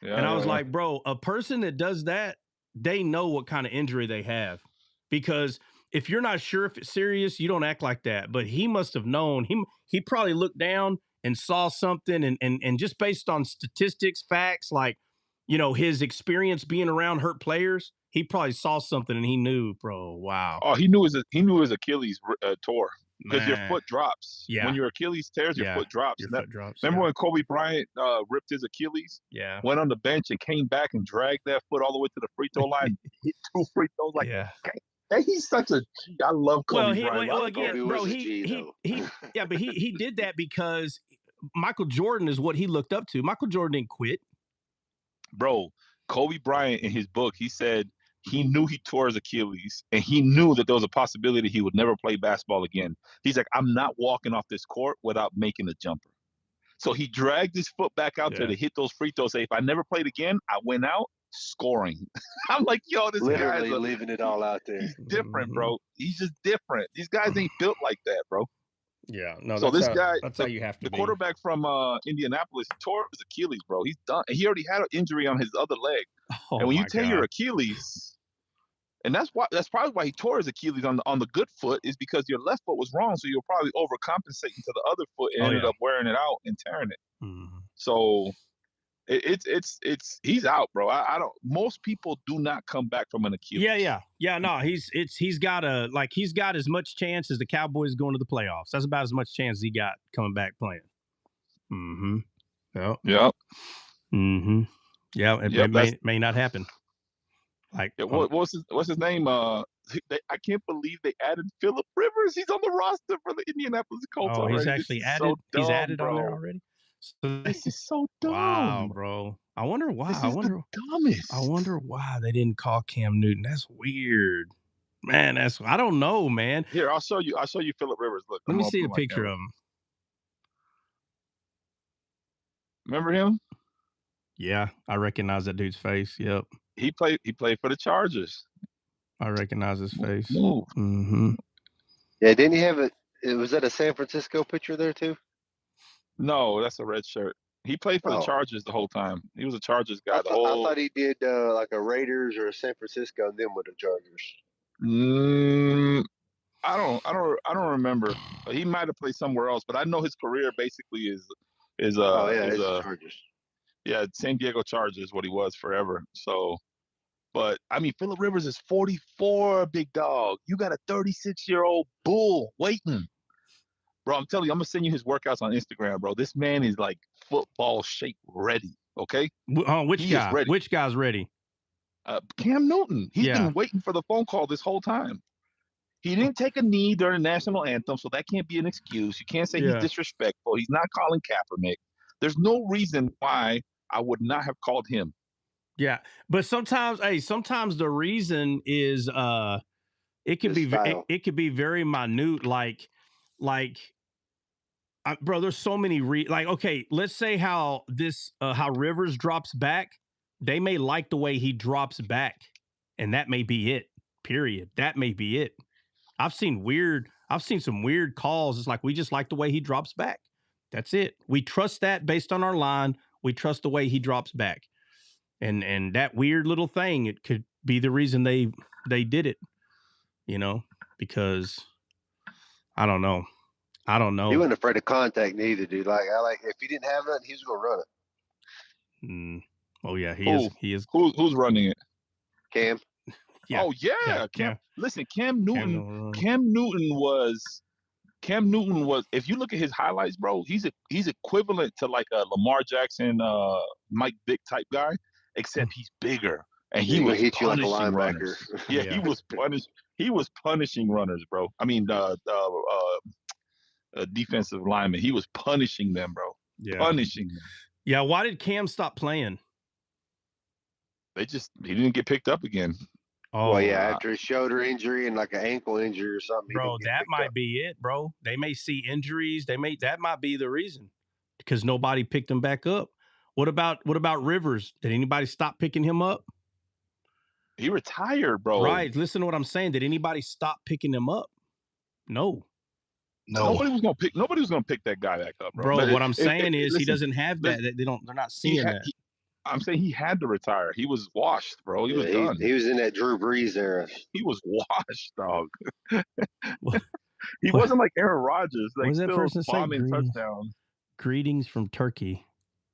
Yeah, And I yeah, was yeah. like, bro, a person that does that, they know what kind of injury they have. Because if you're not sure if it's serious, you don't act like that. But he must have known. He probably looked down and saw something, and just based on statistics, facts, like, his experience being around hurt players, he probably saw something and he knew, bro. Wow, Oh, he knew his Achilles tore because your man. foot drops when Yeah, your Achilles tears. Your yeah. foot drops. Your foot drops. Remember Yeah, when Kobe Bryant ripped his Achilles, yeah, went on the bench and came back and dragged that foot all the way to the free throw line, hit 2 free throws like, yeah. hey, he's such a G. I love Well, Kobe Bryant. well, I again, Kobe bro, was a G though. yeah, but he did that because Michael Jordan is what he looked up to. Michael Jordan didn't quit. Bro, Kobe Bryant in his book, he said he knew he tore his Achilles and he knew that there was a possibility he would never play basketball again. He's like, I'm not walking off this court without making a jumper. So he dragged his foot back out there Yeah, to hit those free throws. Say, if I never played again, I went out scoring. I'm like, yo, this guy's Literally leaving it all out there. he's different, hmm bro. He's just different. These guys ain't built like that, bro. yeah. No, So this guy, that's how the, you have to the be. quarterback from Indianapolis, he tore his Achilles, bro. He's done. He already had an injury on his other leg. Oh And when you my tear your God. Achilles, and that's probably why he tore his Achilles on the good foot, is because your left foot was wrong. So you're probably overcompensating to the other foot and Oh ended yeah. up wearing it out and tearing it. hmm So it's he's out, bro. I don't. Most people do not come back from an Yeah, Achilles. yeah. No, he's got as much chance as the Cowboys going to the playoffs. That's about as much chance as he got coming back playing. Mm-hmm. Yep. Yep, Mm-hmm. Yeah. It yep. That's may not happen. Like, yeah, what's his name? I can't believe they added Philip Rivers. He's on the roster for the Indianapolis Colts oh, he's already. This actually is so added. He's dumb, added on there bro. already. So This is so wow, dumb. bro. I wonder why. This is the I dumbest. wonder why they didn't call Cam Newton. That's weird, man. I don't know, man. Here, I'll show you. I'll show you Philip Rivers. Look, Let I'm me gonna see a open my picture camera. of him. Remember him? Yeah, I recognize that dude's face. Yep, He played for the Chargers. I recognize his face. Move. Mm-hmm. Yeah, didn't he have it? Was that a San Francisco picture there too? No, that's a red shirt. He played for the Oh, Chargers the whole time. He was a Chargers guy. I The thought I whole thought he did like a Raiders or a San Francisco, and then with the Chargers. mm, I don't remember. He might have played somewhere else, but I know his career basically is Oh uh yeah, is it's the uh Chargers. yeah, San Diego Chargers is what he was forever. So, but I mean, Philip Rivers is 44, big dog. You got a 36-year-old bull waiting, bro. I'm telling you, I'm gonna send you his workouts on Instagram, bro. This man is like football shape ready. Okay, Which he is guy? ready. Which guy's ready? Cam Newton, he's Yeah. been waiting for the phone call this whole time. He didn't take a knee during the national anthem, so that can't be an excuse. You can't say he's Yeah. disrespectful. He's not calling Kaepernick. There's no reason why I would not have called him. Yeah. But sometimes the reason is it could His be style. it could be very minute, like bro, there's so many like, okay, let's say how Rivers drops back. They may like the way he drops back, and that may be it. Period. That may be it. I've seen some weird calls. It's like, we just like the way he drops back. That's it. We trust that based on our line. We trust the way he drops back. And that weird little thing, it could be the reason they did it, because I don't know. He wasn't afraid of contact neither, dude. Like if he didn't have nothing, he was gonna run it. Oh yeah, he is. Who's running it? Cam. Yeah. Oh yeah, Cam. Listen, Cam Newton was. If you look at his highlights, bro, he's equivalent to like a Lamar Jackson, Mike Vick type guy, except he's bigger and he He was gonna hit you like a punishing linebacker. runners. Yeah, Yeah. He was punishing runners, bro. I mean, defensive lineman. He was punishing them, bro. Yeah. Punishing them. Yeah. Why did Cam stop playing? He didn't get picked up again. Oh, well, yeah, after a shoulder injury and like an ankle injury or something. Bro, that might be it, bro. They may see injuries. That might be the reason, because nobody picked him back up. What about Rivers? Did anybody stop picking him up? He retired, bro. Right. Listen to what I'm saying. Did anybody stop picking him up? No. Nobody was gonna pick that guy back up, bro. Bro, what I'm saying is, he listen, doesn't have that. They're not seeing that. I'm saying he had to retire. He was washed, bro. He was Yeah, done. he was in that Drew Brees era. He was washed, dog. What, He wasn't like Aaron Rodgers, what like does that still person say? bombing touchdowns. Greetings from Turkey.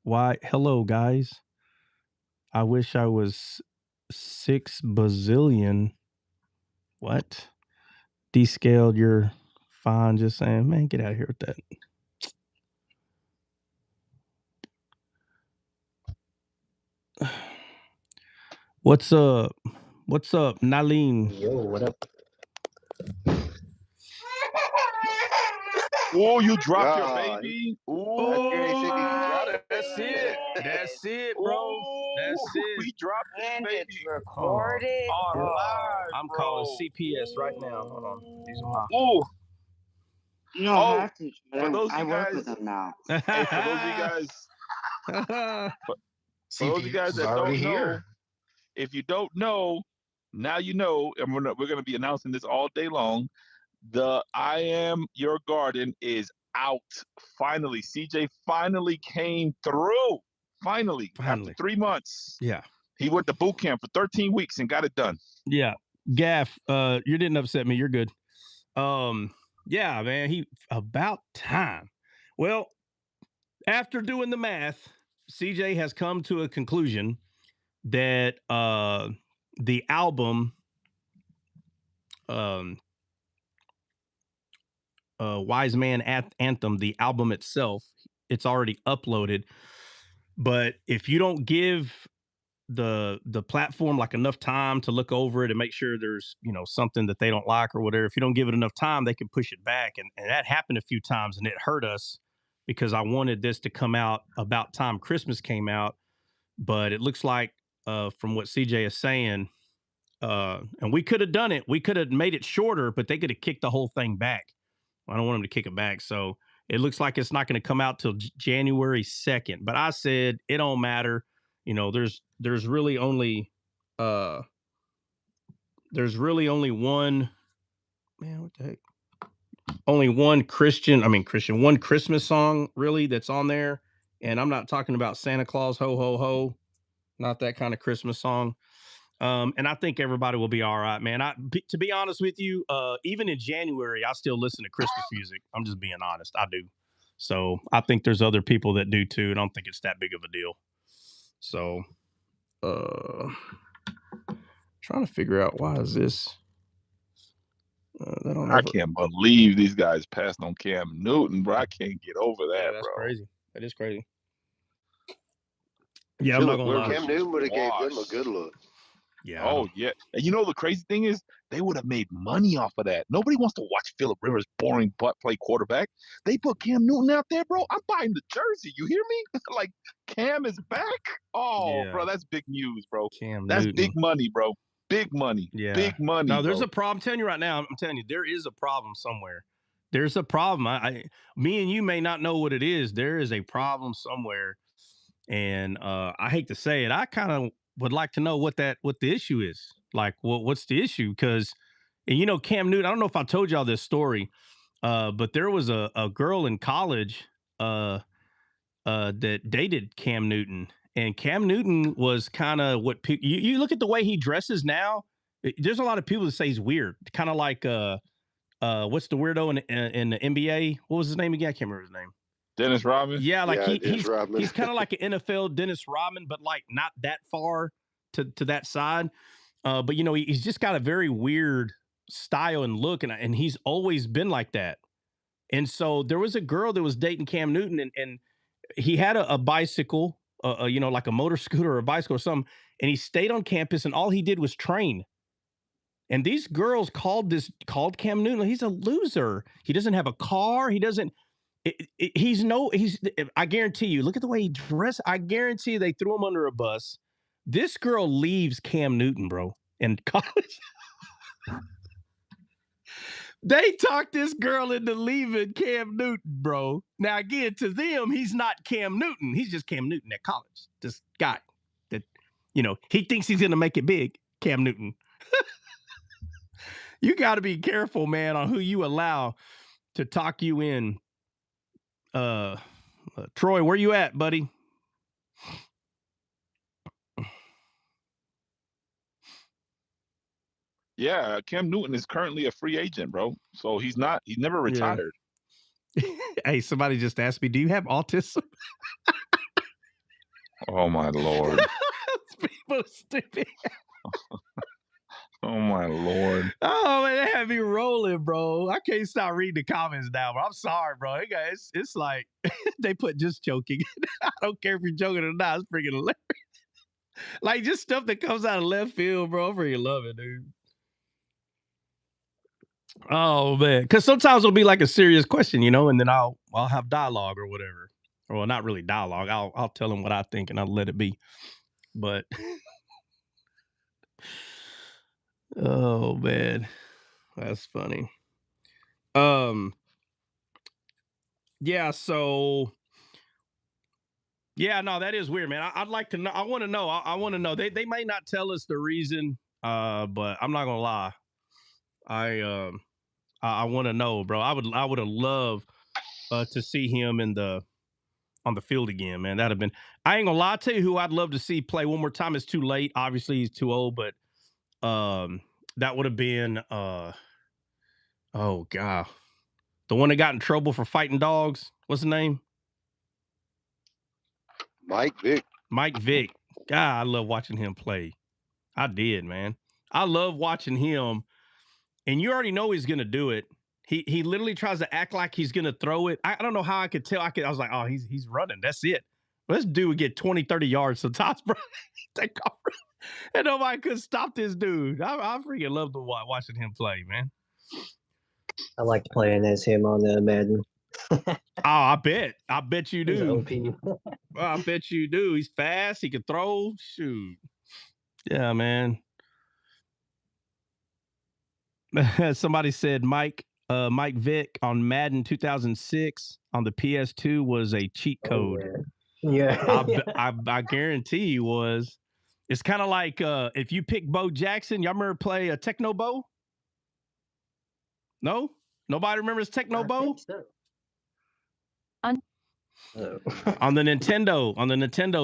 Why? Hello, guys. I wish I was 6 bazillion. What? Descaled, you're fine. Just saying, man, get out of here with that. What's up? What's up, Naleen? Yo, what up? Oh, you dropped your God, baby. I can't say he Oh, dropped it. that's it. That's it, bro. That's it. He dropped his And baby it's recorded. on live, I'm bro. calling CPS right now. Hold on. These are my. Oh, You don't have to. for those of I you work guys, with them now. hey, for those of you guys, for those of you guys that don't know, if you don't know, now you know, and we're gonna be announcing this all day long. The I Am Your Garden is out. Finally, CJ finally came through. Finally, after 3 months. Yeah. He went to boot camp for 13 weeks and got it done. Yeah. Gaff, you didn't upset me. You're good. Yeah, man, he about time. Well, after doing the math, CJ has come to a conclusion that the album Wise Man Anthem, the album itself, it's already uploaded. But if you don't give the platform like enough time to look over it and make sure there's something that they don't like or whatever, if you don't give it enough time, they can push it back. And that happened a few times, and it hurt us because I wanted this to come out about time Christmas came out. But it looks like from what CJ is saying, and we could have done it, we could have made it shorter, but they could have kicked the whole thing back. I don't want them to kick it back. So it looks like it's not going to come out till January 2nd. But I said it don't matter. There's really only one, man, what the heck? Only one one Christmas song really that's on there. And I'm not talking about Santa Claus ho ho ho, not that kind of Christmas song. And I think everybody will be all right, man. To be honest with you, even in January, I still listen to Christmas music. I'm just being honest. I do. So I think there's other people that do too. And I don't think it's that big of a deal. So, trying to figure out why is this. I can't believe these guys passed on Cam Newton, bro. I can't get over that, yeah, that's bro. crazy. That is crazy. Yeah, I'm not gonna lie. Cam Newton would have gave them a good look. Yeah. Oh yeah, and the crazy thing is they would have made money off of that. Nobody wants to watch Phillip Rivers boring butt play quarterback. They put Cam Newton out there, bro. I'm buying the jersey. You hear me? Like Cam is back. Oh, Yeah. bro, that's big news, bro. Cam That's Newton. big money, bro. Big money. Yeah. Big money. No, there's bro. a problem. I'm telling you right now. I'm telling you, there is a problem somewhere. There's a problem. Me and you may not know what it is. There is a problem somewhere, and I hate to say it. I kind of would like to know what the issue is. Like, what's the issue? Because, and Cam Newton. I don't know if I told y'all this story, but there was a girl in college that dated Cam Newton, and Cam Newton was kind of what you look at the way he dresses now. There's a lot of people that say he's weird, kind of like what's the weirdo in the NBA? What was his name again? I can't remember his name. Dennis Rodman. Yeah, like yeah, he's kind of like an NFL Dennis Rodman, but like not that far to that side. But he's just got a very weird style and look, and he's always been like that. And so there was a girl that was dating Cam Newton, and he had a bicycle, like a motor scooter or a bicycle or something, and he stayed on campus, and all he did was train. And these girls called Cam Newton. He's a loser. He doesn't have a car. He doesn't. I guarantee you. Look at the way he dressed. I guarantee you they threw him under a bus. This girl leaves Cam Newton, bro, in college. They talked this girl into leaving Cam Newton, bro. Now, again, to them, he's not Cam Newton. He's just Cam Newton at college. This guy that, he thinks he's going to make it big, Cam Newton. You got to be careful, man, on who you allow to talk you in. Troy, where you at, buddy? Yeah, Cam Newton is currently a free agent, bro. So he's never Yeah. retired. Hey, somebody just asked me, do you have autism? Oh my Lord. People are stupid. Oh my Lord. Oh man, they have me rolling, bro. I can't stop reading the comments now, bro. I'm sorry, bro. Hey, guys, it's like they put just joking. I don't care if you're joking or not. It's freaking hilarious. Like just stuff that comes out of left field, bro. I freaking love it, dude. Oh man, because sometimes it'll be like a serious question, you know, and then I'll have dialogue or whatever. Well, not really dialogue. I'll tell them what I think and I'll let it be. But oh man, that's funny. Yeah. So yeah, no, that is weird, man. I'd like to know. I want to know. I want to know. They may not tell us the reason, but I'm not gonna lie. I want to know, bro. I would have loved to see him on the field again, man. That'd have been. I ain't gonna lie to you. Who I'd love to see play one more time. It's too late. Obviously, he's too old, but that would have been. Oh god, the one that got in trouble for fighting dogs. What's the name? Mike Vick. Mike Vick. God, I love watching him play. I did, man. I love watching him, and you already know he's gonna do it. He literally tries to act like he's gonna throw it. I don't know how I could tell. I was like, oh, he's running. That's it. This dude would get 20, 30 yards sometimes, bro. Take off. And nobody could stop this dude. I freaking love watching him play, man. I liked playing as him on the Madden. Oh, I bet you He's do. OP. Well, I bet you do. He's fast. He can throw. Shoot. Yeah, man. Somebody said Mike Vick on Madden 2006 on the PS2 was a cheat code. Oh, yeah. I guarantee he was. It's kind of like if you pick Bo Jackson. Y'all remember play a Techno Bo? No? Nobody remembers Techno Bo? So. On the Nintendo,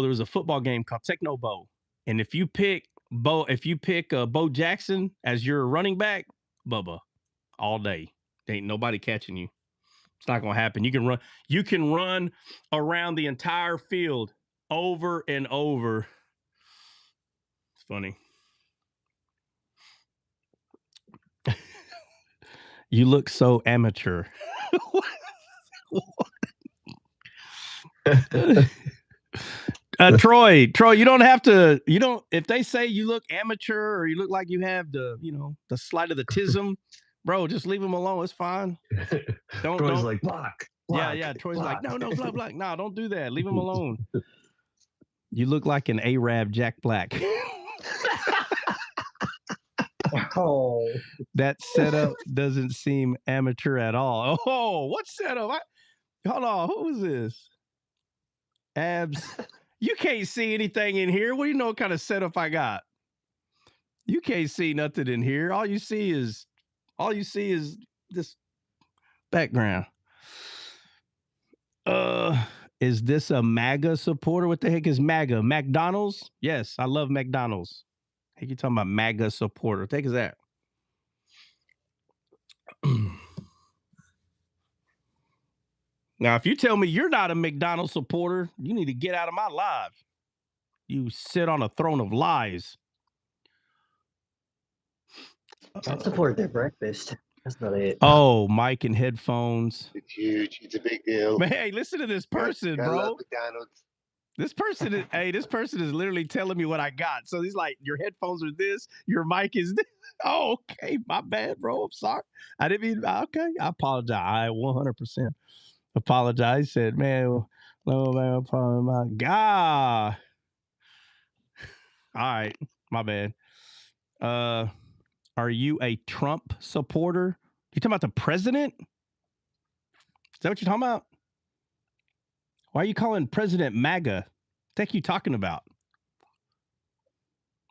there was a football game called Techno Bo. And if you pick Bo Jackson as your running back, Bubba, all day. Ain't nobody catching you. It's not gonna happen. You can run around the entire field over and over. It's funny. You look so amateur. Troy, you don't have to, if they say you look amateur or you look like you have the slight of the tism, bro, just leave them alone. It's fine. Troy's like, block. Yeah. Troy's like, no, block. No, don't do that. Leave him alone. You look like an Arab Jack Black. Oh. That setup doesn't seem amateur at all. Oh, what setup? Hold on. Who is this? Abs. You can't see anything in here. What do you know what kind of setup I got? You can't see nothing in here. All you see is this background. Is this a MAGA supporter? What the heck is MAGA? McDonald's? Yes, I love McDonald's. Hey, you talking about MAGA supporter? What the heck is that? Now, if you tell me you're not a McDonald's supporter, you need to get out of my live. You sit on a throne of lies. I support their breakfast. That's not it. Oh, mic and headphones. It's huge. It's a big deal. Man, hey, listen to this person, gotta bro. love McDonald's. This person is literally telling me what I got. So he's like, your headphones are this, your mic is this. Oh, okay, my bad, bro. I'm sorry. I didn't mean, okay, I apologize. I 100% apologize. He said, man, no, man, my God. All right, my bad. Are you a Trump supporter? You talking about the president? Is that what you're talking about? Why are you calling President MAGA? What the heck are you talking about?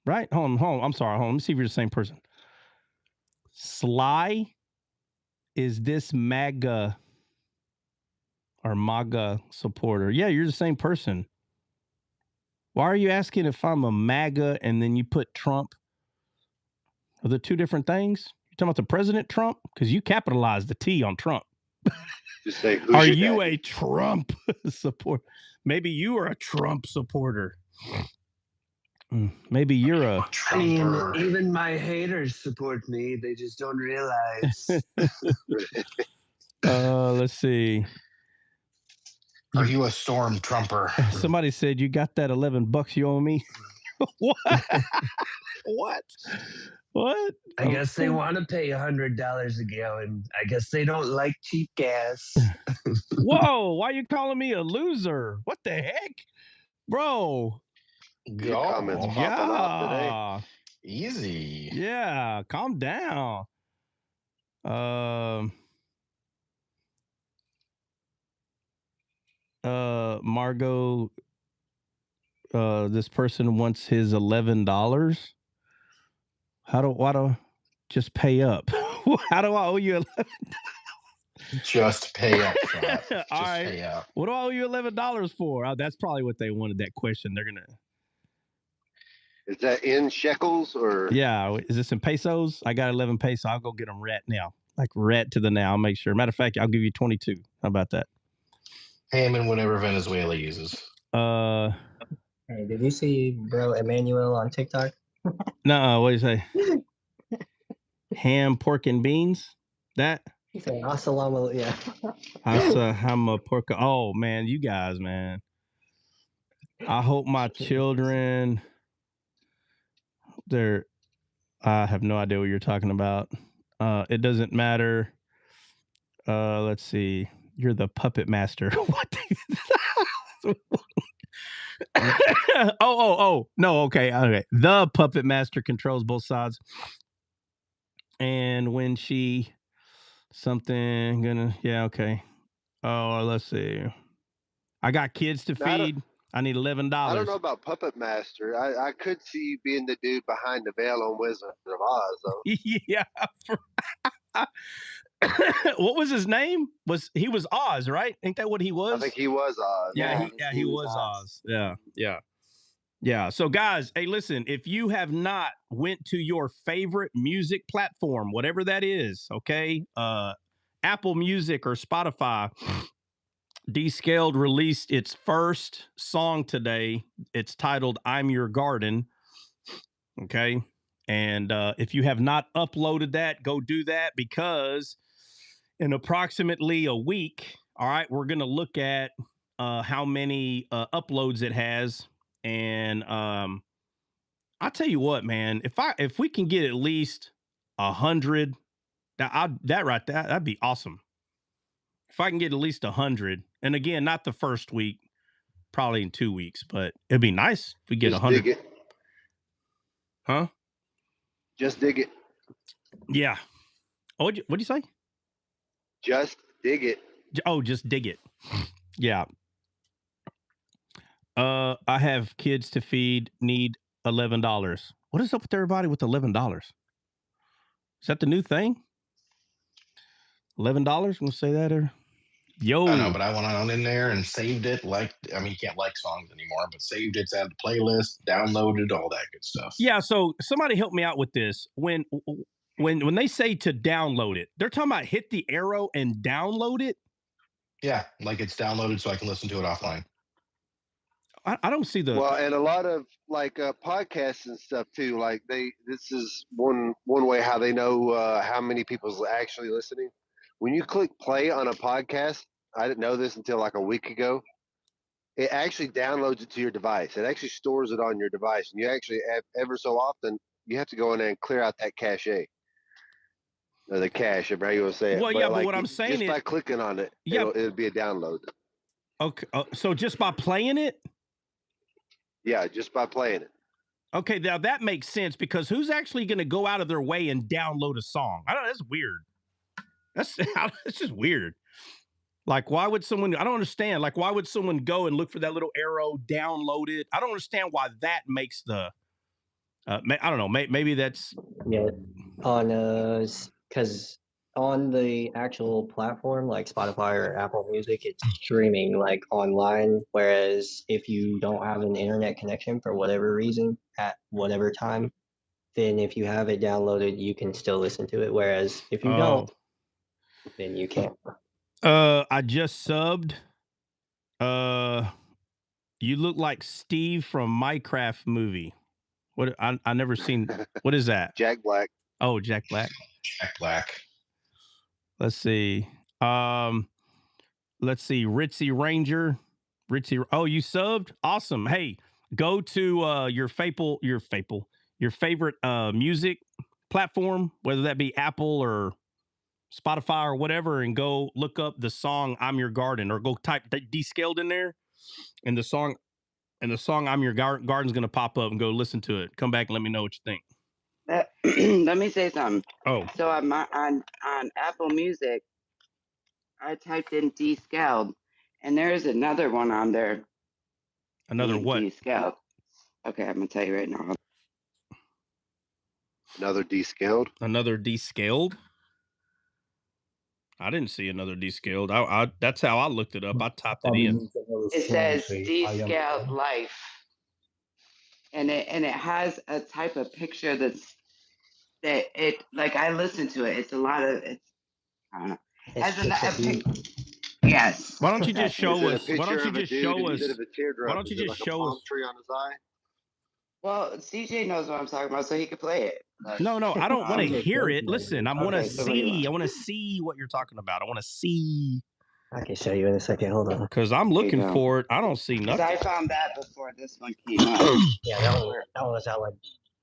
Right? Hold on. I'm sorry. Hold on. Let me see if you're the same person. Sly, is this MAGA or MAGA supporter? Yeah, you're the same person. Why are you asking if I'm a MAGA and then you put Trump? Are there two different things? You talking about the President Trump? Because you capitalized the T on Trump. Just say, who's Are your you daddy? a Trump supporter? Maybe you are a Trump supporter. Maybe you're a Trumper. I mean, even my haters support me. They just don't realize. Let's see. Are you a storm trumper? Somebody said you got that $11 you owe me. What? What? I guess they want to pay $100 a gallon. I guess they don't like cheap gas. Whoa! Why are you calling me a loser? What the heck, bro? Your comments popping off today. Easy. Yeah, calm down. Margot, this person wants his $11. Why do just pay up? How do I owe you $11? Just pay up, Scott. All right. Pay up. What do I owe you $11 for? Oh, that's probably what they wanted, that question. They're gonna. Is that in shekels or? Yeah, is this in pesos? I got 11 pesos. I'll go get them rat now. Like rat to the now. I'll make sure. Matter of fact, I'll give you 22. How about that? Pay him in whatever Venezuela uses. Hey, did you see bro Emmanuel on TikTok? No, what do you say? Ham, pork, and beans? That? He said, assalamu, yeah. I'm a pork. Oh, man, you guys, man. I hope my children, I have no idea what you're talking about. It doesn't matter. Let's see. You're the puppet master. What? Oh. No, okay. The puppet master controls both sides. And when okay. Oh, let's see. I got kids to feed. I need $11. I don't know about Puppet Master. I could see you being the dude behind the veil on Wizard of Oz, though. Yeah. What was his name? He was Oz, right? Ain't that what he was? I think he was Oz. Yeah, he was Oz. Yeah. So guys, hey, listen, if you have not went to your favorite music platform, whatever that is, okay? Apple Music or Spotify, Dcaled released its first song today. It's titled I'm Your Garden. Okay. And if you have not uploaded that, go do that, because in approximately a week, all right, we're going to look at how many uploads it has. And I'll tell you what, man, if we can get at least 100, that'd be awesome. If I can get at least 100, and again, not the first week, probably in 2 weeks, but it'd be nice if we get 100. Dig it. Huh? Just dig it. Yeah. Oh, what'd you say? Just dig it. Oh, just dig it. Yeah. I have kids to feed, need $11. What is up with everybody with $11? Is that the new thing? $11? I'm gonna say that or yo. I know, but I went on in there and saved it. You can't like songs anymore, but saved it, added the playlist, downloaded, all that good stuff. Yeah, so somebody help me out with this. When they say to download it, they're talking about hit the arrow and download it? Yeah, like it's downloaded so I can listen to it offline. I don't see the. Well, and a lot of podcasts and stuff too. Like this is one way how they know how many people's actually listening. When you click play on a podcast, I didn't know this until like a week ago. It actually downloads it to your device. It actually stores it on your device, and you actually ever so often you have to go in there and clear out that cache. Or the cache, how you want to say it. Well, but what I'm saying just by clicking on it, it'll be a download. Okay, so just by playing it. Yeah, just by playing it. Okay, now that makes sense, because who's actually going to go out of their way and download a song? I don't know. That's weird. That's just weird. Like, why would someone? I don't understand. Like, why would someone go and look for that little arrow, download it? I don't understand why that makes the. I don't know. Maybe that's. Yeah, on because on the actual platform like Spotify or Apple Music, it's streaming like online. Whereas if you don't have an internet connection for whatever reason at whatever time, then if you have it downloaded, you can still listen to it. Whereas if you Oh. don't, then you can't. I just subbed. You look like Steve from Minecraft movie. What? I never seen. What is that? Jack Black. Oh, Jack Black. Jack Black. Let's see. Let's see. Ritzy Ranger. Ritzy. Oh, you subbed? Awesome. Hey, go to your favorite music platform, whether that be Apple or Spotify or whatever, and go look up the song "I'm Your Garden," or go type Dcaled in there, and the song "I'm Your Garden's" gonna pop up, and go listen to it. Come back and let me know what you think. Let me say something. Oh, So on Apple Music, I typed in Dcaled, and there's another one on there. another what? Dcaled. Okay, I'm gonna tell you right now. Another Dcaled. Another Dcaled. I didn't see another Dcaled. I that's how I looked it up. I typed it in. It says Dcaled Life, and it has a type of picture that it like I listened to it. It's a lot of it's. I don't know. Yes. Why don't you just show us? Why don't you just show us? Instead of a teardrop, Why don't you just like show a palm us? tree on his eye? Well, CJ knows what I'm talking about, so he could play it. No, I don't want to Okay, hear great. it. Listen, I want to Okay, so what do you see. want? I want to see what you're talking about. I want to see I can show you in a second. Hold on. because I'm looking go. for it. I don't see Because nothing. I found that before this one came up. Yeah, that one was out like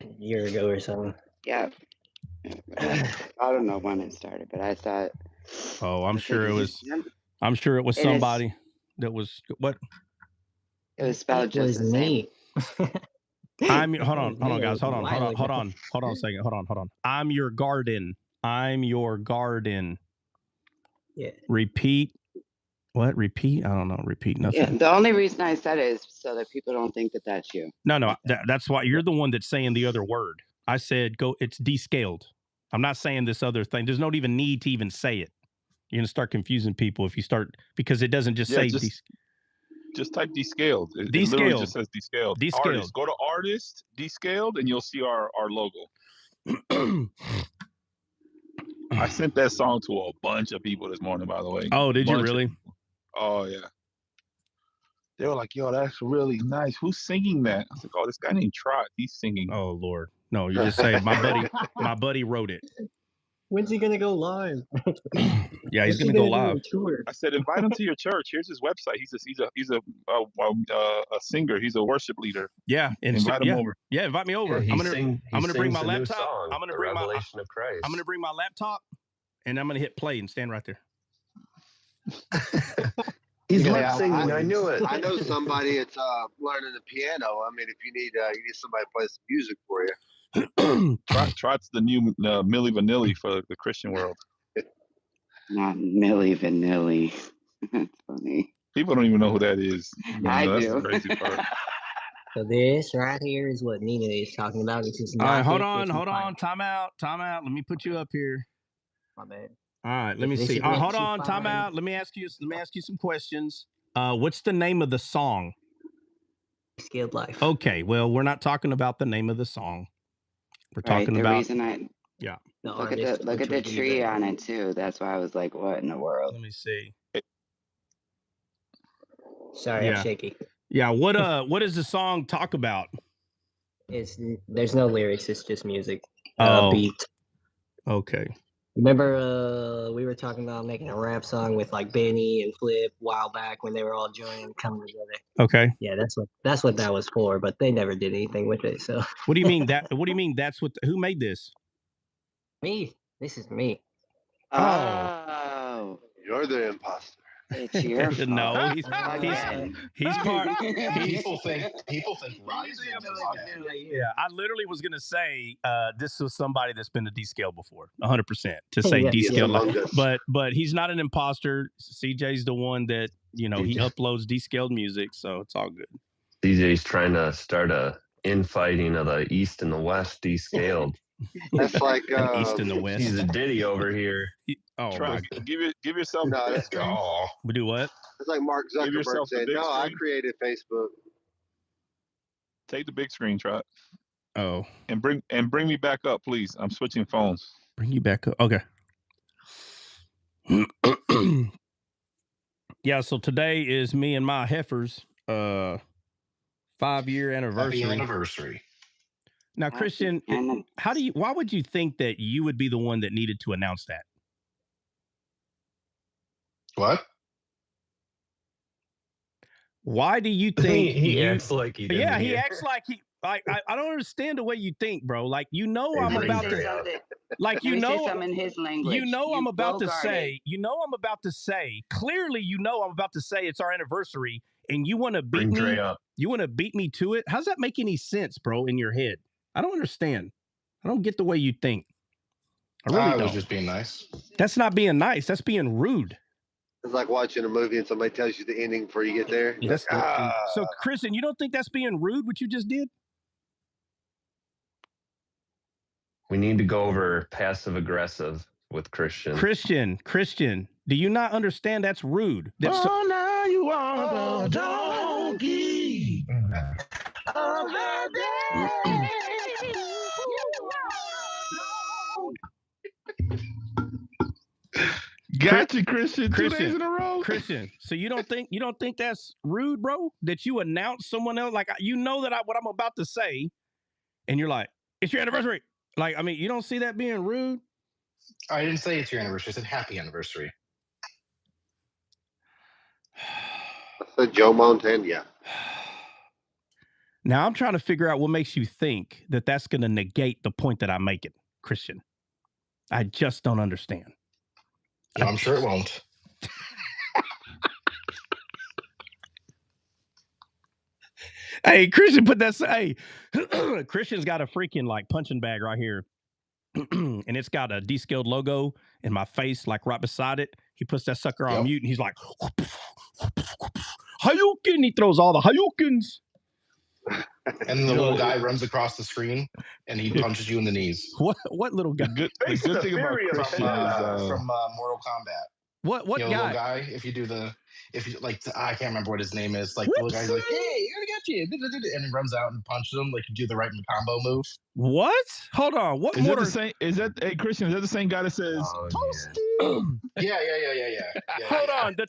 a year ago or something. Yeah. I don't know when it started, but I thought. Oh, I'm sure it was. It I'm sure it was is- somebody that was what? was spelled It just was the same. me. Hold on, guys. Hold on a second. Hold on. I'm your garden. I'm your garden. Yeah. Repeat. What? Repeat? I don't know. Repeat nothing. Yeah, the only reason I said it is so that people don't think that that's you. No. That's why you're the one that's saying the other word. I said go. It's Dcaled. I'm not saying this other thing. There's no even need to even say it. You're gonna start confusing people if you start because it doesn't just say just type Dcaled. It Dcaled. literally just says Dcaled. Dcaled. Artist. Go to artist Dcaled, and you'll see our logo. I sent that song to a bunch of people this morning, by the way. Oh, did you really? Oh yeah. They were like, "Yo, that's really nice. Who's singing that?" I was like, "Oh, this guy named Trot. He's singing." Oh Lord, no! You just say my buddy wrote it. When's he gonna go live? Yeah, he's gonna go live. I said, invite him to your church. Here's his website. He's a singer. He's a worship leader. Yeah, invite him over. Yeah, invite me over. Yeah, I'm gonna bring my the new laptop. song, I'm gonna The bring Revelation of Christ. I'm gonna bring my laptop, and I'm gonna hit play and stand right there. He's Yeah, lip singing. I knew it. I know somebody that's learning the piano. I mean, if you need somebody to play some music for you. Trot's the new Milli Vanilli for the Christian world. Not Milli Vanilli. That's funny. People don't even know who that is. I That's do. the crazy part. So this right here is what Nina is talking about. This is All right, not hold it, on. Time out. Let me put you up here. My bad. All right, let me see. Hold on, time out. Let me ask you some questions. What's the name of the song? Scaled Life. Okay, well, we're not talking about the name of the song. We're talking the about reason look at the tree on it too. That's why I was like, what in the world? Let me see. Sorry, I'm shaky. Yeah, what does the song talk about? There's no lyrics, it's just music. Beat. Okay. Remember we were talking about making a rap song with like Benny and Flip a while back when they were all joining coming together. Okay. Yeah, that's what that was for, but they never did anything with it. So what do you mean that's what who made this? Me. This is me. Oh. You're the imposter. It's your fault. No, he's part. People think Rise. Yeah, I literally was gonna say this was somebody that's been to Dcaled before, 100% to say Dcaled, but he's not an imposter. CJ's the one that he uploads Dcaled music, so it's all good. CJ's trying to start a infighting of the East and the West Dcaled. That's like East and the West. He's a ditty over here. Give yourself. No, that's we do what? It's like Mark Zuckerberg said, "No, I created Facebook." Take the big screen, Trot. Oh. And bring me back up, please. I'm switching phones. Bring you back up. Okay. Yeah, so today is me and my heifers 5-year anniversary. Happy anniversary. Now, Christian, why would you think that you would be the one that needed to announce that? What? Why do you think he acts like he didn't Yeah, he hear. acts like he I don't understand the way you think, bro. Like, you know, Hey, I'm bring about Dre to up. like, you Let me say know, something in his language. you know, I'm about to Bogarted. say, clearly, you know, I'm about to say it's our anniversary and you want to beat Bring me. Dre up. You want to beat me to it? How's that make any sense, bro, in your head? I don't understand. I don't get the way you think. I really don't. was just being nice. That's not being nice. That's being rude. It's like watching a movie and somebody tells you the ending before you get there. That's Like, So, Kristen, you don't think that's being rude, what you just did? We need to go over passive aggressive with Christian. Christian, do you not understand that's rude? That's now you are the donkey. Got you, Christian. 2 days in a row. Christian, so you don't think that's rude, bro? That you announce someone else, like, you know that what I'm about to say, and you're like, it's your anniversary. Like, I mean, you don't see that being rude? I didn't say it's your anniversary. I said happy anniversary. so Joe Montana, yeah. Now I'm trying to figure out what makes you think that that's going to negate the point that I'm making, Christian. I just don't understand. I'm sure it won't. Hey, Christian, put that. Hey, Christian's got a freaking like punching bag right here, and it's got a Dcaled logo and my face like right beside it. He puts that sucker on mute, and he's like, Hayukin. He throws all the Hayukins. And the little guy runs across the screen, and he punches you in the knees. What little guy? The good thing about Christian is from Mortal Kombat. What you know, guy? Little guy. If you like, I can't remember what his name is. Like the little guy's like, hey, I got you, and he runs out and punches him like you do the right combo move. What? Hold on. What? Is that the same? Is that Christian? Is that the same guy that says Toasty? Yeah. Hold on. The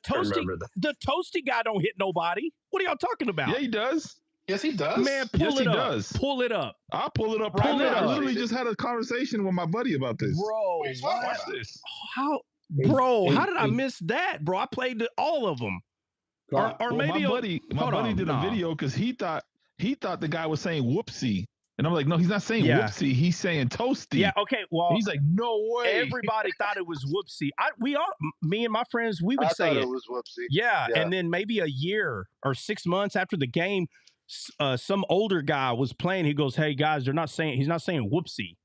Toasty guy don't hit nobody. What are y'all talking about? Yeah, he does. Yes, he does. Man, pull it up. Does. Pull it up. I'll pull it up right now. I literally just had a conversation with my buddy about this. Bro, watch this. How did I miss that, bro? I played all of them. Or maybe my buddy did a video because he thought the guy was saying whoopsie. And I'm like, no, he's not saying whoopsie. He's saying toasty. Yeah, okay. Well, and he's like, no way. Everybody thought it was whoopsie. Me and my friends, we would say it was whoopsie. Yeah, and then maybe a year or 6 months after the game, some older guy was playing. He goes, "Hey guys, he's not saying whoopsie,"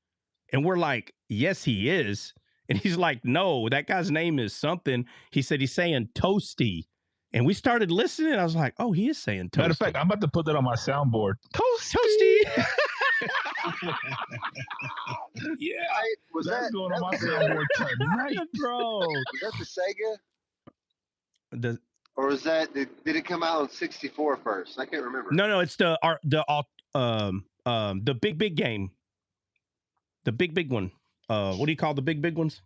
and we're like, "Yes, he is." And he's like, "No, that guy's name is something." He said he's saying toasty. And we started listening. I was like, "Oh, he is saying toasty." Matter of fact, I'm about to put that on my soundboard. Toasty. Yeah, that's going on my soundboard tonight, bro. Was that the Sega? The Or was that did it come out on 64 first? I can't remember. No, it's the big game. The big one. What do you call the big ones?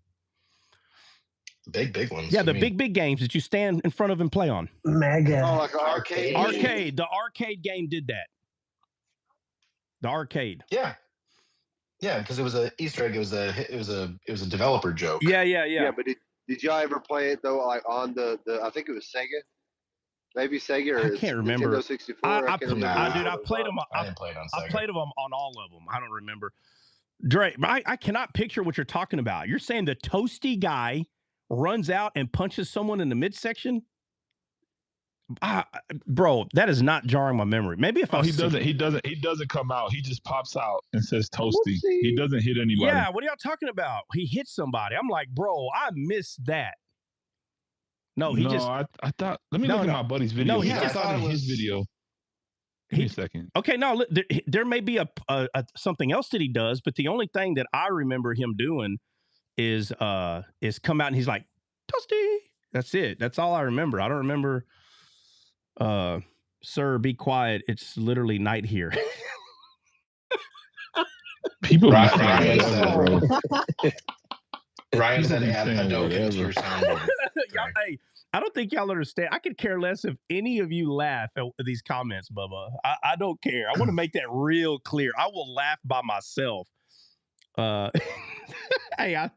Big ones. Yeah, the big games that you stand in front of and play on. Mega. Oh, like an arcade. Arcade. The arcade game did that. The arcade. Yeah, because it was an Easter egg. It was a developer joke. Yeah. Yeah, but did y'all ever play it though? Like on the I think it was Sega. Maybe Sega or I can't remember. Nintendo 64. I played them. I didn't play it on Sega. I played them on all of them. I don't remember. Dre, I cannot picture what you're talking about. You're saying the toasty guy runs out and punches someone in the midsection? Bro, that is not jarring my memory. Maybe if he doesn't come out. He just pops out and says toasty. Whoopsie. He doesn't hit anybody. Yeah, what are y'all talking about? He hit somebody. I'm like, bro, I missed that. No, I thought. Let me look at my buddy's video. No, I thought it was his video. Give me a second. Okay, no, there may be a something else that he does, but the only thing that I remember him doing is come out and he's like, toasty. That's it. That's all I remember. I don't remember. Sir, be quiet. It's literally night here. People be saying Ryan whatever, bro. Ryan said People be add saying Hadoken to whatever. your soundboard. Y'all, hey, I don't think y'all understand. I could care less if any of you laugh at these comments, Bubba. I don't care. I want to make that real clear. I will laugh by myself. Hey,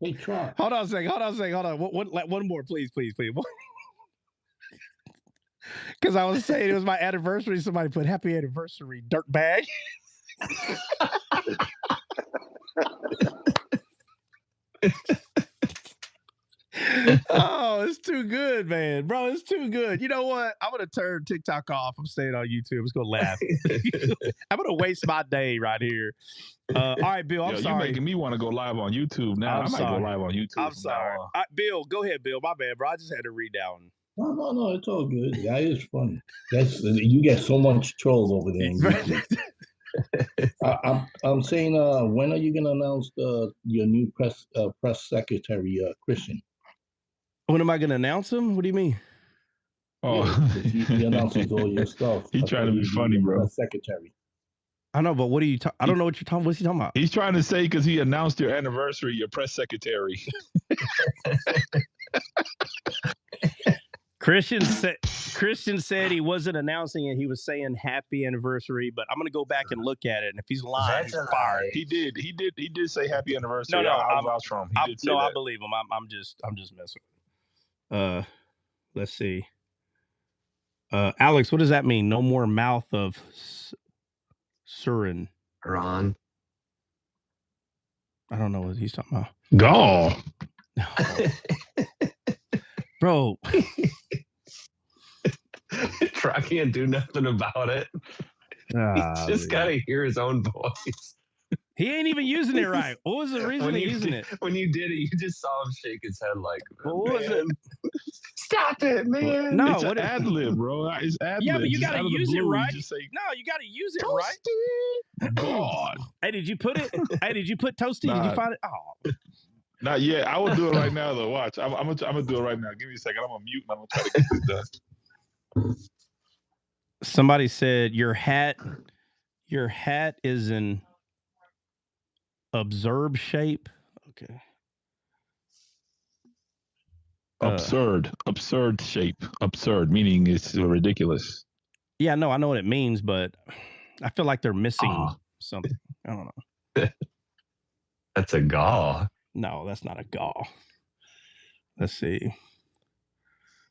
Hey, Trump. hold on a second. Hold on. One more, please. Because I was saying it was my anniversary. Somebody put happy anniversary, dirtbag. Oh, it's too good, man. Bro, it's too good. You know what? I'm going to turn TikTok off. I'm staying on YouTube. I'm just going to laugh. I'm going to waste my day right here. All right, Bill, I'm sorry. You're making me want to go live on YouTube now. I might go live on YouTube. I'm sorry. Bill, go ahead, Bill. My bad, bro. I just had to read down. No, it's all good. That is funny. You get so much trolls over there on YouTube. I'm saying, when are you gonna announce your new press secretary, Christian? When am I gonna announce him? What do you mean? Oh, yeah, he announces all your stuff. He's trying to be funny, bro. Press secretary. I know, but what are you talking? I don't know what you're talking. What's he talking about? He's trying to say because he announced your anniversary, your press secretary. Christian said he wasn't announcing it. He was saying happy anniversary, but I'm gonna go back and look at it. And if he's lying, he's fired. He did say happy anniversary. No, I'll vouch for him. He did say that. I believe him. I'm just messing. Let's see. Alex, what does that mean? No more mouth of Surin. Ron. I don't know what he's talking about. Gall. Bro. Try can't do nothing about it. He just got to hear his own voice. He ain't even using it right. What was the reason he's using it? When you did it, you just saw him shake his head like, what was it? Stop it, man. No, it's an ad lib, bro. It's ad lib. Yeah, but you got to use it right. Say, no, you got to use it right. God. Hey, did you put it? Did you put Toasty? Nah. Did you find it? Oh. Not yet. I will do it right now, though. Watch. I'm gonna do it right now. Give me a second. I'm gonna mute and I'm gonna try to get this done. Somebody said your hat is an absurd shape. Okay. Absurd shape. Absurd meaning it's ridiculous. Yeah, no, I know what it means, but I feel like they're missing something. I don't know. That's a gaw. No, that's not a gaw. Let's see.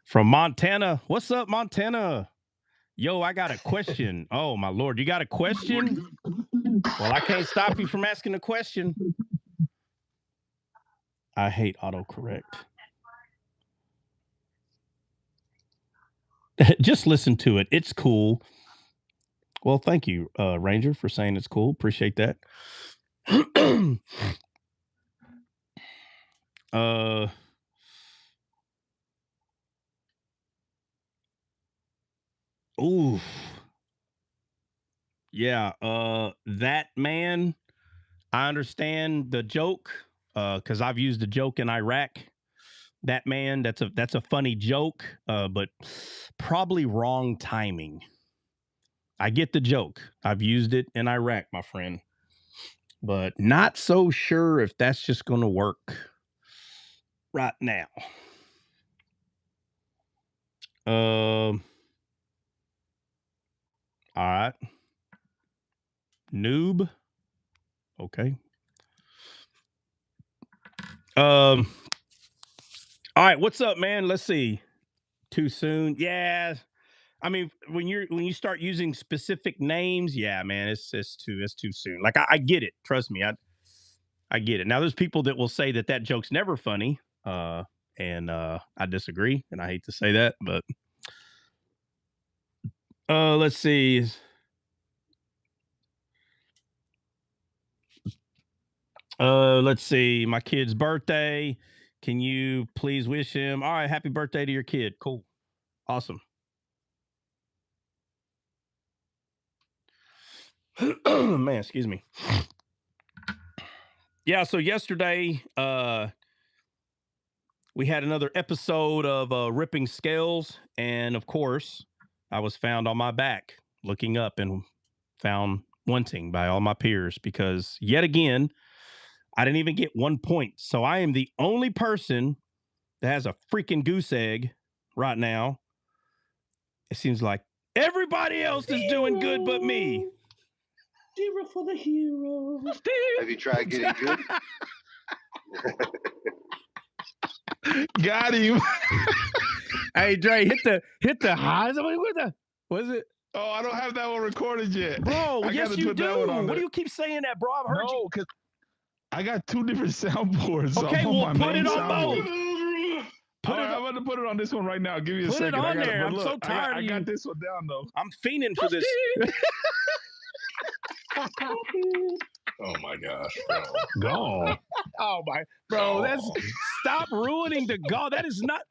From Montana. What's up, Montana? Yo, I got a question. Oh, my Lord. You got a question? Well, I can't stop you from asking a question. I hate autocorrect. Just listen to it. It's cool. Well, thank you, Ranger, for saying it's cool. Appreciate that. Ooh. Yeah, that man, I understand the joke, because I've used the joke in Iraq. That man, that's a funny joke, but probably wrong timing. I get the joke. I've used it in Iraq, my friend, but not so sure if that's just going to work right now. All right. Noob. Okay. All right, what's up, man? Let's see. Too soon? Yeah. I mean, when you start using specific names, yeah, man, it's too soon. Like I get it. Trust me, I get it. Now there's people that will say that joke's never funny, and I disagree, and I hate to say that, but let's see. Let's see. My kid's birthday. Can you please wish him? All right, happy birthday to your kid. Cool. Awesome. Man, excuse me. Yeah, so yesterday we had another episode of Ripping Scales, and of course, I was found on my back looking up and found wanting by all my peers because yet again, I didn't even get 1 point. So I am the only person that has a freaking goose egg right now. It seems like everybody else is doing good but me. Zero for the hero. Have you tried getting good? Got him. Hey, Dre, hit the highs. What is it? Oh, I don't have that one recorded yet. Bro, I yes, gotta you put do. that one on What there. do you keep saying that, bro? I've heard No, because I got 2 different soundboards. So Okay, I'm on well, my put main it on soundboard. both. Put it I'm going to put it on this one right now. Give me a Put it second. on I got there. But I'm look, so tired I of you. got this one down, though. I'm fiending for this. Oh my gosh, bro. Gone. Oh my, bro, stop ruining the goal. That is not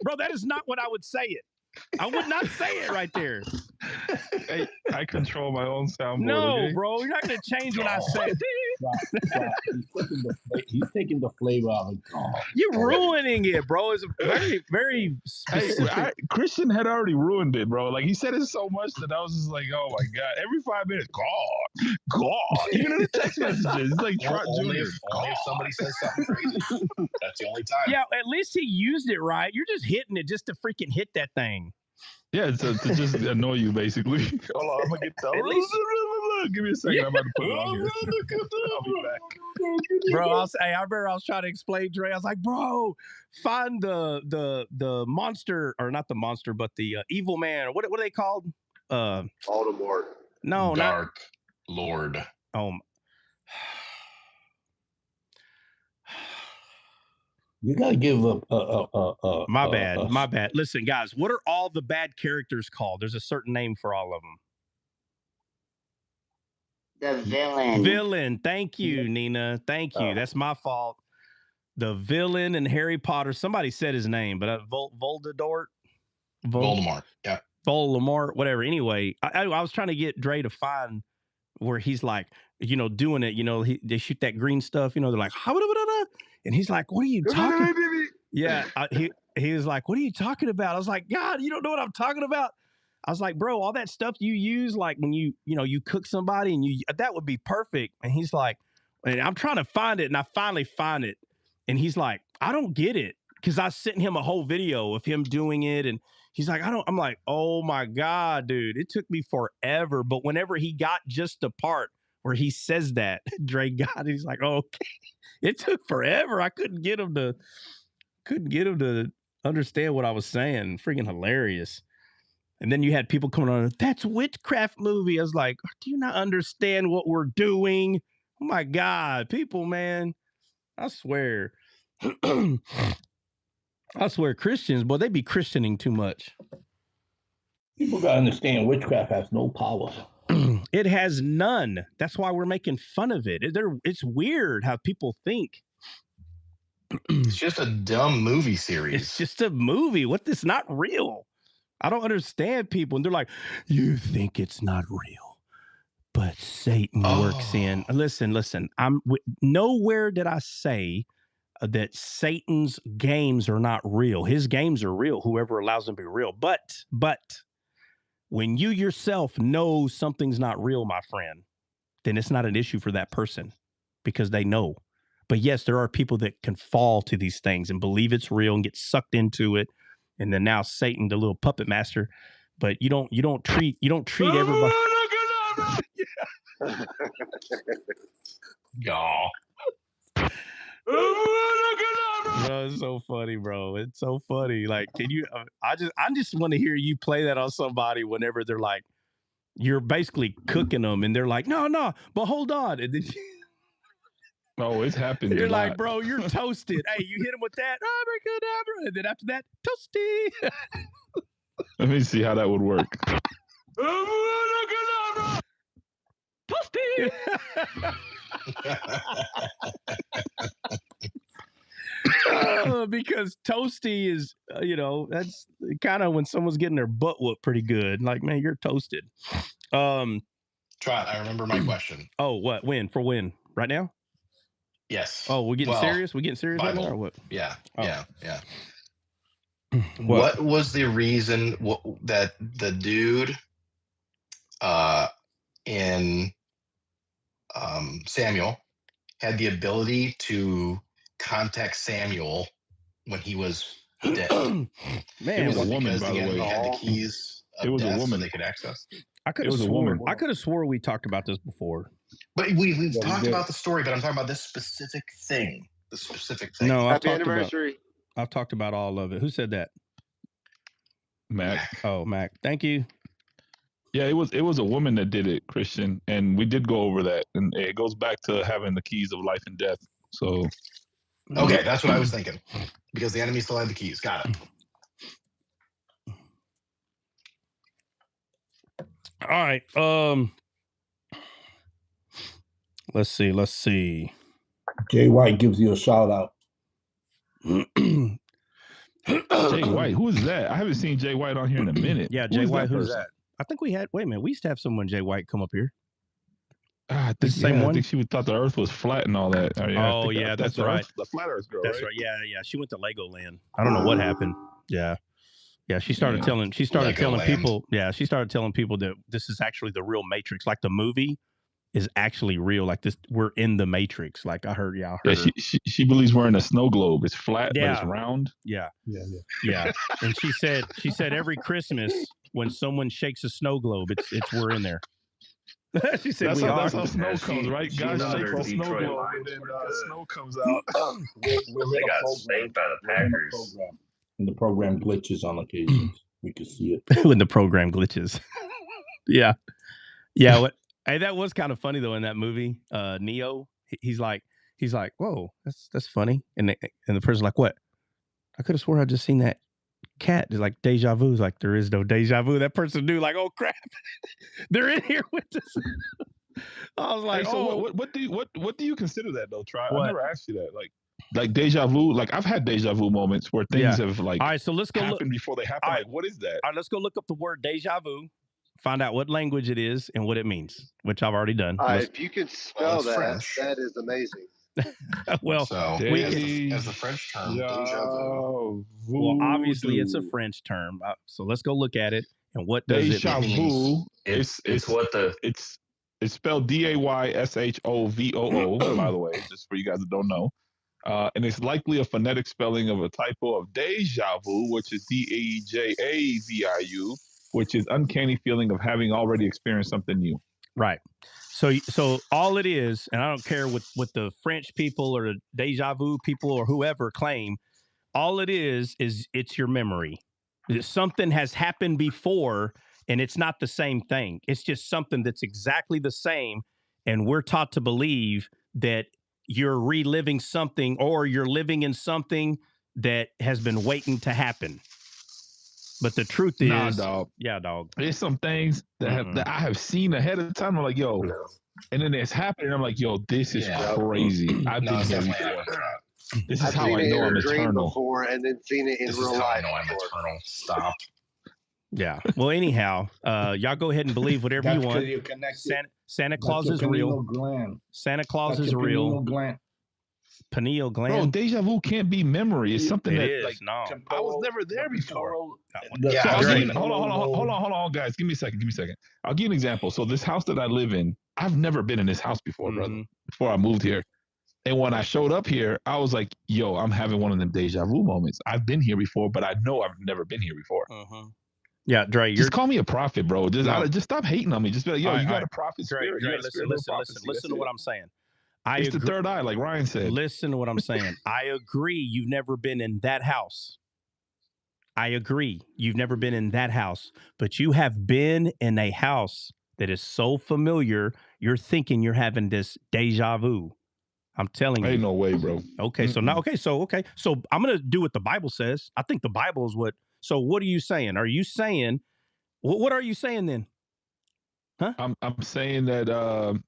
what I would say it. I would not say it right there. Hey, I control my own soundboard. No, okay? bro, you're not going to change what I say. He's taking the flavor out of it. You're ruining it, bro. It's very, very specific. Hey, Christian had already ruined it, bro. Like, he said it so much that I was just like, oh my God. Every 5 minutes, God. Even in the text messages, it's like Trot Only Jr. if somebody says something crazy. That's the only time. Yeah, at least he used it right. You're just hitting it just to freaking hit that thing. Yeah, to just annoy you, basically. Hold on, I'm going to get that. At least... Give me a second. I'm about to put it on here. I'll be back. Bro, I remember I was trying to explain, Dre. I was like, bro, find the monster, or not the monster, but the evil man. What are they called? Voldemort. No, Dark Lord. Oh, You gotta give up. My bad. Listen, guys, what are all the bad characters called? There's a certain name for all of them. The villain. Villain. Thank you, Nina. Thank you. That's my fault. The villain in Harry Potter. Somebody said his name, but Voldemort. Yeah. Voldemort. Whatever. Anyway, I was trying to get Dre to find where he's like, doing it. They shoot that green stuff. They're like, and he's like, "What are you talking?" Yeah. He was like, "What are you talking about?" I was like, "God, you don't know what I'm talking about." I was like, bro, all that stuff you use, like when you cook somebody and that would be perfect. And he's like, and I'm trying to find it, and I finally find it. And he's like, I don't get it. Because I sent him a whole video of him doing it. And he's like, I'm like, oh my God, dude, it took me forever. But whenever he got just the part where he says that, Dre got it, he's like, oh, okay. It took forever. I couldn't get him to understand what I was saying. Freaking hilarious. And then you had people coming on, that's witchcraft movie. I was like, do you not understand what we're doing? Oh my God, people, man. I swear. I swear, Christians, boy, they be Christianing too much. People gotta understand witchcraft has no power. It has none. That's why we're making fun of it. It's weird how people think. It's just a dumb movie series. It's just a movie. It's not real. I don't understand people. And they're like, you think it's not real, but Satan works in. Listen. Nowhere did I say that Satan's games are not real. His games are real, whoever allows them to be real. But when you yourself know something's not real, my friend, then it's not an issue for that person because they know. But yes, there are people that can fall to these things and believe it's real and get sucked into it. And then now Satan, the little puppet master, but you don't treat everybody. Y'all. Bro, it's so funny, bro. It's so funny. Like, can you? I just want to hear you play that on somebody whenever they're like, you're basically cooking them, and they're like, no, but hold on, and then. Oh, it's happened. You're like, bro, you're toasted. Hey, you hit him with that, abracadabra, and then after that, toasty. Let me see how that would work. Toasty. Because toasty is, that's kind of when someone's getting their butt whooped pretty good. Like, man, you're toasted. Trot, I remember my question. Oh, what? When? For when? Right now? Yes. Oh, we're getting serious? We're getting serious Bible. right now or what? Yeah. Oh. Yeah. What was the reason that the dude in Samuel, had the ability to contact Samuel when he was dead. Man, It was a Was it woman, because by the the enemy way. had the keys It of was a death so woman. they could access? I could It have was a swore. woman. I could have swore we talked about this before. But we've Yeah, we talked did. about the story, but I'm talking about this specific thing. The specific thing. No, I've Happy talked about. anniversary. I've talked about all of it. Who said that? Mac. Oh, Mac. Thank you. Yeah, it was a woman that did it, Christian, and we did go over that, and it goes back to having the keys of life and death. So, Okay, that's what I was thinking, because the enemy still had the keys. Got it. All right. Let's see. Jay White gives you a shout out. Jay White, who is that? I haven't seen Jay White on here in a minute. Yeah, Who Jay is White. Who's person? that? I think we had. Wait a minute. We used to have someone Jay White come up here. I think, Same one? I think she thought the Earth was flat and all that. Oh, yeah, that's right. The flat Earth girl, That's right? right. Yeah. She went to Legoland. I don't know what happened. Yeah. She started telling Legoland. people. Yeah, she started telling people that this is actually the real Matrix. Like the movie is actually real. Like this, we're in the Matrix. Like I heard. Yeah, Yeah, she believes we're in a snow globe. It's flat, but it's round. Yeah. Yeah. And she said every Christmas when someone shakes a snow globe, it's we're in there. She said That's how snow Yeah, comes, right? she God knows shakes her the snow Detroit globe, Lions and then were good. snow comes out. We're They in a got program. spanked by the We're in a Packers. program. And the program glitches on occasions. We can see it. When the program glitches. Yeah. What? Hey, that was kind of funny though in that movie. Neo, he's like, whoa, that's funny. And the person's like, what? I could have swore I just seen that cat. It's like deja vu. It's like there is no deja vu. That person knew, like, oh crap, they're in here with us. I was like, Hey, so what do you consider that though, Try? What? I never asked you that. Like deja vu. Like I've had deja vu moments where things have like all right, so let's go happened before they happen. All right. Like what is that? All right, let's go look up the word deja vu, find out what language it is and what it means, which I've already done. If you can spell it's that, French. that is amazing. Well, So we as the French term, deja vu. Well, obviously it's a French term. So let's go look at it. And what does Deja it mean? vu. It's what the It's spelled DAYSHOVOO, by the way, just for you guys that don't know. And it's likely a phonetic spelling of a typo of deja vu, which is DEJAVIU, which is uncanny feeling of having already experienced something new. Right. So all it is, and I don't care what the French people or the deja vu people or whoever claim, all it is it's your memory. Something has happened before and it's not the same thing. It's just something that's exactly the same. And we're taught to believe that you're reliving something or you're living in something that has been waiting to happen. But the truth is, Nah, dog. Yeah, dog. There's some things that I have seen ahead of time. I'm like, yo, no. and then it's happening. I'm like, yo, this is crazy. I've been here before. This is I've how seen I it know in I'm a dream eternal. before, and then seen it in This real is how I life. know I'm before. eternal. Stop. Yeah. Well, anyhow, y'all go ahead and believe whatever That's you want. 'cause you're connected. Santa Claus That's is your real. pineal gland. Santa Claus That's is your real. pineal gland. Pineal Bro, gland. deja vu can't be memory. It's something It that is, like no. I was never there before. Yeah, So I I'll was give like, you, hold on, guys. Give me a second. I'll give you an example. So this house that I live in, I've never been in this house before, brother. Before I moved here. And when I showed up here, I was like, yo, I'm having one of them deja vu moments. I've been here before, but I know I've never been here before. Yeah, Dre, just call me a prophet, bro. Just stop hating on me. Just be like, yo, you got a prophet spirit. Dre, You got a spirit of prophecy. listen to what I'm saying. It's the third eye, like Ryan said. Listen to what I'm saying. I agree you've never been in that house. I agree you've never been in that house, but you have been in a house that is so familiar, you're thinking you're having this deja vu. I'm telling you. Ain't no way, bro. Okay, so now, so I'm going to do what the Bible says. I think the Bible is what. So what are you saying? Are you saying, what are you saying then? Huh? I'm saying that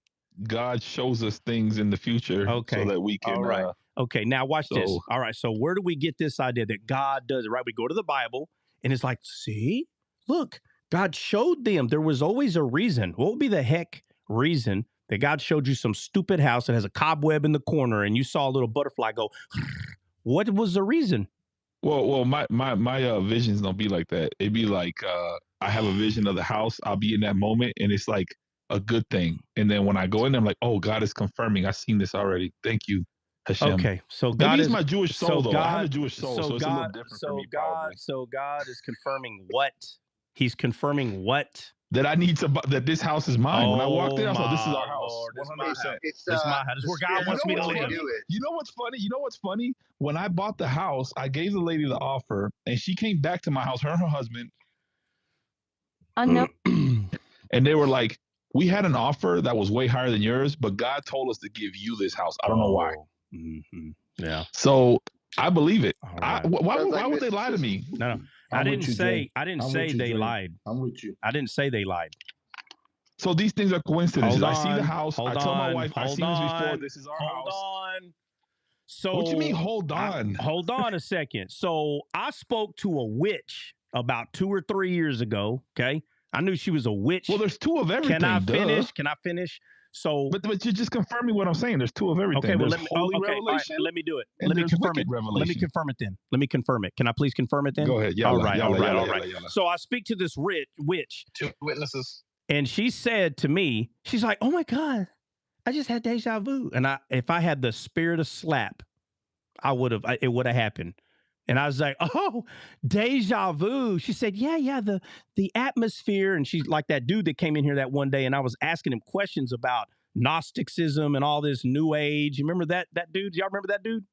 God shows us things in the future so that we can. All right. Okay, now watch this. All right, so where do we get this idea that God does it, right? We go to the Bible, and it's like, see, look, God showed them. There was always a reason. What would be the heck reason that God showed you some stupid house that has a cobweb in the corner, and you saw a little butterfly go, what was the reason? Well, my visions don't be like that. It'd be like I have a vision of the house. I'll be in that moment, and it's like a good thing. And then when I go in there, I'm like, oh, God is confirming. I've seen this already. Thank you, Hashem. Okay, so Maybe God it's is my Jewish soul, though. I have a God, Jewish soul, so it's a little different for me, probably. So God is confirming what? He's confirming what? That I need to, that this house is mine. When I walked in, I thought, this is our house. Lord, this is my 100%. house. It's This is my house. This is where God wants me to live. You know what's funny? You know what's funny? When I bought the house, I gave the lady the offer, and she came back to my house, her and her husband. And they were like, we had an offer that was way higher than yours, but God told us to give you this house. I don't know why. Mm-hmm. Yeah. So I believe it. Right. Why would they lie to me? No. I didn't say they lied. I'm with you. I didn't say they lied. So these things are coincidences. I see the house. I tell my wife, I've seen this before. This is our house. Hold on. So what you mean, hold on? Hold on a second. So I spoke to a witch about 2 or 3 years ago. Okay. I knew she was a witch. Well, there's two of everything. Can I finish? So, but you're just confirming what I'm saying. There's two of everything. Okay, well, revelation. let me do it. Let me confirm it. Revelation. Let me confirm it then. Let me confirm it. Can I please confirm it then? Go ahead. All right. So I speak to this witch. 2 witnesses. And she said to me, she's like, oh my God, I just had deja vu. And if I had the spirit of slap, it would have happened. And I was like, oh, deja vu. She said, yeah, the atmosphere. And she's like that dude that came in here that one day, and I was asking him questions about Gnosticism and all this new age. You remember that dude? Y'all remember that dude?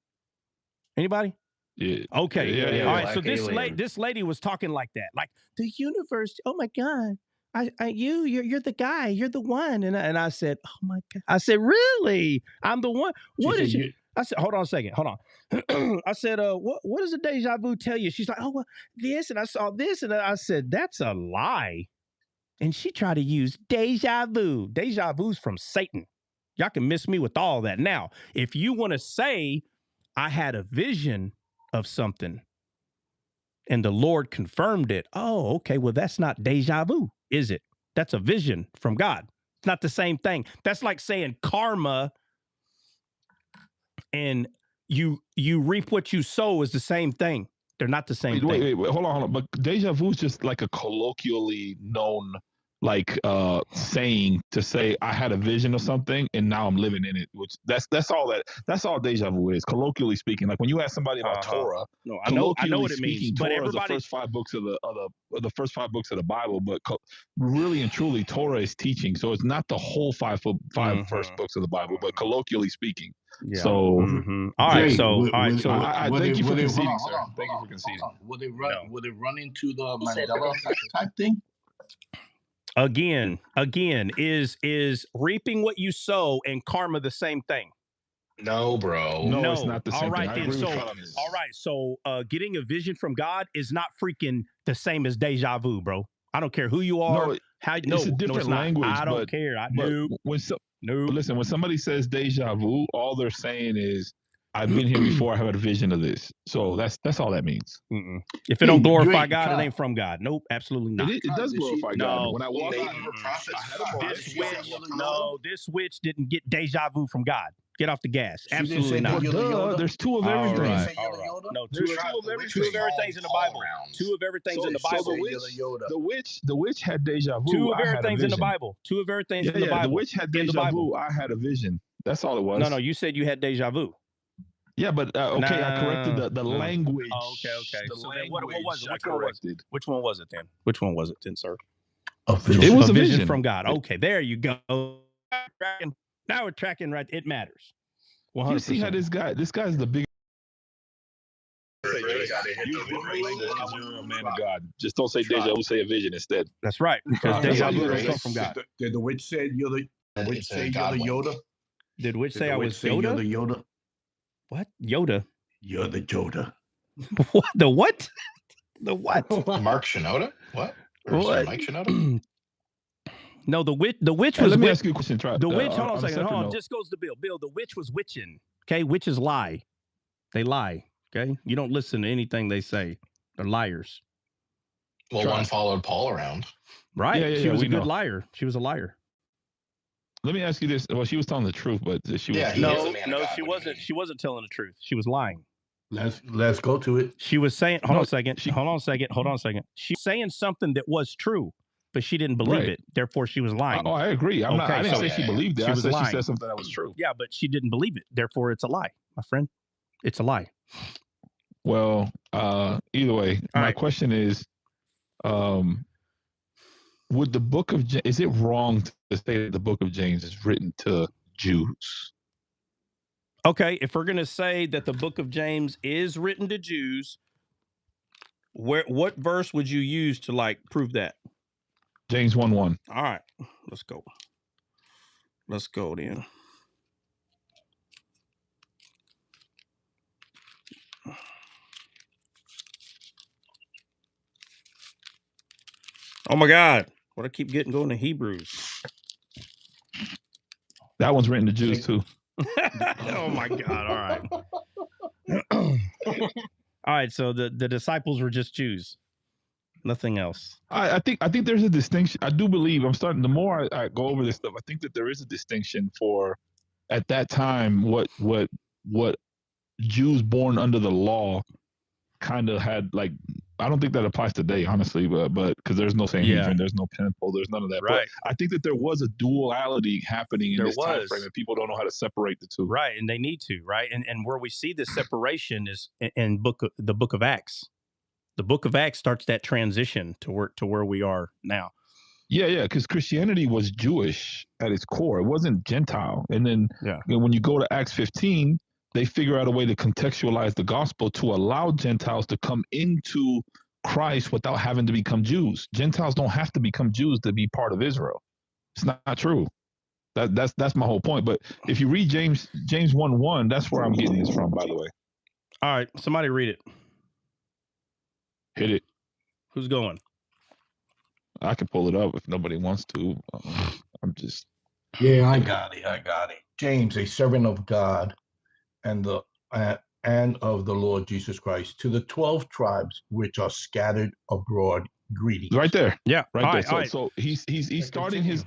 Anybody? Yeah. Okay. Yeah. All right. So this lady was talking like that, like the universe. Oh my God. You're the guy. You're the one. And I said, oh my God. I said, really? I'm the one. What is you? I said, hold on a second. Hold on. I said, what does the deja vu tell you? She's like, oh, well, this, and I saw this. And I said, that's a lie. And she tried to use deja vu. Deja vu's from Satan. Y'all can miss me with all that. Now, if you want to say I had a vision of something and the Lord confirmed it, oh, okay, well, that's not deja vu, is it? That's a vision from God. It's not the same thing. That's like saying karma and you reap what you sow is the same thing. They're not the same thing. Wait, hold on. But deja vu is just like a colloquially known saying to say I had a vision of something and now I'm living in it. Which that's all deja vu is, colloquially speaking. Like when you ask somebody about Torah, no, I know what it means. But Torah is the first 5 books of the first 5 books of the Bible, but really and truly, Torah is teaching. So it's not the whole five first books of the Bible, but colloquially speaking. Yeah. So all right. So thank you for conceding, sir. Thank you for conceding. Would it run into the Mandela type thing? Again, is reaping what you sow and karma the same thing? No, bro. No, it's not the same all right, thing. Then. All right. So getting a vision from God is not freaking the same as deja vu, bro. I don't care who you are. It's a different language. I don't care. Listen, when somebody says deja vu, all they're saying is, I've been here before. I have a vision of this. So that's all that means. If it don't glorify God, it ain't from God. Nope, absolutely not. It does glorify God. When I walk this witch didn't get deja vu from God. Get off the gas. Absolutely not. There's 2 of everything. All right. No, two of everything's in the Bible. 2 of everything's in the Bible. The witch had deja vu. 2 of everything's in the Bible. 2 of everything's in the Bible. The witch had deja vu. I had a vision. That's all it was. No, you said you had deja vu. Yeah, but okay, I corrected the language. Oh, okay. So then what was it? Which one was it then, sir? It was a vision from God. Okay, there you go. Now we're tracking right. It matters. 100%. You see how this guy's the big. You're a man of God. Just don't say deja vu, say a vision instead. That's right. Because deja vu doesn't come from God. Did the witch say you're the Yoda? Did witch say I was Yoda? You're the Yoda? What? Yoda? You're the Yoda. What? The what? The what? Mark Shinoda? What? Or Mike Shinoda? No, the witch was. Let me ask you a question. The witch. Hold on a second. Hold on. Just goes to Bill. Bill, the witch was witching. Okay, witches lie. They lie. Okay, you don't listen to anything they say. They're liars. Well, one followed Paul around. Right. Yeah, she was a good liar. She was a liar. Let me ask you this. Well, she was telling the truth, but she was she wasn't. She wasn't telling the truth. She was lying. Let's go to it. She was saying, hold on a second. She's saying something that was true. but she didn't believe Right. it. Therefore, she was lying. Oh, I agree. I Okay, didn't so say she believed it. she I was said lying. she said something that was true. Yeah, but she didn't believe it. Therefore, it's a lie, my friend. It's a lie. Well, either way, All my right. question is, would the book of is it wrong to say that the book of James is written to Jews? Okay, if we're gonna say that the book of James is written to Jews, what verse would you use to like prove that? James 1:1. All right, let's go. Let's go then. Oh my God! What I keep getting going to Hebrews. That one's written to Jews too. Oh my God! All right. All right. So the disciples were just Jews, nothing else. I think there's a distinction. I do believe I'm starting. The more I go over this stuff, I think that there is a distinction for at that time what Jews born under the law kind of had like. I don't think that applies today, honestly, but because there's no Sanhedrin, there's no Pentateuch, there's none of that. Right. But I think that there was a duality happening in this time frame, and people don't know how to separate the two. Right, and they need to, right? And where we see this separation is in the book of Acts. The book of Acts starts that transition to where we are now. Yeah, because Christianity was Jewish at its core. It wasn't Gentile. And then when you go to Acts 15, they figure out a way to contextualize the gospel to allow Gentiles to come into Christ without having to become Jews. Gentiles don't have to become Jews to be part of Israel. It's not true. That's my whole point. But if you read James 1:1, that's where I'm getting this from, by the way. All right, somebody read it. Hit it. Who's going? I can pull it up if nobody wants to. I'm just. Yeah, I got it. James, a servant of God and of the Lord Jesus Christ, to the 12 tribes which are scattered abroad, greetings. Right there. Yeah. Right there. So he's starting his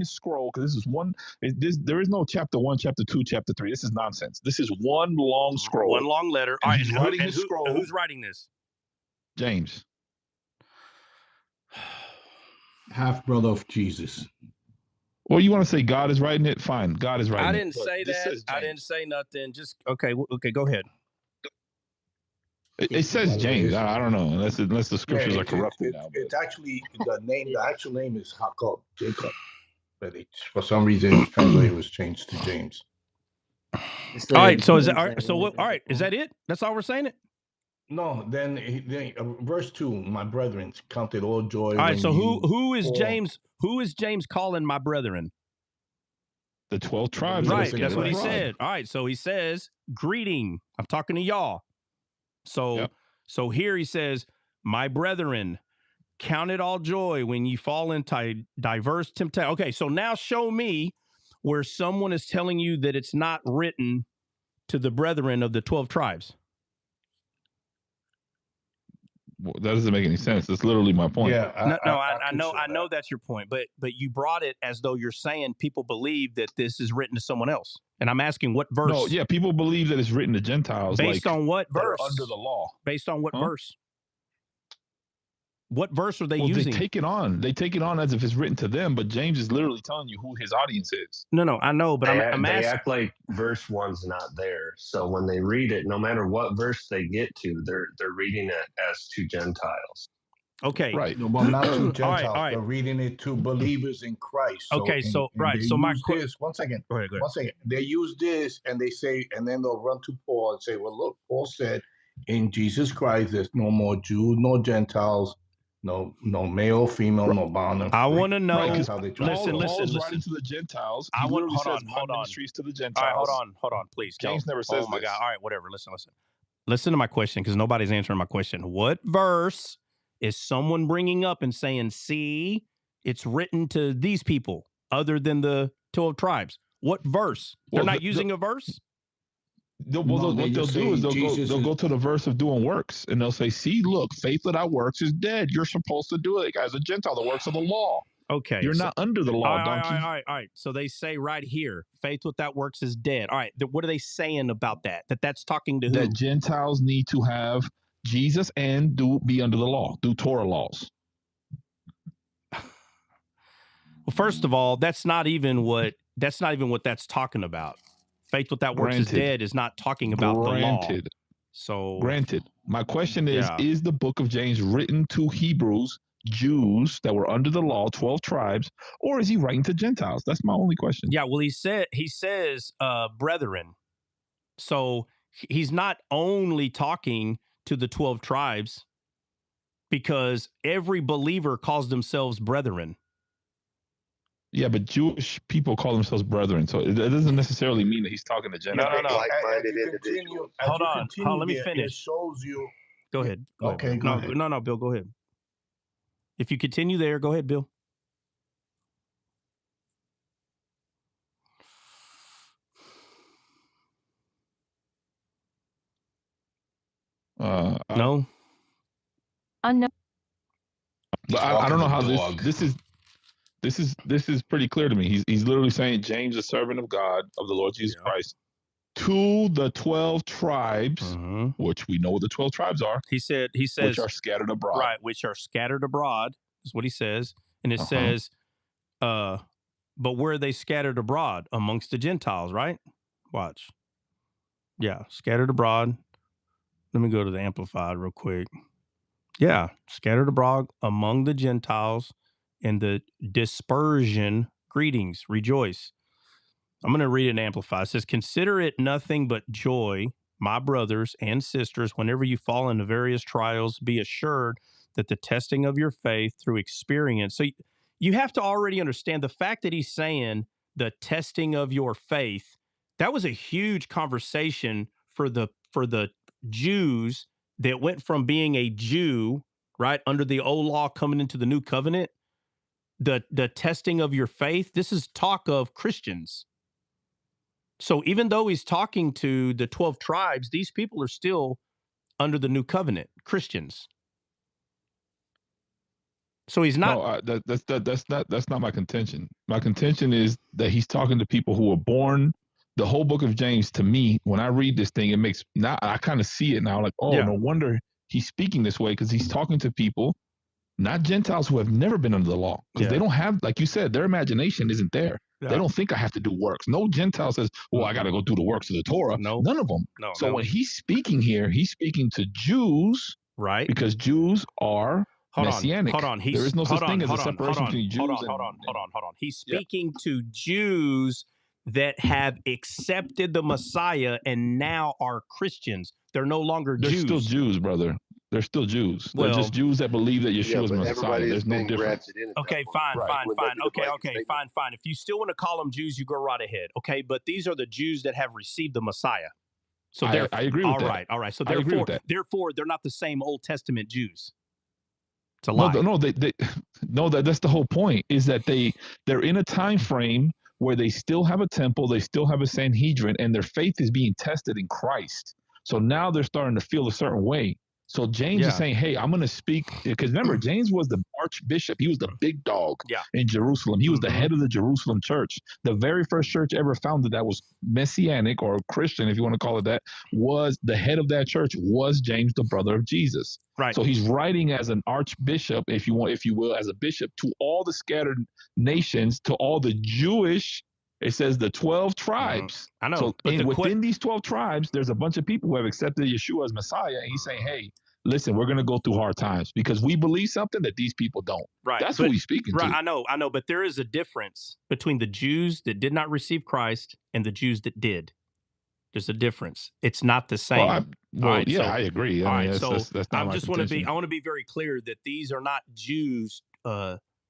scroll, because this is one. There is no chapter 1, chapter 2, chapter 3. This is nonsense. This is one long scroll. One long letter. And he's writing his scroll. Who's writing this? James. Half brother of Jesus. Well, you want to say God is writing it? Fine, God is writing it. I didn't say that. I didn't say nothing. Just okay. Go ahead. It says James. I don't know unless the scriptures are corrupted now. It's actually the actual name is Jacob, but for some reason translated was changed to James. All right. So is that all right? So what? All right. Is that it? That's all we're saying it. No, then verse 2, my brethren, count it all joy. All right, so who is James? Who is James calling my brethren? The 12 tribes. Right, that's what he said. All right, so he says, greeting. I'm talking to y'all. So here he says, my brethren, count it all joy when you fall into diverse temptation. Okay, so now show me where someone is telling you that it's not written to the brethren of the 12 tribes. Well, that doesn't make any sense. That's literally my point. Yeah, I know that's your point, but you brought it as though you're saying people believe that this is written to someone else, and I'm asking what verse. No, yeah, people believe that it's written to Gentiles. Based on what verse? Under the law. Based on what verse? What verse are they using? They take it on. They take it on as if it's written to them, but James is literally telling you who his audience is. No, I know, but I'm asking. They act like verse 1's not there. So when they read it, no matter what verse they get to, they're reading it as to Gentiles. Okay. Right. No, well, not to Gentiles. All right. They're reading it to believers in Christ. Okay, so my this. One second. Go ahead. One second. They use this and they say, and then they'll run to Paul and say, well, look, Paul said in Jesus Christ, there's no more Jews, no Gentiles. No male, female, no bond. I want to know. Right, listen. Writing to the Gentiles. I want. Hold on. Ministries to the Gentiles. All right, hold on, please. James never says. Oh my God! All right, whatever. Listen to my question, because nobody's answering my question. What verse is someone bringing up and saying, "See, it's written to these people other than the 12 tribes"? What verse? They're not using a verse. What they'll do is they'll go to the verse of doing works, and they'll say, see, look, faith without works is dead. You're supposed to do it as a Gentile, the works of the law. Okay. You're not under the law, donkey. All right. So they say right here, faith without works is dead. All right. What are they saying about that? That's talking to who? That Gentiles need to have Jesus and be under the law, do Torah laws. Well, first of all, that's not even what that's talking about. Faith without works is Granted. dead is not talking about the law. Granted. So Granted. My question is Yeah. the book of James written to Hebrews, Jews that were under the law, 12 tribes, or is he writing to Gentiles? That's my only question. Yeah, well, he says brethren. So he's not only talking to the 12 tribes, because every believer calls themselves brethren. Yeah, but Jewish people call themselves brethren, so it doesn't necessarily mean that he's talking to Gentiles. No. Like-minded individuals. Hold on. Let me finish. It shows you. Go ahead. Okay, go ahead. No, Bill, go ahead. If you continue there, go ahead, Bill. No. But I don't know how this is pretty clear to me. He's literally saying James, a servant of God, of the Lord Jesus Christ, to the 12 tribes, which we know what the 12 tribes are. He says, which are scattered abroad. Right, which are scattered abroad is what he says. And it says, but where are they scattered abroad? Amongst the Gentiles, right? Watch. Yeah, scattered abroad. Let me go to the Amplified real quick. Yeah, scattered abroad among the Gentiles in the dispersion. Greetings, rejoice. I'm going to read it in Amplified. It says, consider it nothing but joy, my brothers and sisters, whenever you fall into various trials, be assured that the testing of your faith through experience. So you have to already understand the fact that he's saying the testing of your faith. That was a huge conversation for the Jews that went from being a Jew, right, under the old law coming into the new covenant. The testing of your faith. This is talk of Christians. So even though he's talking to the 12 tribes, these people are still under the new covenant, Christians. So he's not. No, that's not my contention. My contention is that he's talking to people who were born. The whole book of James, to me, when I read this thing, it makes now I kind of see it now. Like, no wonder he's speaking this way, because he's talking to people, not Gentiles, who have never been under the law, because they don't have, like you said, their imagination isn't there. Yeah. They don't think I have to do works. No Gentile says, well, I got to go do the works of the Torah. No. None of them. No, so when he's speaking here, he's speaking to Jews, right? Because Jews are messianic. Hold on. There is no such thing as a separation between Jews. Hold on. He's speaking to Jews that have accepted the Messiah and now are Christians. They're no longer Jews. They're still Jews, brother. They're still Jews. They're just Jews that believe that Yeshua is Messiah. There's no difference. Okay, fine. Okay, fine. If you still want to call them Jews, you go right ahead. Okay, but these are the Jews that have received the Messiah. So I agree with that. All right. So therefore, they're not the same Old Testament Jews. It's a lie. No, that's the whole point, is that they're in a time frame where they still have a temple, they still have a Sanhedrin, and their faith is being tested in Christ. So now they're starting to feel a certain way. So James is saying, hey, I'm going to speak, because remember, James was the archbishop. He was the big dog in Jerusalem. He was the head of the Jerusalem church. The very first church ever founded that was messianic, or Christian, if you want to call it that, was the head of that church was James, the brother of Jesus. Right. So he's writing as an archbishop, if you will, as a bishop, to all the scattered nations, to all the Jewish. It says the 12 tribes. I know. So within these 12 tribes, there's a bunch of people who have accepted Yeshua as Messiah. And he's saying, hey, listen, we're going to go through hard times because we believe something that these people don't. Right. That's what he's speaking to. I know. But there is a difference between the Jews that did not receive Christ and the Jews that did. There's a difference. It's not the same. I agree. I mean, that's not I just want to be very clear that these are not Jews.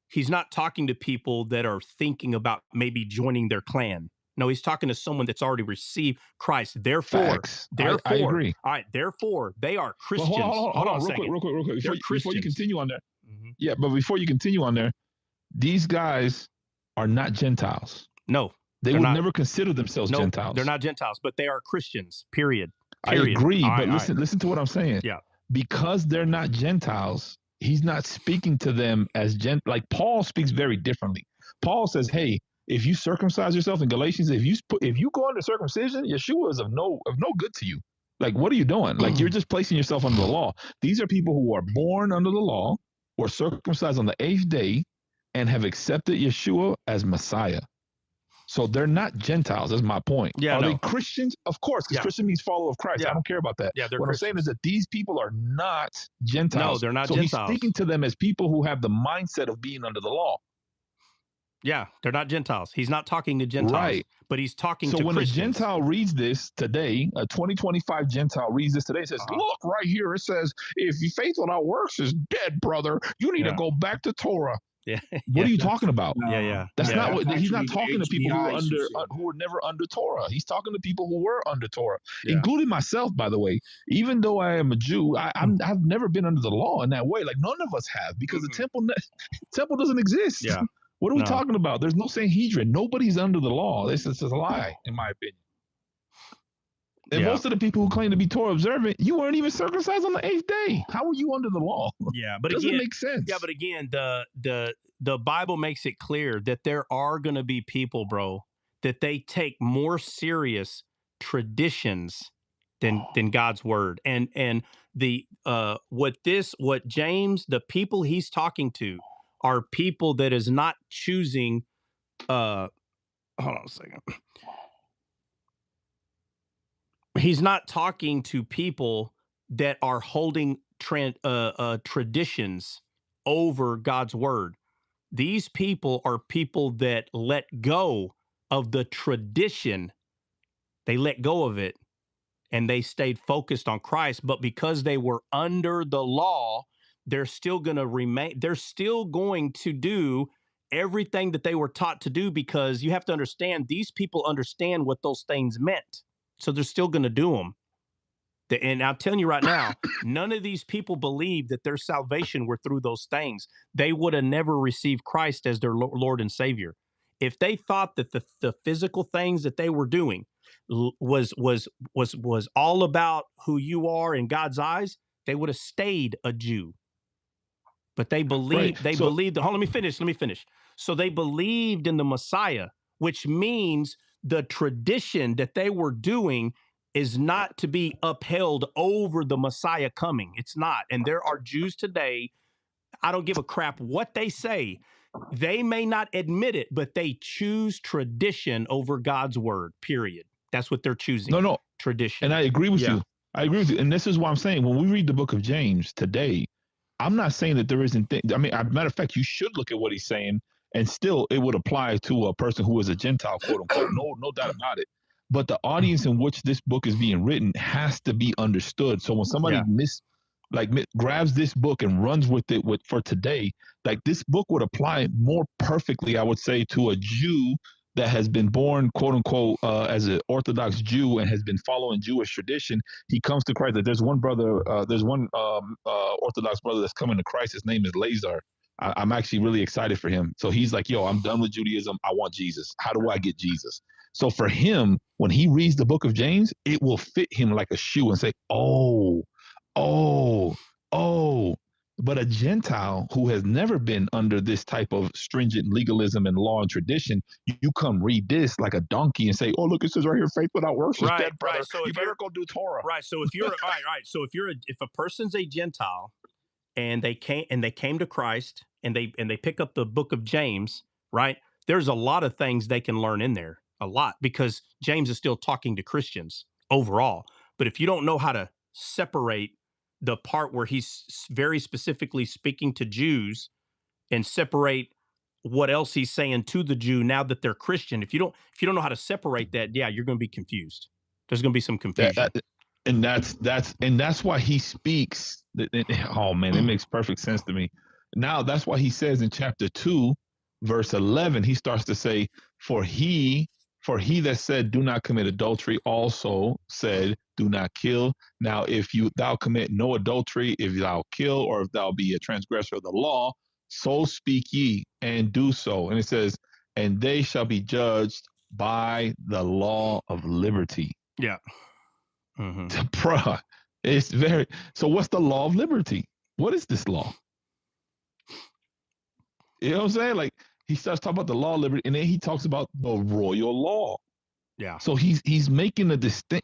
He's not talking to people that are thinking about maybe joining their clan. No, he's talking to someone that's already received Christ. Therefore, I agree. All right, therefore, they are Christians. Well, hold on, real quick. Before you continue on there. Yeah, but before you continue on there, these guys are not Gentiles. No. They would never consider themselves Gentiles. They're not Gentiles, but they are Christians, period. I agree, but listen to what I'm saying. Yeah. Because they're not Gentiles, he's not speaking to them as like Paul speaks very differently. Paul says, hey, if you circumcise yourself in Galatians, if you go under circumcision, Yeshua is of no good to you. Like, what are you doing? Like, you're just placing yourself under the law. These are people who are born under the law, were circumcised on the 8th day, and have accepted Yeshua as Messiah. So they're not Gentiles. That's my point. Yeah, Are no. they Christians? Of course, because Yeah. Christian means follower of Christ. Yeah. I don't care about that. Yeah, they're What Christians. I'm saying is that these people are not Gentiles. No, they're not so Gentiles. He's speaking to them as people who have the mindset of being under the law. Yeah, they're not Gentiles. He's not talking to Gentiles, right? But he's talking to Christians. So when a Gentile reads this today, a 2025 Gentile reads this today, and says, look, right here, it says, if your faith without works is dead, brother, you need to go back to Torah. Yeah. What are you talking about? Yeah. That's yeah. not what he's not talking to people who were never under Torah. He's talking to people who were under Torah, including myself, by the way. Even though I am a Jew, I've never been under the law in that way. Like none of us have, because the temple doesn't exist. Yeah. What are we talking about? There's no Sanhedrin. Nobody's under the law. This is a lie, in my opinion. And most of the people who claim to be Torah observant, you weren't even circumcised on the 8th day. How are you under the law? Yeah, but doesn't make sense. Yeah, but again, the Bible makes it clear that there are going to be people, bro, that they take more serious traditions than God's word. And the what James, the people he's talking to, are people that is not choosing. Hold on a second. He's not talking to people that are holding traditions over God's word. These people are people that let go of the tradition. They let go of it and they stayed focused on Christ. But because they were under the law, they're still going to remain. They're still going to do everything that they were taught to do, because you have to understand, these people understand what those things meant. So they're still going to do them. And I'm telling you right now, none of these people believe that their salvation were through those things. They would have never received Christ as their Lord and Savior. If they thought that the physical things that they were doing was all about who you are in God's eyes, they would have stayed a Jew. But they believed, believed. Hold on, let me finish. So they believed in the Messiah, which means the tradition that they were doing is not to be upheld over the Messiah coming. It's not. And there are Jews today, I don't give a crap what they say. They may not admit it, but they choose tradition over God's word, period. That's what they're choosing. No. Tradition. And I agree with you. I agree with you. And this is why I'm saying, when we read the book of James today, I'm not saying that there isn't I mean, as a matter of fact, you should look at what he's saying, and still it would apply to a person who is a Gentile, quote unquote. No doubt about it. But the audience in which this book is being written has to be understood. So when somebody grabs this book and runs with it for today, like this book would apply more perfectly, I would say, to a Jew that has been born, quote unquote, as an Orthodox Jew and has been following Jewish tradition. He comes to Christ. There's one brother, Orthodox brother that's coming to Christ. His name is Lazar. I'm actually really excited for him. So he's like, yo, I'm done with Judaism. I want Jesus. How do I get Jesus? So for him, when he reads the book of James, it will fit him like a shoe and say, oh. But a Gentile who has never been under this type of stringent legalism and law and tradition, you come read this like a donkey and say, oh, look, it says right here, faith without works is dead, brother. Right. So you better go do Torah. Right. So if you're right. So if a person's a Gentile and they came to Christ and they pick up the book of James, right? There's a lot of things they can learn in there, a lot, because James is still talking to Christians overall. But if you don't know how to separate the part where he's very specifically speaking to Jews and separate what else he's saying to the Jew now that they're Christian, if you don't know how to separate that, you're going to be confused. There's going to be some confusion. And that's why he speaks. Oh man, it makes perfect sense to me. Now that's why he says in chapter 2, verse 11, he starts to say, for he that said, do not commit adultery, also said, do not kill. Now, if thou commit no adultery, if thou kill, or if thou be a transgressor of the law, so speak ye and do so. And it says, and they shall be judged by the law of liberty. Yeah. Mm-hmm. Bruh, it's so what's the law of liberty? What is this law? You know what I'm saying? Like, he starts talking about the law of liberty, and then he talks about the royal law. Yeah. So he's making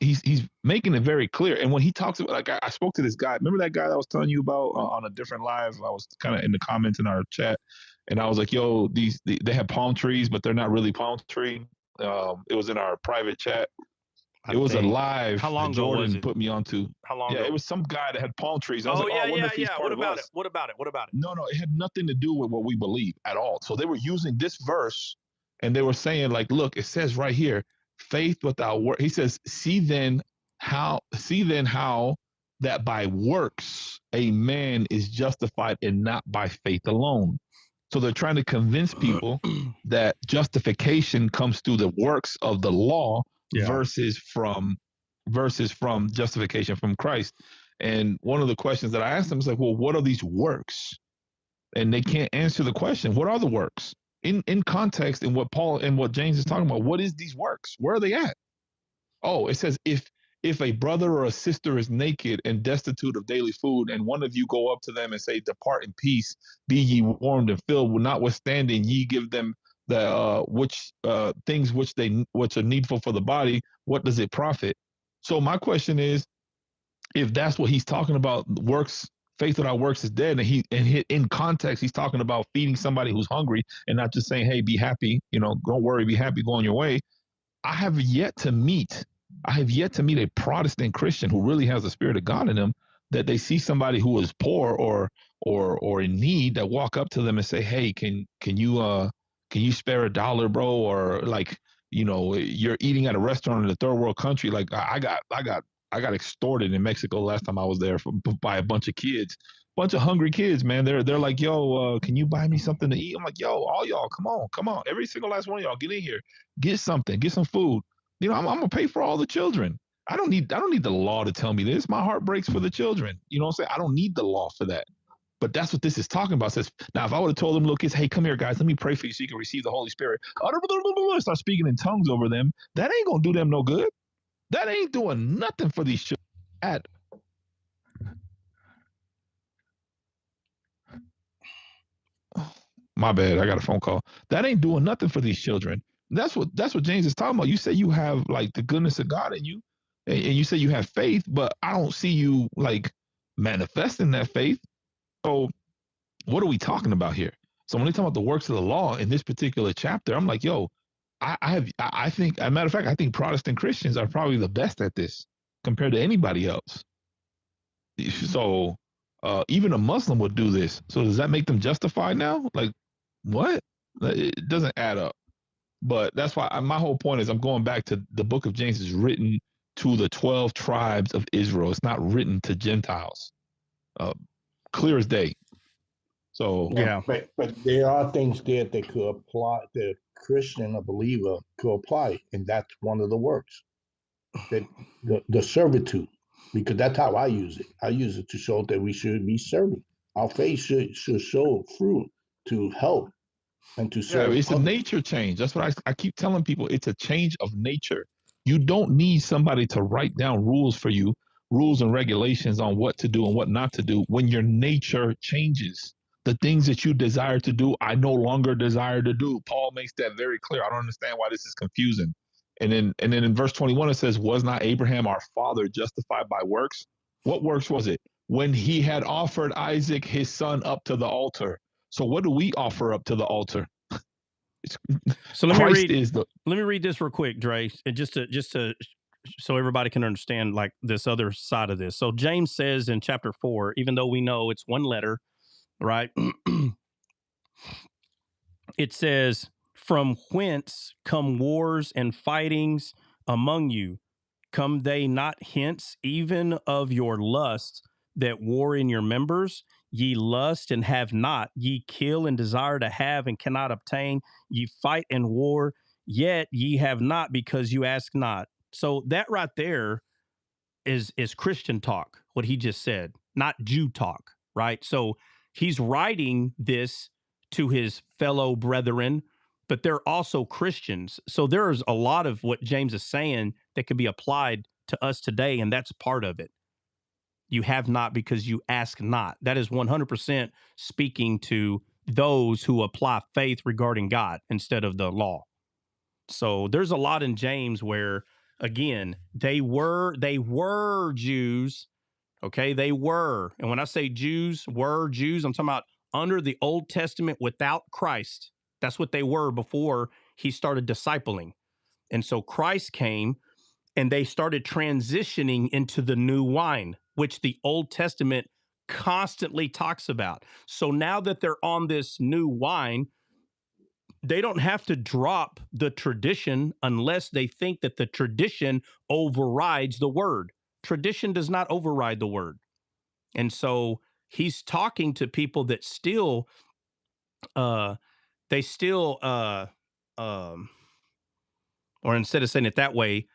he's making it very clear. And when he talks about, like, I spoke to this guy. Remember that guy that I was telling you about on a different live? I was kind of in the comments in our chat, and I was like, "Yo, they have palm trees, but they're not really palm tree." It was in our private chat. It was a live How long that ago was Jordan it? put me onto. How long Yeah, ago? it was some guy that had palm trees. I was like, "Oh, I wonder if he's part What of about us." it? What about it? What about it? No, it had nothing to do with what we believe at all. So they were using this verse, and they were saying, like, look, it says right here, faith without work. He says, see then how that by works a man is justified and not by faith alone. So they're trying to convince people that justification comes through the works of the law versus from justification from Christ. And one of the questions that I asked them is like, well, what are these works? And they can't answer the question. What are the works? In context, in what Paul and what James is talking about, what is these works? Where are they at? Oh, it says if a brother or a sister is naked and destitute of daily food, and one of you go up to them and say, "Depart in peace, be ye warmed and filled, notwithstanding ye give them the things which are needful for the body, what does it profit?" So my question is, if that's what he's talking about, works, faith without works is dead, and in context he's talking about feeding somebody who's hungry and not just saying, hey, be happy, don't worry, be happy, go on your way. I have yet to meet a Protestant Christian who really has the Spirit of God in them, that they see somebody who is poor or in need, that walk up to them and say, hey, can you spare $1, bro? Or like, you're eating at a restaurant in a third world country. Like I got extorted in Mexico last time I was there by a bunch of kids, bunch of hungry kids, man. They're like, yo, can you buy me something to eat? I'm like, yo, all y'all, come on. Every single last one of y'all, get in here, get something, get some food. I'm gonna pay for all the children. I don't need the law to tell me this. My heart breaks for the children. You know what I'm saying? I don't need the law for that. But that's what this is talking about. It says, now, if I would have told them little kids, hey, come here, guys, let me pray for you so you can receive the Holy Spirit, start speaking in tongues over them, that ain't gonna do them no good. That ain't doing nothing for these children. My bad, I got a phone call. That ain't doing nothing for these children. That's what James is talking about. You say you have like the goodness of God in you, and you say you have faith, but I don't see you like manifesting that faith. So what are we talking about here? So when they talk about the works of the law in this particular chapter, I'm like, yo, I think, as a matter of fact, I think Protestant Christians are probably the best at this compared to anybody else. So even a Muslim would do this. So does that make them justified now? Like, what? It doesn't add up. But that's why my whole point is I'm going back to the book of James is written to the 12 tribes of Israel. It's not written to Gentiles. Clear as day. So yeah, but there are things there that could apply. The Christian, a believer, could apply, and that's one of the works. That the servitude, because that's how I use it. I use it to show that we should be serving. Our faith should show fruit to help and to serve. Yeah, it's a nature change. That's what I keep telling people. It's a change of nature. You don't need somebody to write down rules for you, rules and regulations on what to do and what not to do. When your nature changes, the things that you desire to do, I no longer desire to do. Paul makes that very clear. I don't understand why this is confusing. And then in verse 21 it says, was not Abraham our father justified by works? What works was it? When he had offered Isaac his son up to the altar. So what do we offer up to the altar? So let me read this real quick, Dre, and just to so everybody can understand like this other side of this. So James says in chapter 4, even though we know it's one letter, right? It says, from whence come wars and fightings among you? Come they not hence, even of your lusts that war in your members? Ye lust and have not, ye kill and desire to have and cannot obtain, ye fight and war, yet ye have not because you ask not. So that right there is Christian talk, what he just said, not Jew talk, right? So he's writing this to his fellow brethren, but they're also Christians. So there's a lot of what James is saying that can be applied to us today, and that's part of it. You have not because you ask not. That is 100% speaking to those who apply faith regarding God instead of the law. So there's a lot in James where, again, they were Jews. Okay, they were. And when I say Jews, I'm talking about under the Old Testament without Christ. That's what they were before he started discipling. And so Christ came and they started transitioning into the new wine, which the Old Testament constantly talks about. So now that they're on this new wine, they don't have to drop the tradition unless they think that the tradition overrides the word. Tradition does not override the word. And so he's talking to people that still, they still, or instead of saying it that way,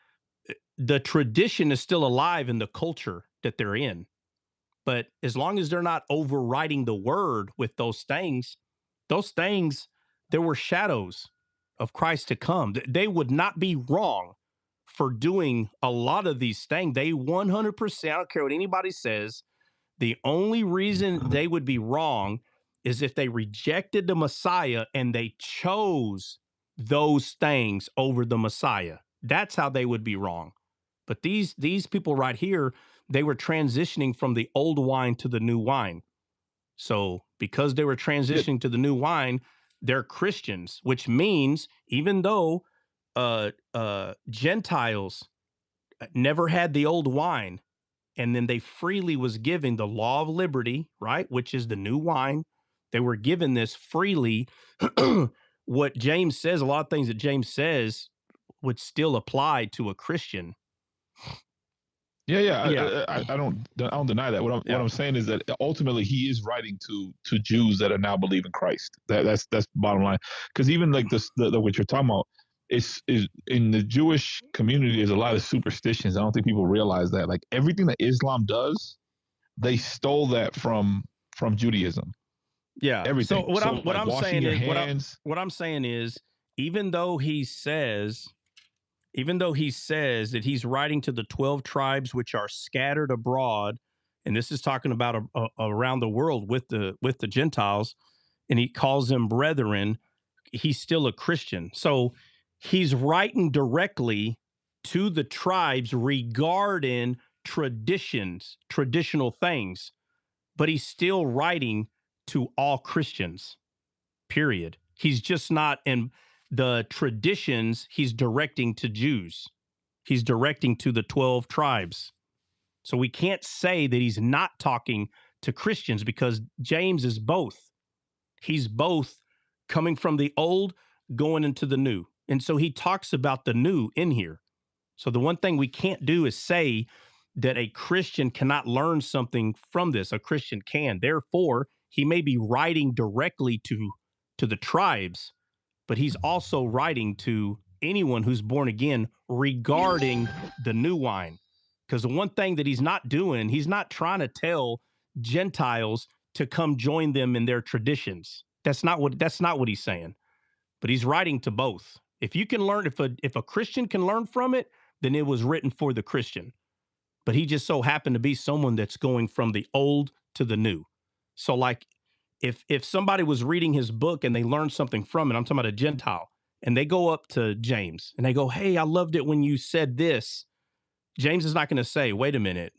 the tradition is still alive in the culture that they're in. But as long as they're not overriding the word with those things, there were shadows of Christ to come. They would not be wrong for doing a lot of these things. They 100%, I don't care what anybody says, the only reason they would be wrong is if they rejected the Messiah and they chose those things over the Messiah. That's how they would be wrong. But these people right here, they were transitioning from the old wine to the new wine. So because they were transitioning to the new wine, they're Christians, which means even though Gentiles never had the old wine, and then they freely was given the law of liberty, right, which is the new wine. They were given this freely. What James says, a lot of things that James says would still apply to a Christian. Yeah. I don't deny that. What I'm saying is that ultimately he is writing to Jews that are now believing Christ. That's bottom line. Because even like what you're talking about is in the Jewish community, there's a lot of superstitions. I don't think people realize that. Like everything that Islam does, they stole that from Judaism. Yeah. Everything. So what I'm saying is, even though he says that he's writing to the 12 tribes which are scattered abroad, and this is talking about around the world with the Gentiles, and he calls them brethren, he's still a Christian. So he's writing directly to the tribes regarding traditional things, but he's still writing to all Christians, period. He's just not in the traditions, he's directing to Jews. He's directing to the 12 tribes. So we can't say that he's not talking to Christians because James is both. He's both coming from the old, going into the new. And so he talks about the new in here. So the one thing we can't do is say that a Christian cannot learn something from this. A Christian can. Therefore, he may be writing directly to the tribes, but he's also writing to anyone who's born again regarding the new wine. Because the one thing that he's not doing, he's not trying to tell Gentiles to come join them in their traditions. That's not what he's saying. But he's writing to both. If you can learn, if a Christian can learn from it, then it was written for the Christian. But he just so happened to be someone that's going from the old to the new. So like if somebody was reading his book and they learned something from it, I'm talking about a Gentile, and they go up to James and they go, "Hey, I loved it when you said this." James is not going to say, "Wait a minute,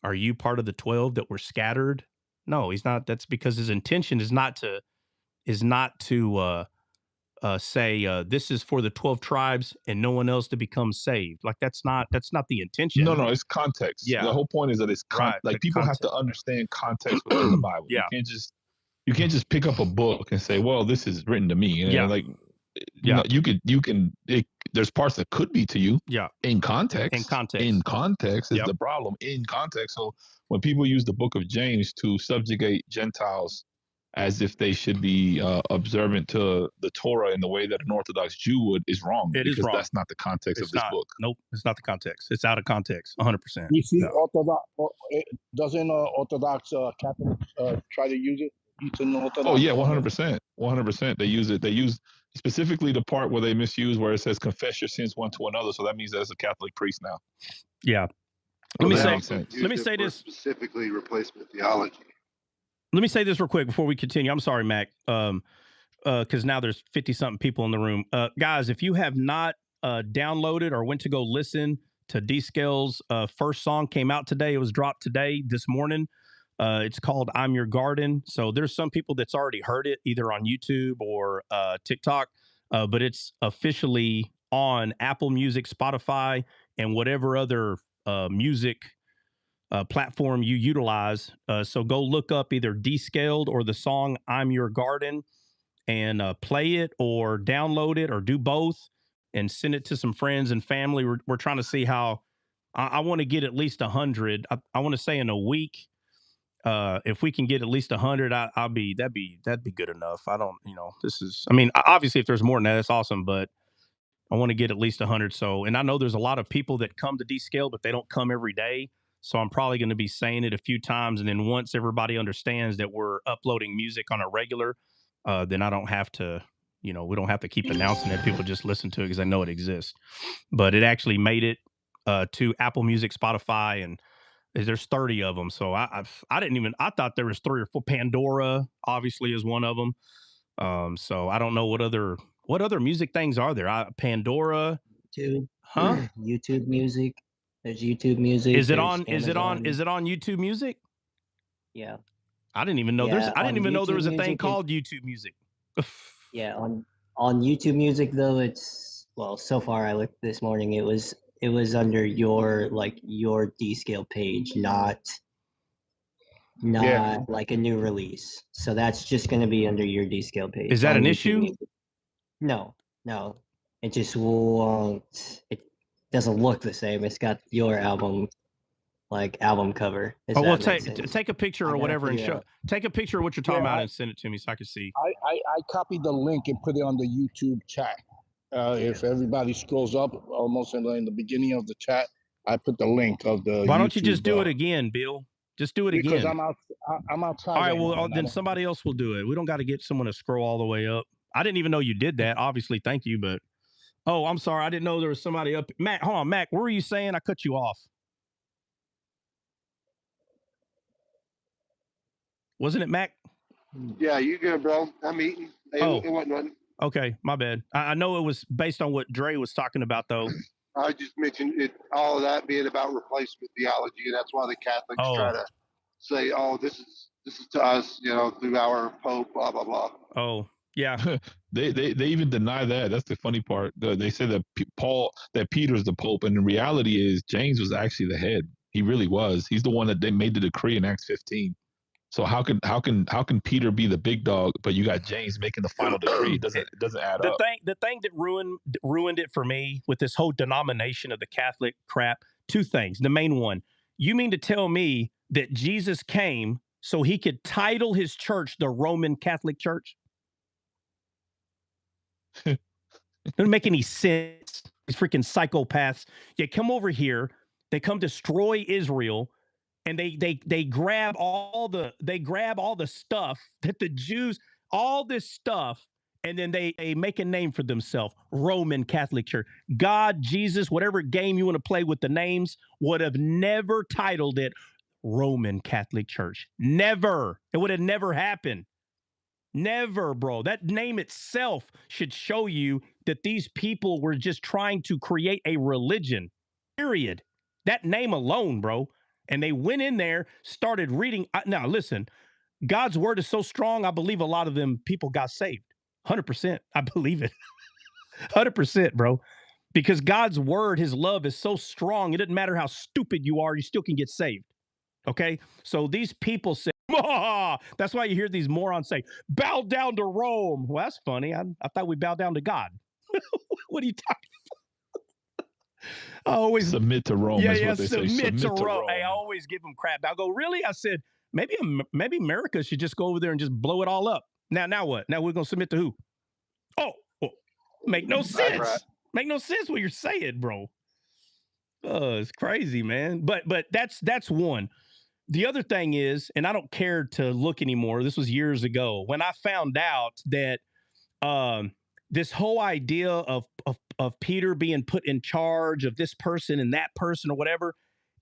are you part of the 12 that were scattered?" No, he's not. That's because his intention is not to say this is for the 12 tribes and no one else to become saved. Like that's not the intention. No, it's context. Yeah. The whole point is that it's like people have to understand context within the Bible. Yeah. You can't just pick up a book and say, well, this is written to me. And like, you know, there's parts that could be to you. Yeah. In context is the problem. In context. So when people use the book of James to subjugate Gentiles as if they should be observant to the Torah in the way that an Orthodox Jew would is wrong. It is wrong. That's not the context of this book. Nope, it's not the context. It's out of context, 100%. You see, Orthodox doesn't Orthodox Catholics try to use it? Oh yeah, 100%, 100%. They use it. They use specifically the part where they misuse where it says confess your sins one to another. So that means there's a Catholic priest now. Yeah. Let me say this specifically replacement theology. Let me say this real quick before we continue. I'm sorry, Mac, because now there's 50-something people in the room. Guys, if you have not downloaded or went to go listen to Dcaled's first song, came out today. It was dropped today, this morning. It's called I'm Your Garden. So there's some people that's already heard it either on YouTube or TikTok, but it's officially on Apple Music, Spotify, and whatever other music platform you utilize. So go look up either Dcaled or the song I'm Your Garden and play it or download it or do both and send it to some friends and family. We're trying to see how I want to get at least 100. I want to say in a week. If we can get at least 100, that'd be good enough. I don't, this is, I mean, obviously if there's more than that, that's awesome, but I want to get at least 100. So, and I know there's a lot of people that come to Dcaled, but they don't come every day. So I'm probably going to be saying it a few times. And then once everybody understands that we're uploading music on a regular, then I don't have to, we don't have to keep announcing it. People just listen to it because they know it exists. But it actually made it to Apple Music, Spotify, and there's 30 of them. So I thought there was 3 or 4. Pandora obviously is one of them. So I don't know what other music things are there. Pandora, YouTube, huh? YouTube Music. There's YouTube Music. Is it on YouTube Music? Yeah. I didn't even know there was a thing called YouTube Music. Yeah, on YouTube Music though, it's, well, so far I looked this morning, it was under your Dcaled page, not like a new release. So that's just going to be under your Dcaled page. Is that an issue? Music. No. It just won't. It doesn't look the same. It's got your album cover. Oh, well, take a picture or whatever and show. Take a picture of what you're talking about and send it to me so I can see. I copied the link and put it on the YouTube chat. If everybody scrolls up, almost in the beginning of the chat, I put the link of the. Why don't you just do it again, Bill? Just do it again. Because I'm outside. All right, well, then somebody else will do it. We don't got to get someone to scroll all the way up. I didn't even know you did that. Obviously, thank you, but I'm sorry. I didn't know there was somebody up. Mac, hold on, Mac. What were you saying? I cut you off. Wasn't it, Mac? Yeah, you good, bro. I'm eating. It wasn't nothing. Okay, my bad. I know it was based on what Dre was talking about, though. I just mentioned it, all of that being about replacement theology, and that's why the Catholics try to say, "Oh, this is to us, through our Pope, blah blah blah." Oh, yeah. they even deny that. That's the funny part. They say that Peter's the Pope, and the reality is James was actually the head. He really was. He's the one that they made the decree in Acts 15. So how can Peter be the big dog, but you got James making the final decree? It doesn't add up. The thing that ruined it for me with this whole denomination of the Catholic crap, 2 things. The main one, you mean to tell me that Jesus came so he could title his church the Roman Catholic Church? It doesn't make any sense. These freaking psychopaths. They come over here, they come destroy Israel. And they grab all the stuff that the Jews, all this stuff, and then they make a name for themselves. Roman Catholic Church. God, Jesus, whatever game you want to play with the names, would have never titled it Roman Catholic Church. Never. It would have never happened. Never, bro. That name itself should show you that these people were just trying to create a religion. Period. That name alone, bro. And they went in there, started reading. Now, listen, God's word is so strong, I believe a lot of them people got saved. 100%. I believe it. 100%, bro. Because God's word, his love is so strong, it doesn't matter how stupid you are, you still can get saved. Okay? So these people say, that's why you hear these morons say, bow down to Rome. Well, that's funny. I thought we bow down to God. What are you talking about? I always submit to Rome. Yeah, is what they submit to Rome. Hey, I always give them crap. I go, really? I said, maybe America should just go over there and just blow it all up. Now what? Now we're gonna submit to who? Oh, well, make no sense. Right. Make no sense what you're saying, bro. It's crazy, man. But that's one. The other thing is, and I don't care to look anymore. This was years ago when I found out that this whole idea of Peter being put in charge of this person and that person or whatever.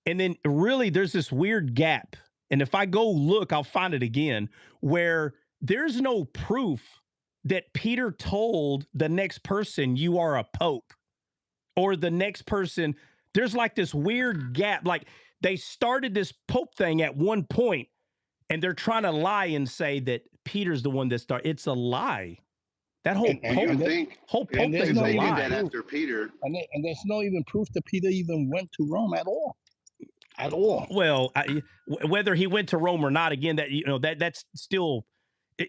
And then really there's this weird gap. And if I go look, I'll find it again, where there's no proof that Peter told the next person you are a pope or the next person. There's like this weird gap. Like they started this pope thing at one point And they're trying to lie and say that Peter's the one that started. It's a lie. That whole You would think whole Pope there's thing is no a they did lie. that after Peter. And there's no even proof that Peter even went to Rome at all. At all. Well, whether he went to Rome or not, again, that's still.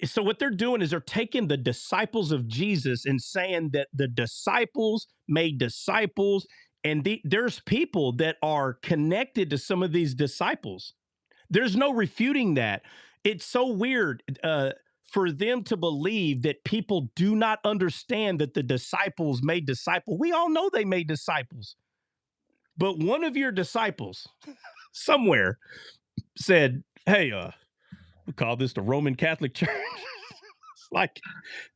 So what they're doing is they're taking the disciples of Jesus and saying that the disciples made disciples, and there's people that are connected to some of these disciples. There's no refuting that. It's so weird for them to believe that people do not understand that the disciples made disciples. We all know they made disciples. But one of your disciples somewhere said, hey, we call this the Roman Catholic Church. Like,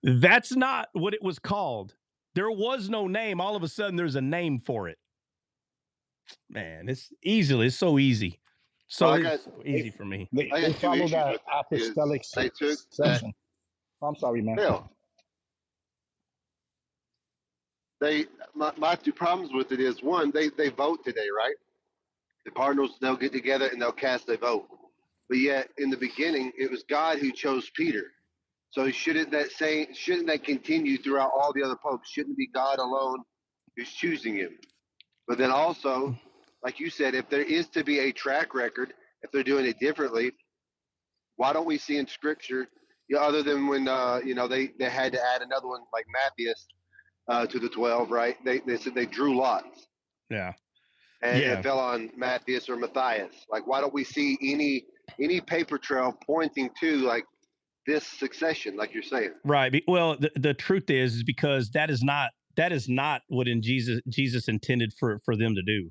that's not what it was called. There was no name. All of a sudden, there's a name for it. Man, it's so easy. So easy for me. They follow that apostolic succession. I'm sorry, man. Hell, my two problems with it is, one, they vote today, right? The Cardinals, they'll get together and they'll cast a vote. But yet, in the beginning, it was God who chose Peter. So shouldn't that continue throughout all the other popes? Shouldn't it be God alone who's choosing him? But then also, like you said, if there is to be a track record, if they're doing it differently, why don't we see in Scripture, other than when they had to add another one like Matthias to the 12, right? They said they drew lots. Yeah. And it fell on Matthias or Matthias. Like, why don't we see any paper trail pointing to like this succession, like you're saying? Right. Well, the truth is because that is not what Jesus intended for them to do.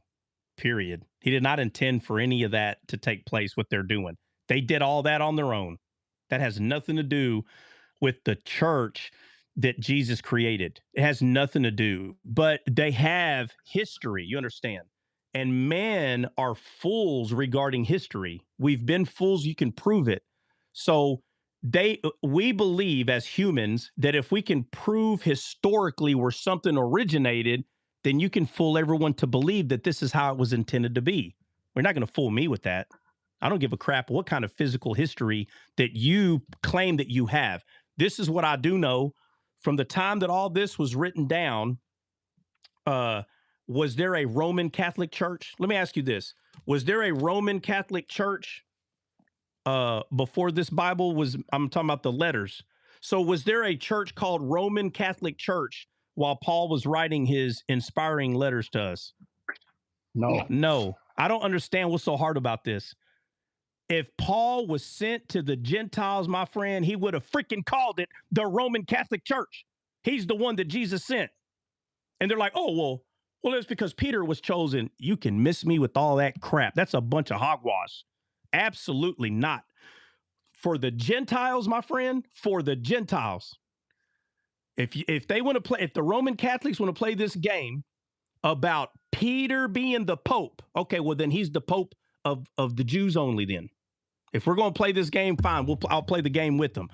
Period. He did not intend for any of that to take place, what they're doing. They did all that on their own. That has nothing to do with the church that Jesus created. It has nothing to do. But they have history, you understand? And men are fools regarding history. We've been fools, you can prove it. So we believe as humans that if we can prove historically where something originated, then you can fool everyone to believe that this is how it was intended to be. We're not going to fool me with that. I don't give a crap what kind of physical history that you claim that you have. This is what I do know. From the time that all this was written down, was there a Roman Catholic Church? Let me ask you this. Was there a Roman Catholic Church before this Bible was, I'm talking about the letters. So was there a church called Roman Catholic Church while Paul was writing his inspiring letters to us? No. I don't understand what's so hard about this. If Paul was sent to the Gentiles, my friend, he would have freaking called it the Roman Catholic Church. He's the one that Jesus sent. And they're like, oh, well, it's because Peter was chosen. You can miss me with all that crap. That's a bunch of hogwash. Absolutely not. For the Gentiles, my friend, for the Gentiles, if they want to play, if the Roman Catholics want to play this game about Peter being the Pope, okay, well then he's the Pope of the Jews only. Then, if we're going to play this game, fine, I'll play the game with them.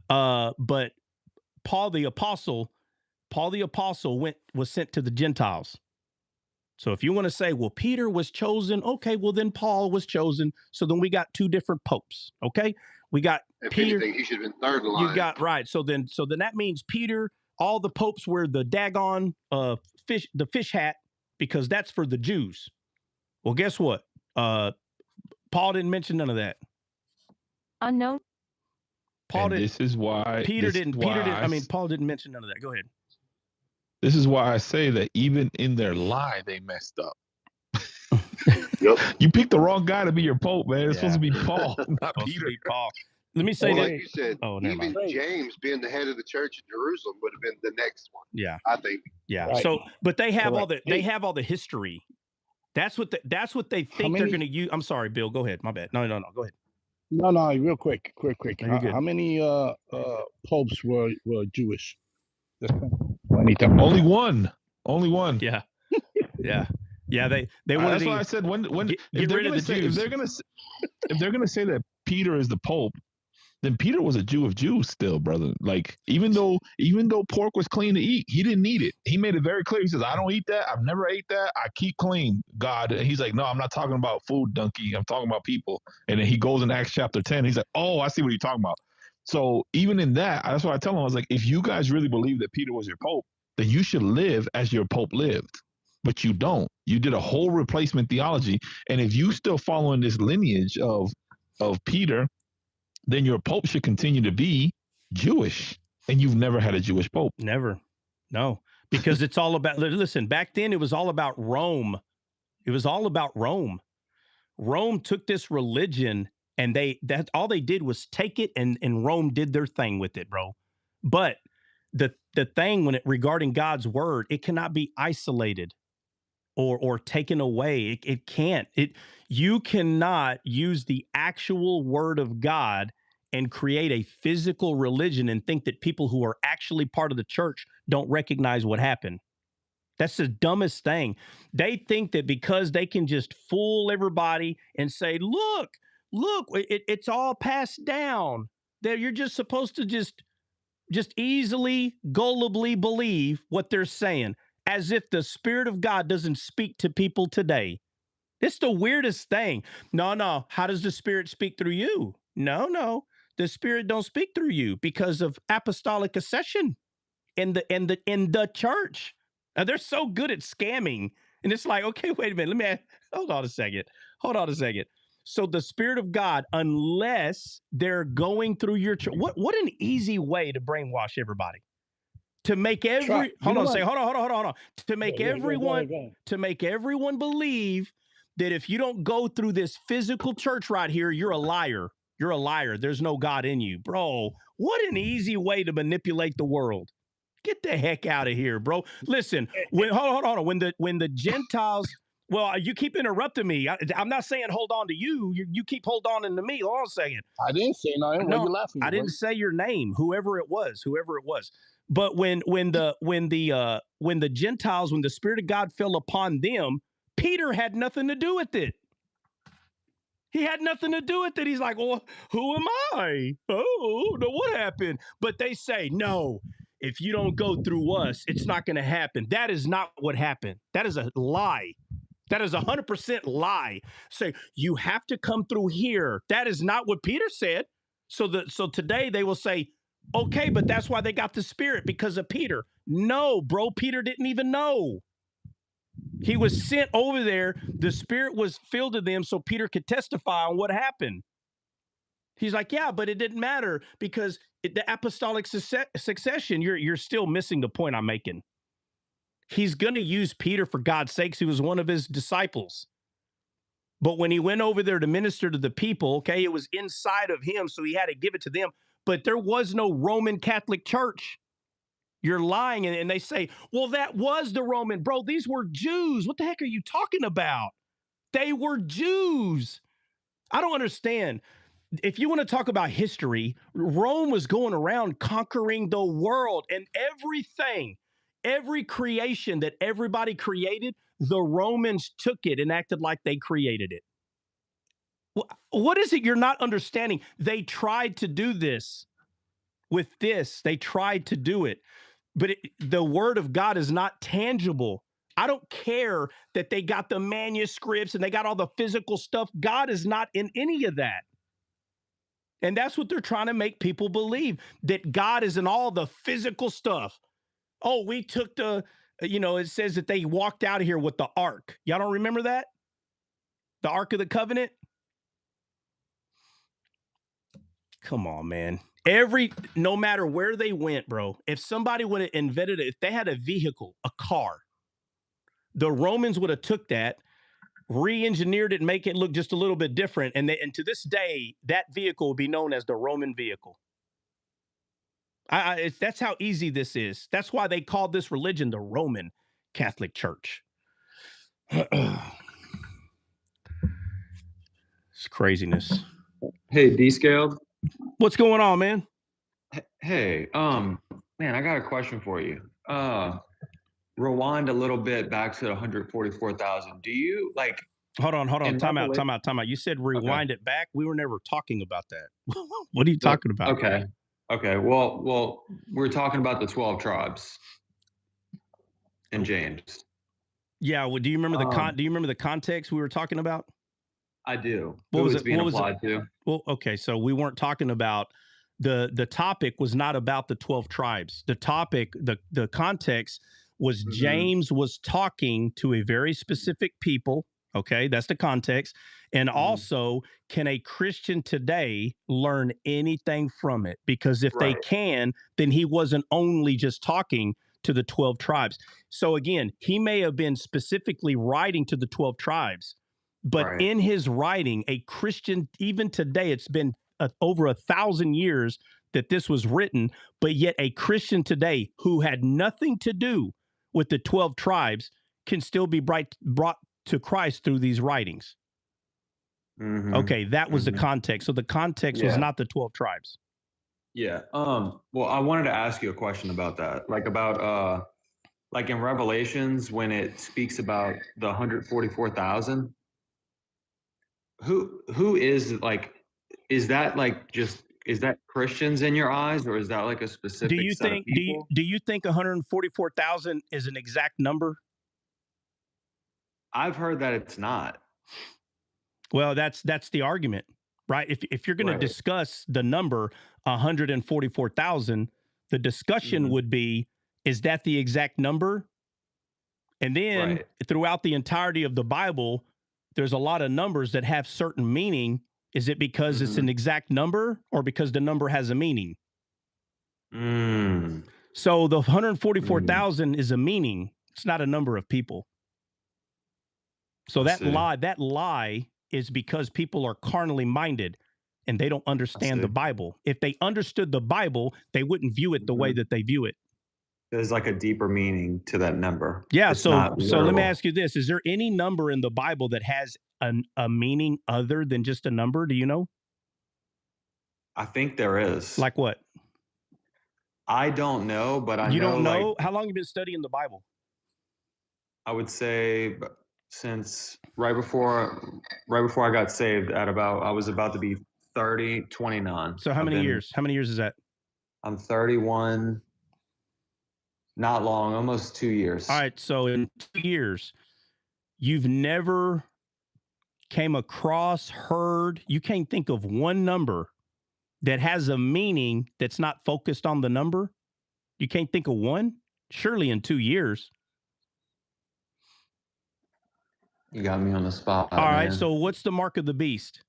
But Paul the Apostle was sent to the Gentiles. So if you want to say, well, Peter was chosen, okay, well then Paul was chosen. So then we got two different popes. Okay, we got If Peter. anything, he should have been third in line. You got right. So then that means Peter. All the popes wear the daggone the fish hat because that's for the Jews. Well, guess what? Paul didn't mention none of that. Unknown. Paul didn't. This is why Paul didn't mention none of that. Go ahead. This is why I say that even in their lie, they messed up. Yep. You picked the wrong guy to be your pope, man. It's supposed to be Paul, not Peter. Paul. Let me say that. Like you said, even James being the head of the church in Jerusalem would have been the next one. Yeah, I think. Yeah. Right. So, but they have all the history. That's what they think they're going to use. I'm sorry, Bill. Go ahead. My bad. No. Go ahead. No. Real quick. How many popes were Jewish? Only one. Yeah. They wanted. That's why I said if they're going to say that Peter is the Pope, then Peter was a Jew of Jews still, brother. Like even though pork was clean to eat, he didn't eat it. He made it very clear. He says, "I don't eat that. I've never ate that. I keep clean, God." And he's like, "No, I'm not talking about food, donkey. I'm talking about people." And then he goes in Acts chapter 10. He's like, "Oh, I see what you're talking about." So even in that, that's what I tell him. I was like, if you guys really believe that Peter was your pope, then you should live as your pope lived. But you don't. You did a whole replacement theology. And if you still following this lineage of Peter, then your pope should continue to be Jewish. And you've never had a Jewish pope. Never. No. Because it's all about, listen, back then it was all about Rome. It was all about Rome. Rome took this religion and that all they did was take it and Rome did their thing with it, bro. But the thing regarding God's word, it cannot be isolated or taken away. It can't. You cannot use the actual word of God and create a physical religion and think that people who are actually part of the church don't recognize what happened. That's the dumbest thing. They think that because they can just fool everybody and say, look, it's all passed down. That you're just supposed to just easily, gullibly believe what they're saying, as if the Spirit of God doesn't speak to people today. It's the weirdest thing. No. How does the Spirit speak through you? No. The Spirit don't speak through you because of apostolic accession in the church. Now, they're so good at scamming. And it's like, okay, wait a minute. Hold on a second. So the Spirit of God, unless they're going through your church, what an easy way to brainwash everybody. To make every hold on. To make everyone believe that if you don't go through this physical church right here, you're a liar. You're a liar. There's no God in you. Bro, what an easy way to manipulate the world. Get the heck out of here, bro. Listen, hold on. When the Gentiles, well, you keep interrupting me. I'm not saying hold on to you. You keep hold on to me. Hold on a second. I didn't say nothing. Why are you laughing? I didn't say your name. Whoever it was. But when the Gentiles, when the Spirit of God fell upon them, Peter had nothing to do with it. He had nothing to do with it. He's like, well, who am I? Oh, no, what happened? But they say, no, if you don't go through us, it's not going to happen. That is not what happened. That is a lie. That is 100% lie. Say, you have to come through here. That is not what Peter said. So today they will say, okay, but that's why they got the Spirit, because of Peter. No, bro, Peter didn't even know. He was sent over there. The Spirit was filled to them so Peter could testify on what happened. He's like, yeah, but it didn't matter because the apostolic succession, you're still missing the point I'm making. He's going to use Peter for God's sakes. He was one of his disciples. But when he went over there to minister to the people, okay, it was inside of him, so he had to give it to them. But there was no Roman Catholic Church. You're lying. And they say, well, that was the Roman. Bro, these were Jews. What the heck are you talking about? They were Jews. I don't understand. If you want to talk about history, Rome was going around conquering the world, and every creation that everybody created, the Romans took it and acted like they created it. What is it you're not understanding? They tried to do this with this. They tried to do it. But the word of God is not tangible. I don't care that they got the manuscripts and they got all the physical stuff. God is not in any of that. And that's what they're trying to make people believe, that God is in all the physical stuff. Oh, we took it says that they walked out of here with the ark. Y'all don't remember that? The Ark of the Covenant? Come on, man. No matter where they went, bro, if somebody would have invented it, if they had a vehicle, a car, the Romans would have took that, re-engineered it, and make it look just a little bit different. And to this day, that vehicle will be known as the Roman vehicle. That's how easy this is. That's why they called this religion the Roman Catholic Church. It's craziness. Hey, Dcaled. What's going on, man? Hey, man, I got a question for you. Rewind a little bit back to 144,000. Do you Hold on. In Time out. You said rewind it back. We were never talking about that. What are you talking about? Okay. Well, we're talking about the 12 tribes in James. Yeah. Well, do you remember do you remember the context we were talking about? I do. What Who was it's it? being What was it? applied to? Well, okay. So we weren't talking about the topic was not about the 12 tribes. The topic, the context was James was talking to a very specific people. Okay, that's the context. And also, can a Christian today learn anything from it? Because if they Right. can, then he wasn't only just talking to the 12 tribes. So again, he may have been specifically writing to the 12 tribes, but Right. in his writing, a Christian, even today, it's been over 1,000 years that this was written, but yet a Christian today who had nothing to do with the 12 tribes can still be brought to Christ through these writings. Okay, that was the context. So the context was not the 12 tribes. Yeah. Well, I wanted to ask you a question about that. Like about like in Revelations when it speaks about the 144,000, who is like, is that like just, is that Christians in your eyes, or is that like a specific set of people? Do you think 144,000 is an exact number? I've heard that it's not. Well, that's the argument, right? If you're going to discuss the number 144,000, the discussion would be, is that the exact number? And then throughout the entirety of the Bible, there's a lot of numbers that have certain meaning. Is it because it's an exact number, or because the number has a meaning? So the 144,000 is a meaning. It's not a number of people. So that lie is because people are carnally minded and they don't understand the Bible. If they understood the Bible, they wouldn't view it the way that they view it. There's like a deeper meaning to that number. Yeah. It's So let me literal. ask you this. Is there any number in the Bible that has a meaning other than just a number? Do you know? I think there is. Like what? I don't know, but I know. You don't know? Like, how long have you been studying the Bible? I would say since right before I got saved I was about to be 29. So how many years? How many years is that? I'm 31. Not long, almost 2 years. All right. So in 2 years, you've never came across, heard, you can't think of one number that has a meaning that's not focused on the number? You can't think of one? Surely in 2 years. You got me on the spot. All right. So what's the mark of the beast?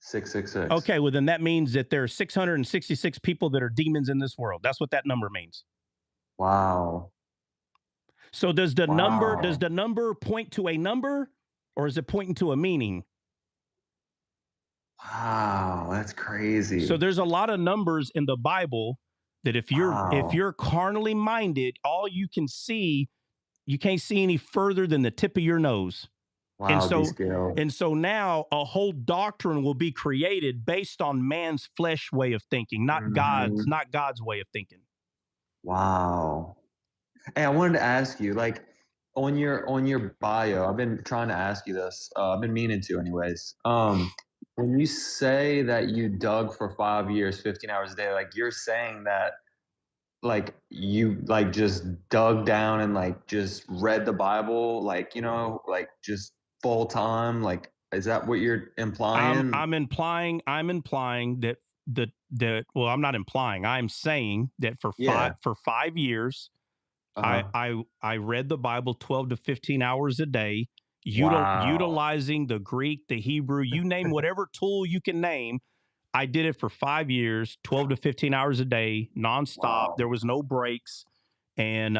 666. Okay. Well, then that means that there are 666 people that are demons in this world. That's what that number means. Wow. So does the number point to a number, or is it pointing to a meaning? Wow, that's crazy. So there's a lot of numbers in the Bible that if you're carnally minded, all you can see, you can't see any further than the tip of your nose. Wow, and so now a whole doctrine will be created based on man's flesh way of thinking, not God's way of thinking. Wow. Hey, I wanted to ask you, like, on your bio, I've been trying to ask you this. I've been meaning to, anyways. When you say that you dug for 5 years, 15 hours a day, like, you're saying that, like, you like just dug down and like just read the Bible, like, you know, like just full time. Like, is that what you're implying? I'm implying that well, I'm not implying. I'm saying that for 5 years. I read the Bible 12 to 15 hours a day, utilizing the Greek, the Hebrew, you name whatever tool you can name. I did it for 5 years, 12 to 15 hours a day, nonstop. Wow. There was no breaks. And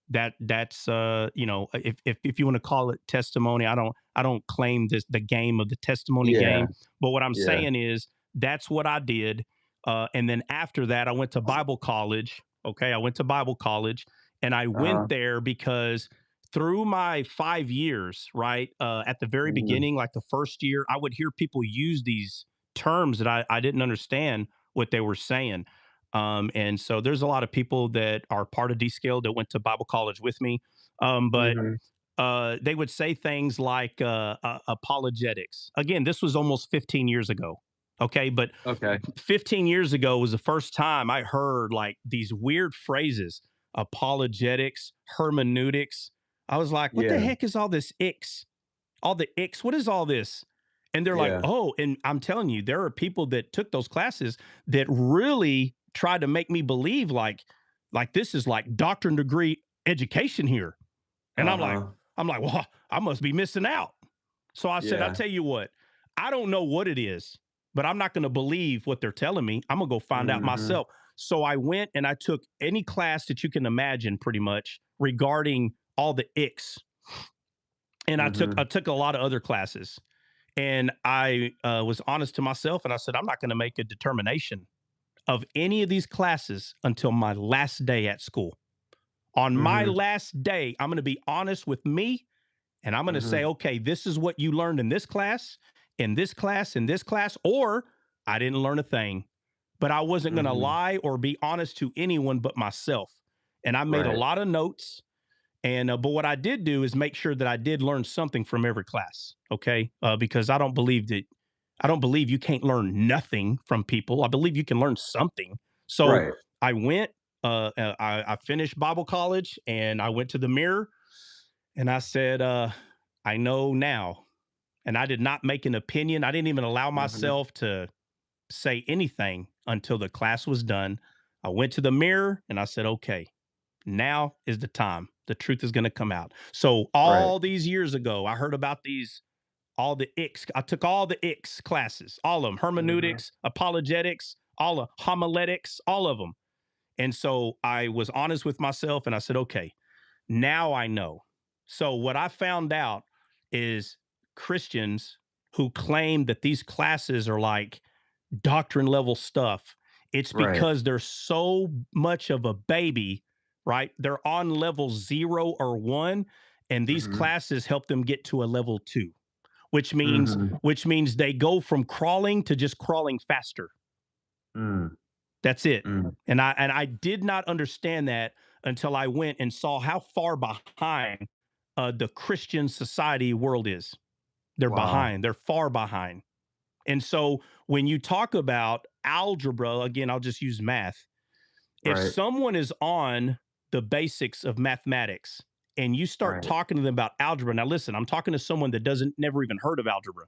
that's you know, if you want to call it testimony, I don't claim the game of the testimony game. But what I'm saying is that's what I did. And then after that, I went to Bible college. Okay, I went to Bible college, and I went there because through my 5 years, right, at the very beginning, like the first year, I would hear people use these terms that I didn't understand what they were saying. And so there's a lot of people that are part of Dcaled that went to Bible college with me. But they would say things like apologetics. Again, this was almost 15 years ago. Okay. But 15 years ago was the first time I heard like these weird phrases, apologetics, hermeneutics. I was like, what the heck is all this icks? All the icks? What is all this? And they're like, oh, and I'm telling you, there are people that took those classes that really tried to make me believe like this is like doctorate degree education here. And I'm like, well, I must be missing out. So I said, I'll tell you what, I don't know what it is, but I'm not going to believe what they're telling me. I'm going to go find out myself. So I went and I took any class that you can imagine pretty much regarding all the icks. And I took a lot of other classes. And I was honest to myself and I said, I'm not going to make a determination of any of these classes until my last day at school. On my last day, I'm going to be honest with me and I'm going to say, okay, this is what you learned in this class, in this class, in this class, or I didn't learn a thing, but I wasn't going to lie or be honest to anyone but myself. And I made a lot of notes. And but what I did do is make sure that I did learn something from every class. Okay. Because I don't believe you can't learn nothing from people. I believe you can learn something. So I went, I finished Bible college and I went to the mirror and I said, I know now. And I did not make an opinion. I didn't even allow myself to say anything until the class was done. I went to the mirror and I said, okay, now is the time. The truth is going to come out. So all these years ago, I heard about all the icks. I took all the icks classes, all of them, hermeneutics, apologetics, all of homiletics, all of them. And so I was honest with myself and I said, okay, now I know. So what I found out is Christians who claim that these classes are like doctrine level stuff. It's because they're so much of a baby, right? They're on level 0 or 1, and these classes help them get to a level 2, which means they go from crawling to just crawling faster. That's it. And I did not understand that until I went and saw how far behind the Christian society world is. They're behind. They're far behind. And so when you talk about algebra, again, I'll just use math. If someone is on the basics of mathematics and you start talking to them about algebra, now listen, I'm talking to someone that never even heard of algebra,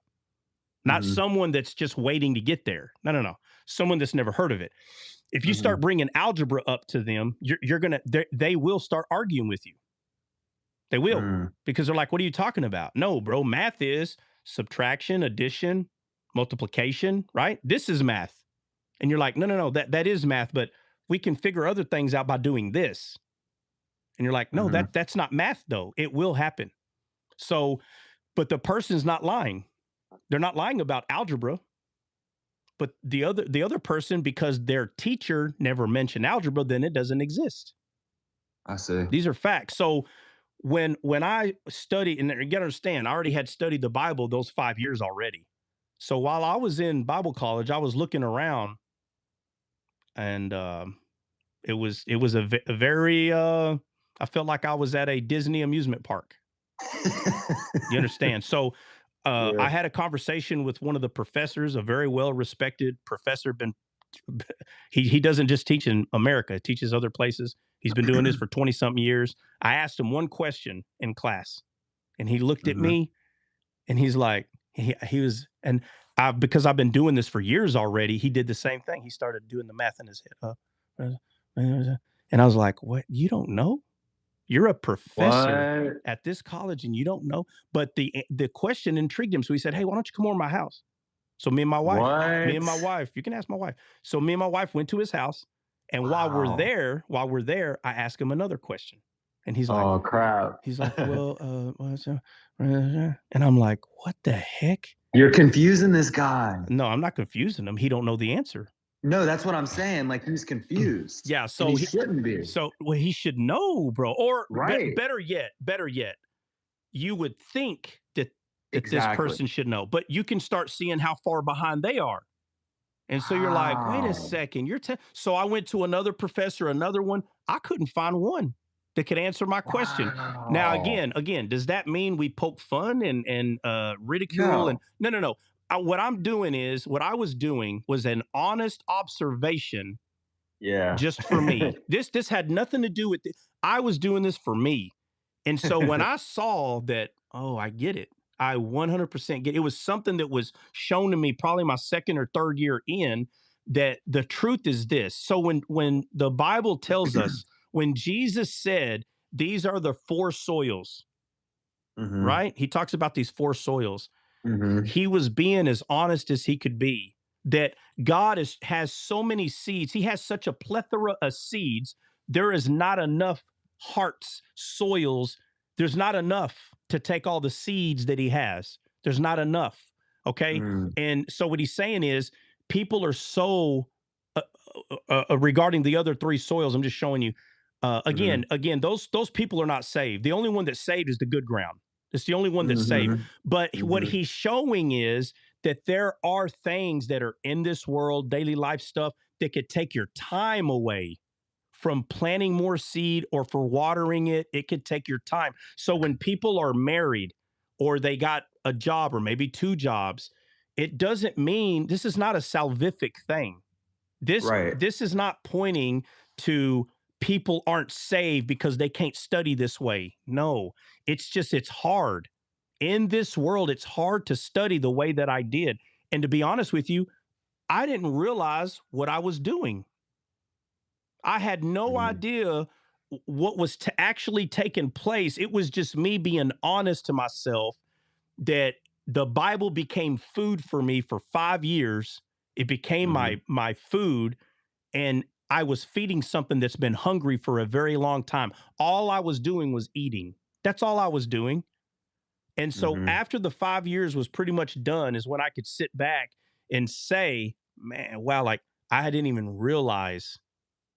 not someone that's just waiting to get there. No. Someone that's never heard of it. If you start bringing algebra up to them, they will start arguing with you. They will, because they're like, what are you talking about? No, bro, math is subtraction, addition, multiplication, right? This is math. And you're like, no, that is math, but we can figure other things out by doing this. And you're like, no, that's not math though. It will happen. So, but the person's not lying. They're not lying about algebra. But the other person, because their teacher never mentioned algebra, then it doesn't exist. I see. These are facts. So when I studied, and you gotta understand, I already had studied the Bible those 5 years already. So while I was in Bible college, I was looking around, and it was a very I felt like I was at a Disney amusement park. You understand? So I had a conversation with one of the professors, a very well-respected professor. He doesn't just teach in America, he teaches other places. He's been doing this for 20-something years. I asked him one question in class, and he looked at me, and he's like, he was, and because I've been doing this for years already, he did the same thing. He started doing the math in his head. And I was like, what? You don't know? You're a professor at this college and you don't know? But the question intrigued him. So he said, hey, why don't you come over to my house? So me and my wife, you can ask my wife. So me and my wife went to his house. And while we're there, I asked him another question. And he's like, oh, crap. He's like, well, and I'm like, what the heck? You're confusing this guy. No, I'm not confusing him. He don't know the answer. No, that's what I'm saying. Like, he's confused. Yeah, so he shouldn't be. So he should know, bro. Or better yet, you would think that this person should know, but you can start seeing how far behind they are. And so you're like, wait a second. So I went to another professor, another one. I couldn't find one. that could answer my question. Now, again, does that mean we poke fun and ridicule? And no. What I was doing was an honest observation. Yeah. Just for me. This had nothing to do with it. I was doing this for me. And so when I saw that, oh, I get it. I 100% get it. It was something that was shown to me probably my second or third year in, that the truth is this. So when the Bible tells us, when Jesus said, these are the four soils, right? He talks about these four soils. He was being as honest as he could be, that God has so many seeds. He has such a plethora of seeds. There is not enough hearts, soils. There's not enough to take all the seeds that he has. There's not enough. Okay. And so what he's saying is, people are so regarding the other three soils. I'm just showing you again, those people are not saved. The only one that's saved is the good ground. It's the only one that's saved. But what he's showing is that there are things that are in this world, daily life stuff, that could take your time away from planting more seed or for watering it. It could take your time. So when people are married or they got a job or maybe two jobs, it doesn't mean, this is not a salvific thing. This is not pointing to people aren't saved because they can't study this way. No, it's just, it's hard. In this world, it's hard to study the way that I did. And to be honest with you, I didn't realize what I was doing. I had no idea what was actually taking place. It was just me being honest to myself that the Bible became food for me for 5 years. It became my food. And I was feeding something that's been hungry for a very long time. All I was doing was eating. That's all I was doing. And so after the 5 years was pretty much done is when I could sit back and say, man, wow, like I didn't even realize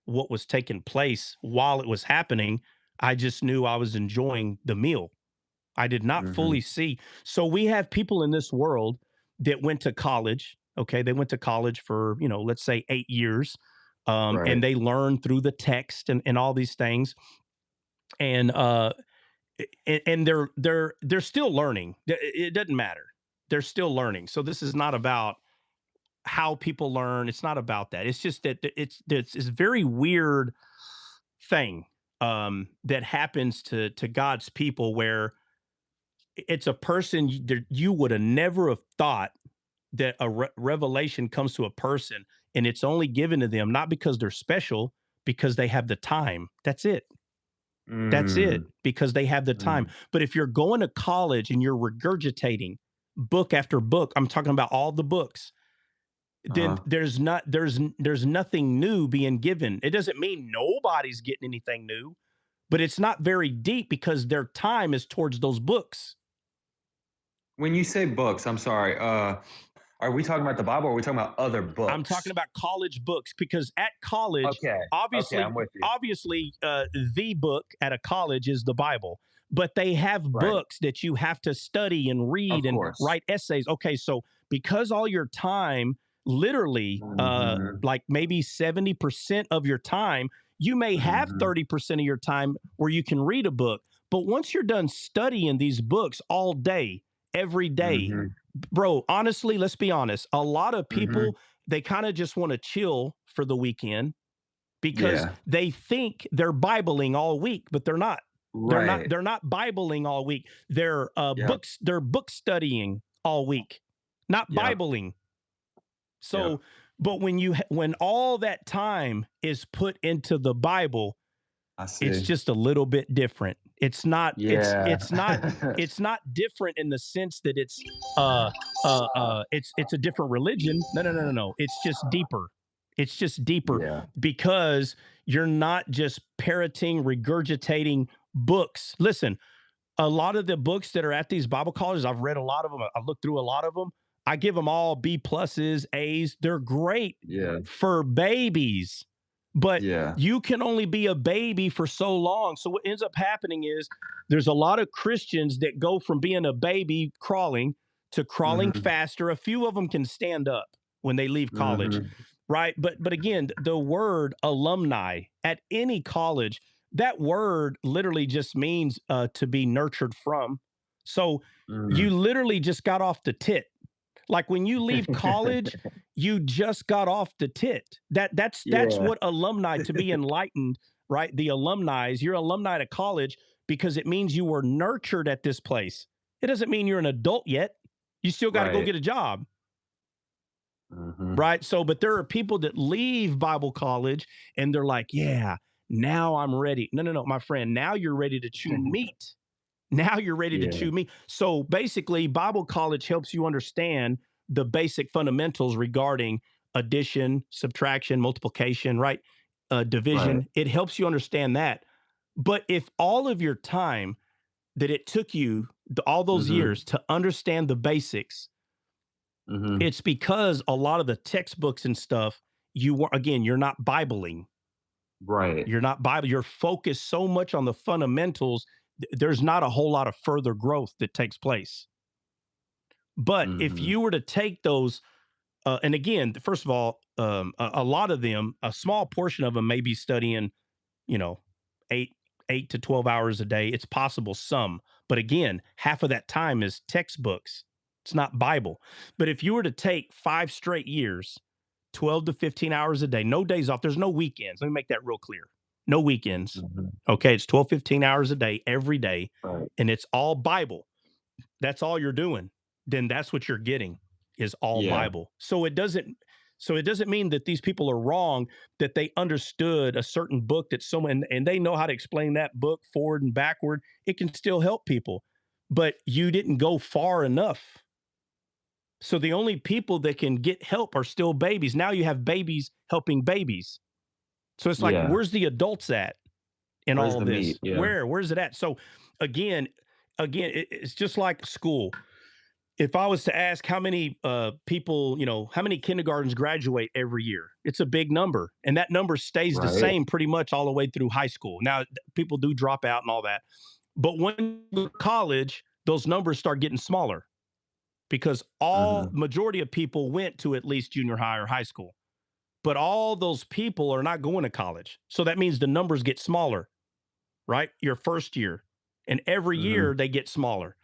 what was taking place while it was happening. I just knew I was enjoying the meal. I did not fully see. So we have people in this world that went to college. Okay. They went to college for, let's say 8 years. And they learn through the text and all these things. And they're still learning. It doesn't matter. They're still learning. So this is not about how people learn. It's not about that. It's just that it's very weird thing that happens to God's people, where it's a person you would have never have thought that a revelation comes to a person, and it's only given to them not because they're special, because they have the time. That's it. That's it, because they have the time. But if you're going to college and you're regurgitating book after book, I'm talking about all the books, then there's nothing new being given. It doesn't mean nobody's getting anything new, but it's not very deep because their time is towards those books. When you say books, I'm sorry. Are we talking about the Bible or are we talking about other books? I'm talking about college books, because at college, obviously, I'm with you. The book at a college is the Bible, but they have books that you have to study and read and write essays. Okay, so because all your time, literally, like maybe 70% of your time, you may have 30% of your time where you can read a book. But once you're done studying these books all day, every day, bro, honestly, let's be honest. A lot of people, they kind of just want to chill for the weekend because they think they're Bibling all week, but they're not. They're not Bibling all week. They're book studying all week, not Bibling. So, but when all that time is put into the Bible, it's just a little bit different. It's not, it's not different in the sense that it's a different religion. No. It's just deeper. It's just deeper because you're not just parroting, regurgitating books. Listen, a lot of the books that are at these Bible colleges, I've read a lot of them. I looked through a lot of them. I give them all B pluses, A's. They're great for babies. But you can only be a baby for so long. So what ends up happening is there's a lot of Christians that go from being a baby crawling to crawling faster. A few of them can stand up when they leave college, right? But again, the word alumni at any college, that word literally just means to be nurtured from. So you literally just got off the tit. Like when you leave college, you just got off the tit. That's what alumni, to be enlightened, right? The alumni, you're alumni at college because it means you were nurtured at this place. It doesn't mean you're an adult yet. You still got to go get a job. Right. So, but there are people that leave Bible college and they're like, yeah, now I'm ready. No, my friend. Now you're ready to chew meat. Now you're ready to chew meat. So basically, Bible college helps you understand the basic fundamentals regarding addition, subtraction, multiplication, right? Division. Right. It helps you understand that. But if all of your time that it took you all those years to understand the basics, it's because a lot of the textbooks and stuff, you're not Bibling. Right. You're not Bible. You're focused so much on the fundamentals. There's not a whole lot of further growth that takes place. But if you were to take those, and again, first of all, a lot of them, a small portion of them may be studying, 8 to 12 hours a day. It's possible some, but again, half of that time is textbooks. It's not Bible. But if you were to take 5 straight years, 12 to 15 hours a day, no days off, there's no weekends. Let me make that real clear. No weekends. Okay. It's 12, 15 hours a day, every day. Right. And it's all Bible. That's all you're doing. Then that's what you're getting is all Bible. So it doesn't mean that these people are wrong, that they understood a certain book that someone, and they know how to explain that book forward and backward. It can still help people, but you didn't go far enough. So the only people that can get help are still babies. Now you have babies helping babies. So it's like, where's the adults at in all of this? Where's it at? So again, it's just like school. If I was to ask how many people, how many kindergartens graduate every year, it's a big number. And that number stays the same pretty much all the way through high school. Now, people do drop out and all that. But when you go to college, those numbers start getting smaller because majority of people went to at least junior high or high school. But all those people are not going to college. So that means the numbers get smaller, right? Your first year. And every year they get smaller.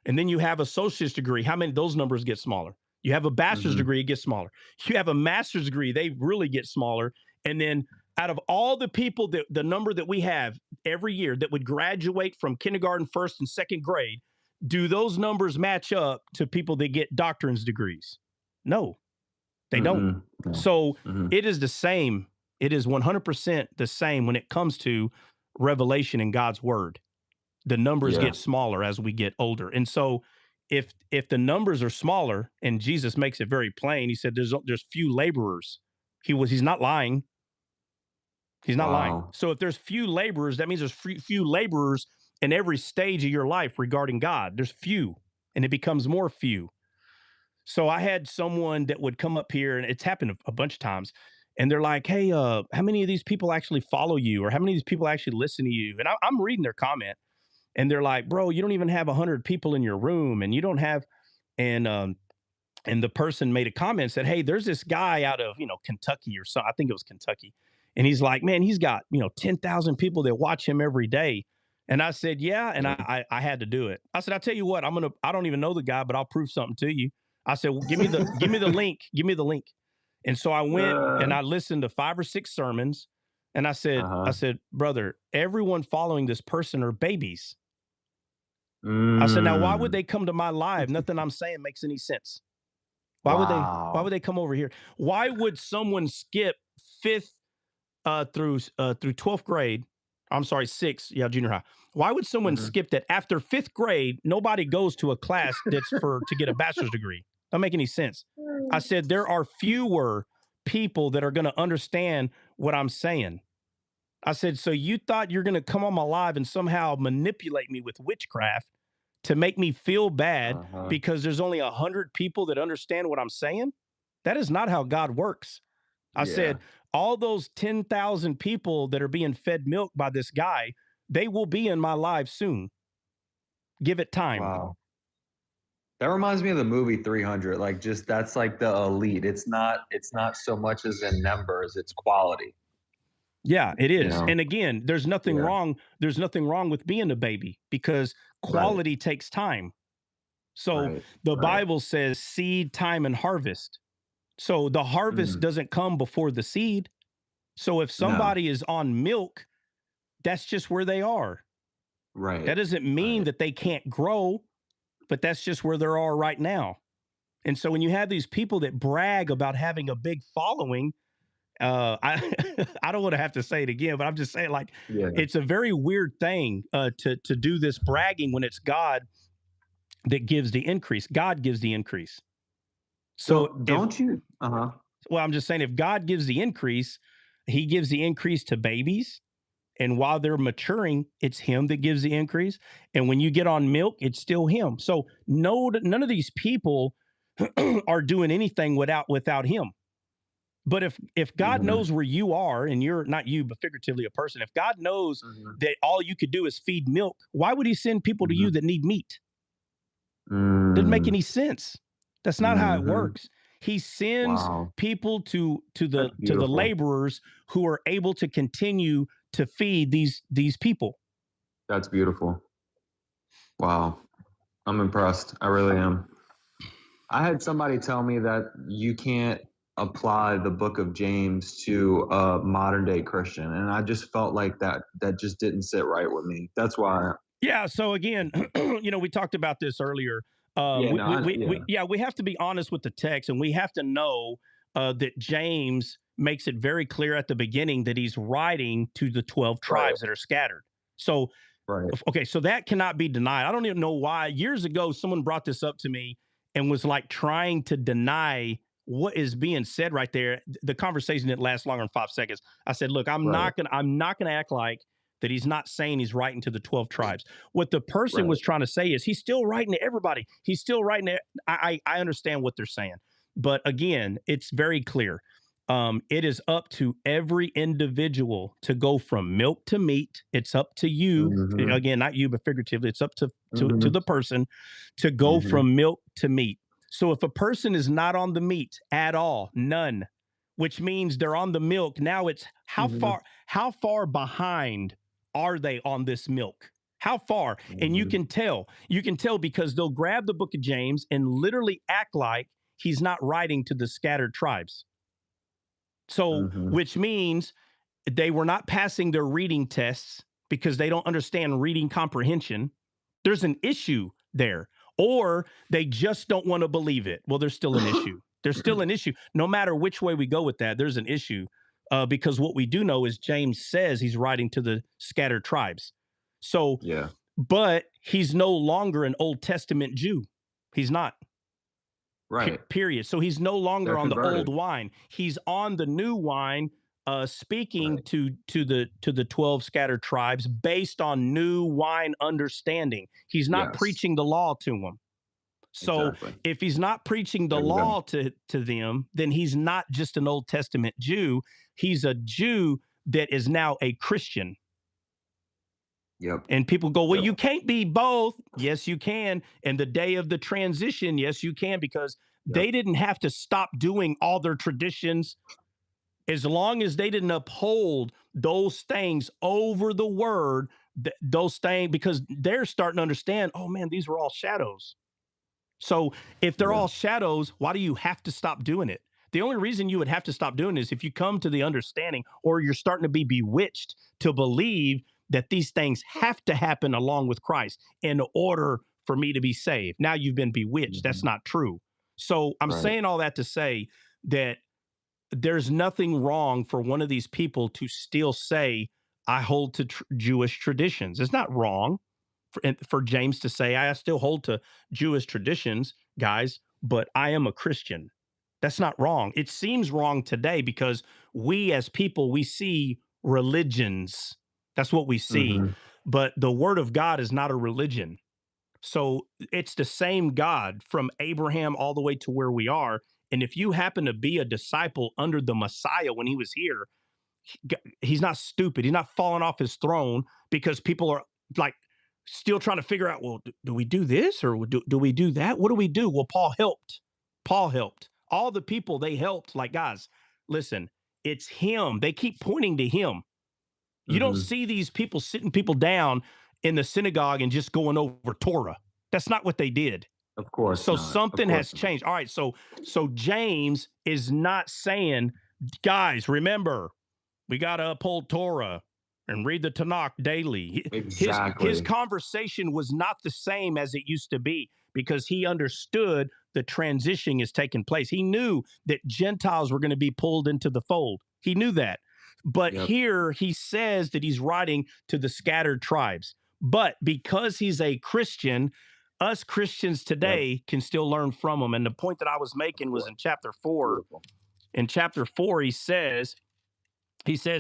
And then you have associate's degree. How many of those numbers get smaller? You have a bachelor's degree, it gets smaller. You have a master's degree, they really get smaller. And then out of all the people, the number that we have every year that would graduate from kindergarten, first and second grade, do those numbers match up to people that get doctrine's degrees? No, they don't. No. So it is the same. It is 100% the same when it comes to revelation in God's word. The numbers get smaller as we get older. And so if the numbers are smaller, and Jesus makes it very plain, he said there's few laborers. He's not lying. He's not lying. So if there's few laborers, that means there's few laborers in every stage of your life regarding God. There's few, and it becomes more few. So I had someone that would come up here, and it's happened a bunch of times, and they're like, hey, how many of these people actually follow you? Or how many of these people actually listen to you? And I'm reading their comment. And they're like, bro, you don't even have 100 people in your room, and you don't have, and the person made a comment and said, hey, there's this guy out of, Kentucky or something. I think it was Kentucky. And he's like, man, he's got, 10,000 people that watch him every day. And I said, yeah. And I had to do it. I said, I'll tell you what, I don't even know the guy, but I'll prove something to you. I said, well, give me the link. Give me the link. And so I went and I listened to 5 or 6 sermons. And I said, brother, everyone following this person are babies. I said, now, why would they come to my live? Nothing I'm saying makes any sense. Why would they come over here? Why would someone skip 5th through 12th grade? I'm sorry, 6th, junior high. Why would someone skip that? After 5th grade, nobody goes to a class that's to get a bachelor's degree. Doesn't make any sense. I said, there are fewer people that are going to understand what I'm saying. I said, so you thought you're going to come on my live and somehow manipulate me with witchcraft to make me feel bad because there's only 100 people that understand what I'm saying? That is not how God works. I said, all those 10,000 people that are being fed milk by this guy, they will be in my live soon. Give it time. Wow. That reminds me of the movie 300. Like, just that's like the elite. It's not so much as in numbers, it's quality. Yeah, it is. Yeah. And again, there's nothing Yeah. wrong. There's nothing wrong with being a baby because quality takes time. So Right. the Right. Bible says seed, time, and harvest. So the harvest doesn't come before the seed. So if No. somebody is on milk, that's just where they are. Right. That doesn't mean Right. that they can't grow, but that's just where they are right now. And so when you have these people that brag about having a big following, I I don't want to have to say it again, but I'm just saying, like, Yeah. it's a very weird thing to do this bragging when it's God that gives the increase. God gives the increase. So Don't you? well, I'm just saying, if God gives the increase, He gives the increase to babies. And while they're maturing, it's Him that gives the increase. And when you get on milk, it's still Him. So no, none of these people are doing anything without Him. But if God knows where you are, and you're not you, but figuratively a person, if God knows that all you could do is feed milk, why would He send people to you that need meat? Doesn't make any sense. That's not how it works. He sends Wow. people to That's the beautiful. laborers who are able to continue to feed these people. That's beautiful. Wow. I'm impressed. I really am. I had somebody tell me that you can't apply the book of James to a modern day Christian. And I just felt like that just didn't sit right with me. That's why. Yeah. So again, we talked about this earlier. Yeah, no, We have to be honest with the text, and we have to know that James makes it very clear at the beginning that he's writing to the 12 tribes that are scattered. So, okay, so that cannot be denied. I don't even know why. Years ago, someone brought this up to me and was like trying to deny what is being said right there. The conversation didn't last longer than 5 seconds. I said, look, I'm not gonna act like that he's not saying he's writing to the 12 tribes. What the person was trying to say is he's still writing to everybody. He's still writing to, I understand what they're saying. But again, it's very clear. It is up to every individual to go from milk to meat. It's up to you, again, not you, but figuratively. It's up to the person to go from milk to meat. So if a person is not on the meat at all, none, which means they're on the milk, now it's how far behind are they on this milk? How far? And you can tell because they'll grab the book of James and literally act like he's not writing to the scattered tribes. So, which means they were not passing their reading tests because they don't understand reading comprehension. There's an issue there. Or they just don't want to believe it. Well, there's still an issue. There's still an issue. No matter which way we go with that, there's an issue. Because what we do know is James says he's writing to the scattered tribes. So, but he's no longer an Old Testament Jew. He's not. Period. So he's no longer on the old wine. He's on the new wine, speaking to the 12 scattered tribes based on new wine understanding. He's not preaching the law to them. So if he's not preaching the law to them, then he's not just an Old Testament Jew. He's a Jew that is now a Christian. And people go, well, you can't be both. Yes, you can. And the day of the transition, yes, you can, because they didn't have to stop doing all their traditions as long as they didn't uphold those things over the word, those things, because they're starting to understand, oh man, these were all shadows. So if they're all shadows, why do you have to stop doing it? The only reason you would have to stop doing it is if you come to the understanding, or you're starting to be bewitched to believe that these things have to happen along with Christ in order for me to be saved. Now you've been bewitched. That's not true. So I'm saying all that to say that there's nothing wrong for one of these people to still say, I hold to Jewish traditions. It's not wrong for James to say, I still hold to Jewish traditions, guys, but I am a Christian. That's not wrong. It seems wrong today because we as people, we see religions. That's what we see. But the word of God is not a religion. So it's the same God from Abraham all the way to where we are. And if you happen to be a disciple under the Messiah when he was here, he's not stupid. He's not falling off his throne because people are like still trying to figure out, well, do we do this or do we do that? What do we do? Well, Paul helped. All the people they helped, like, guys, listen, it's him. They keep pointing to him. You don't see these people sitting people down in the synagogue and just going over Torah. That's not what they did. Of course So not. something Of has course not. changed. All right, so James is not saying, guys, remember, we got to uphold Torah and read the Tanakh daily. Exactly. His conversation was not the same as it used to be because he understood the transition is taking place. He knew that Gentiles were going to be pulled into the fold. He knew that. But here he says that he's writing to the scattered tribes. But because he's a Christian, us Christians today can still learn from him. And the point that I was making was in chapter 4. Beautiful. In chapter 4, he says,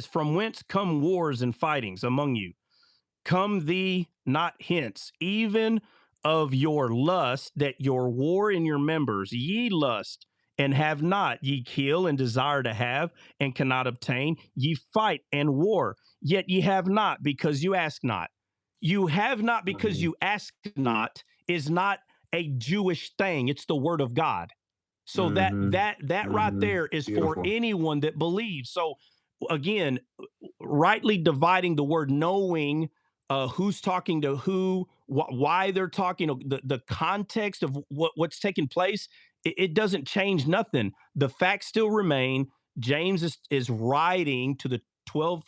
from whence come wars and fightings among you? Come thee not hence, even of your lust, that your war in your members, ye lust and have not, ye kill and desire to have and cannot obtain, ye fight and war, yet ye have not because you ask not. You have not because you ask not is not a Jewish thing. It's the word of God. So that right there is for anyone that believes. So again, rightly dividing the word, knowing who's talking to who, why they're talking, the context of what's taking place, it doesn't change nothing. The facts still remain. James is writing to the 12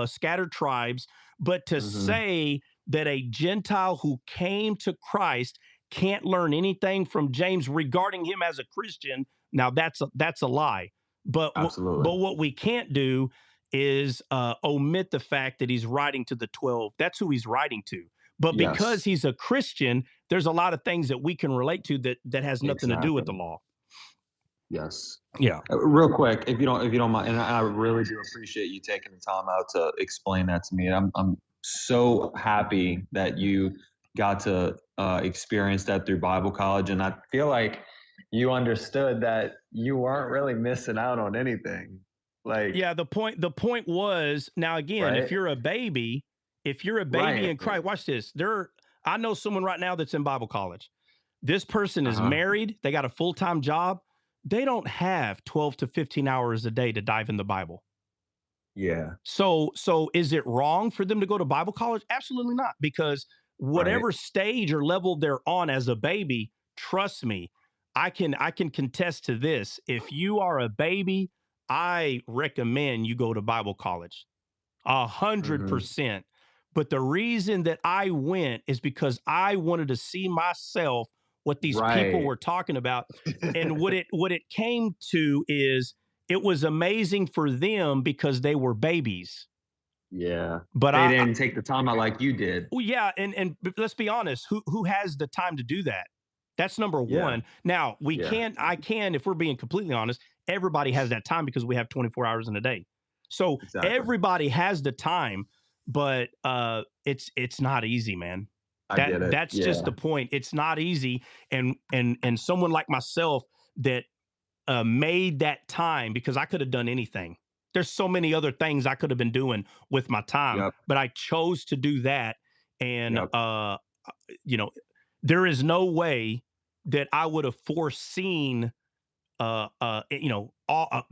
scattered tribes, but to say that a Gentile who came to Christ can't learn anything from James regarding him as a Christian, now that's a lie. But what we can't do is omit the fact that he's writing to the 12. That's who he's writing to. But because he's a Christian, there's a lot of things that we can relate to that has nothing to do with the law. Yes. Yeah. Real quick, if you don't mind, and I really do appreciate you taking the time out to explain that to me. I'm so happy that you got to experience that through Bible college, and I feel like you understood that you weren't really missing out on anything. Like, yeah, the point was, now again, if you're a baby in Christ, watch this. I know someone right now that's in Bible college. This person is married, they got a full-time job. They don't have 12 to 15 hours a day to dive in the Bible. Yeah. So is it wrong for them to go to Bible college? Absolutely not, because whatever stage or level they're on as a baby, trust me, I can contest to this. If you are a baby, I recommend you go to Bible college. 100%. But the reason that I went is because I wanted to see myself what these people were talking about. And what it came to is it was amazing for them because they were babies. Yeah. But they didn't take the time out like you did. Well, yeah, and let's be honest, who has the time to do that? That's number one. Now, I can, if we're being completely honest, everybody has that time because we have 24 hours in a day. So everybody has the time, but it's not easy, man. I get it. That's just the point. It's not easy. And someone like myself that made that time, because I could have done anything. There's so many other things I could have been doing with my time, but I chose to do that. And there is no way that I would have foreseen all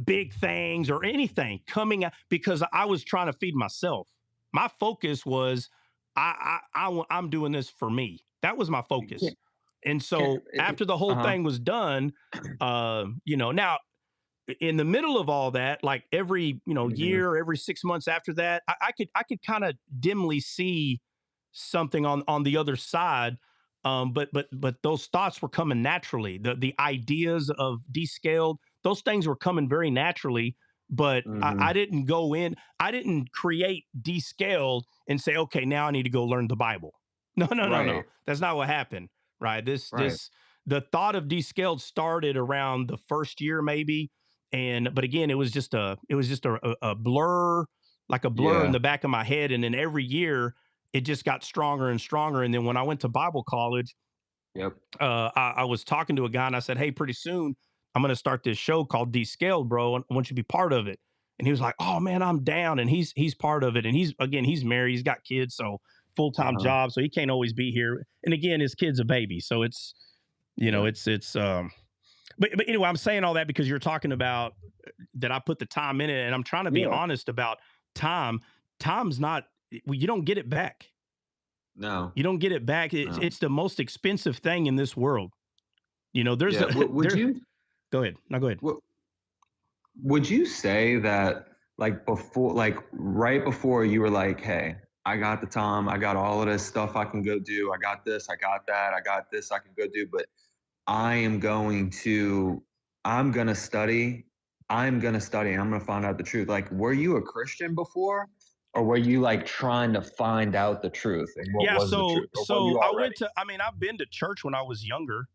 big things or anything coming out, because I was trying to feed myself. My focus was I'm doing this for me. That was my focus. And so after the whole thing was done, now in the middle of all that, like every year, every 6 months after that, I could kind of dimly see something on the other side. But those thoughts were coming naturally. The ideas of Dcaled, those things were coming very naturally. But I didn't go in. I didn't create Dcaled and say, okay, now I need to go learn the Bible. No. That's not what happened. Right. The thought of Dcaled started around the first year, maybe. But again, it was just a blur, like a blur in the back of my head. And then every year it just got stronger and stronger. And then when I went to Bible college, I was talking to a guy and I said, hey, pretty soon I'm going to start this show called Dcaled, bro. I want you to be part of it. And he was like, oh man, I'm down. And he's part of it. And he's married, he's got kids, so full-time job. So he can't always be here. And again, his kid's a baby. So it's, but anyway, I'm saying all that because you're talking about that I put the time in it, and I'm trying to be honest about time. time's not. You don't get it back. No, you don't get it back. It's the most expensive thing in this world. There's would you go ahead. No, go ahead. Would you say that like before, like right before you were like, hey, I got the time, I got all of this stuff I can go do, I got this, I got that, I got this I can go do, but I'm going to study, I'm going to study, and I'm going to find out the truth. Like, were you a Christian before? Or were you like trying to find out the truth? And what was the truth? Or were you already? I've been to church when I was younger.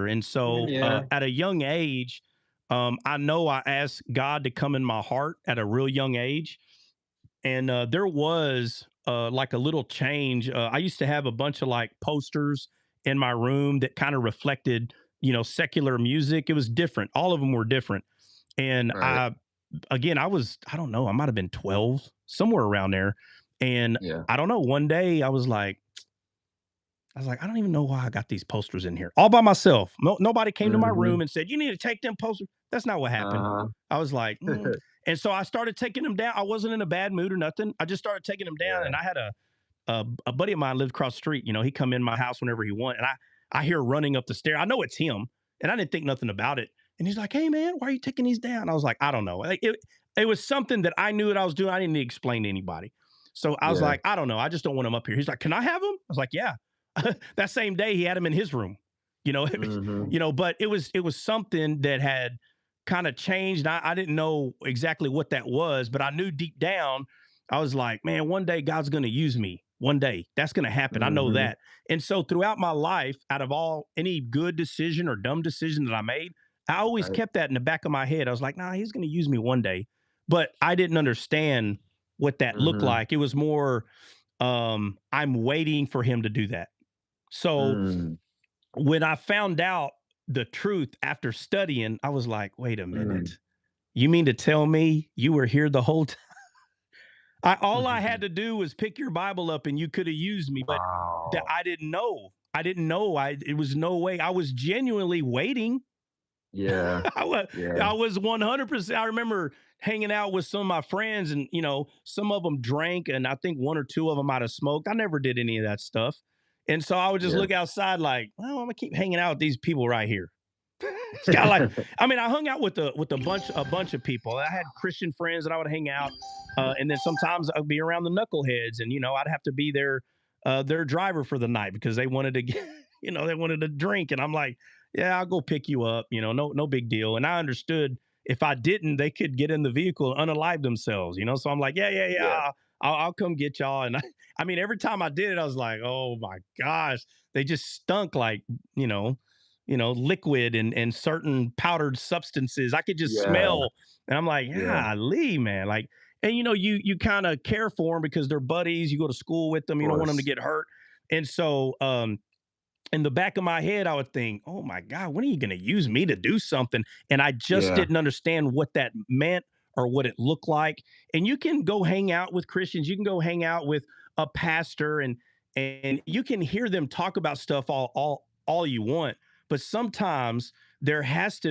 And so at a young age, I know I asked God to come in my heart at a real young age. And there was like a little change. I used to have a bunch of like posters in my room that kind of reflected, secular music. It was different. All of them were different. And Right. I don't know, I might have been 12, somewhere around there. And I don't know, one day I was like, I don't even know why I got these posters in here all by myself. Nobody came to my room and said, you need to take them posters. That's not what happened. I was like, and so I started taking them down. I wasn't in a bad mood or nothing. I just started taking them down. And I had a buddy of mine lived across the street. He come in my house whenever he wanted. And I hear running up the stair. I know it's him. And I didn't think nothing about it. And he's like, hey man, why are you taking these down? I was like, I don't know. Like, it was something that I knew what I was doing. I didn't need to explain to anybody. So I was like, I don't know. I just don't want them up here. He's like, can I have them? I was like, yeah. That same day he had him in his room, but it was something that had kind of changed. I didn't know exactly what that was, but I knew deep down, I was like, man, one day God's going to use me. One day that's going to happen. I know that. And so throughout my life, out of any good decision or dumb decision that I made, I always kept that in the back of my head. I was like, nah, he's going to use me one day, but I didn't understand what that looked like. It was more, I'm waiting for him to do that. So when I found out the truth after studying, I was like, wait a minute. You mean to tell me you were here the whole time? All I had to do was pick your Bible up and you could have used me, but I didn't know. It was no way. I was genuinely waiting. Yeah. I was 100%. I remember hanging out with some of my friends and, some of them drank and I think one or two of them might have smoked. I never did any of that stuff. And so I would just look outside like, well, I'm gonna keep hanging out with these people right here. It's kind of like, I hung out with a bunch of people. I had Christian friends that I would hang out, and then sometimes I'd be around the knuckleheads, and I'd have to be their driver for the night because they wanted to get, they wanted to drink, and I'm like, yeah, I'll go pick you up, no big deal. And I understood if I didn't, they could get in the vehicle and unalive themselves, So I'm like, yeah. I'll come get y'all. And every time I did it, I was like, oh my gosh, they just stunk like, liquid and certain powdered substances. I could just smell. And I'm like, golly, man. Like, and you kind of care for them because they're buddies. You go to school with them. You don't want them to get hurt. And so, in the back of my head, I would think, oh my God, when are you going to use me to do something? And I just didn't understand what that meant or what it looked like. And you can go hang out with Christians. You can go hang out with a pastor and you can hear them talk about stuff all you want. But sometimes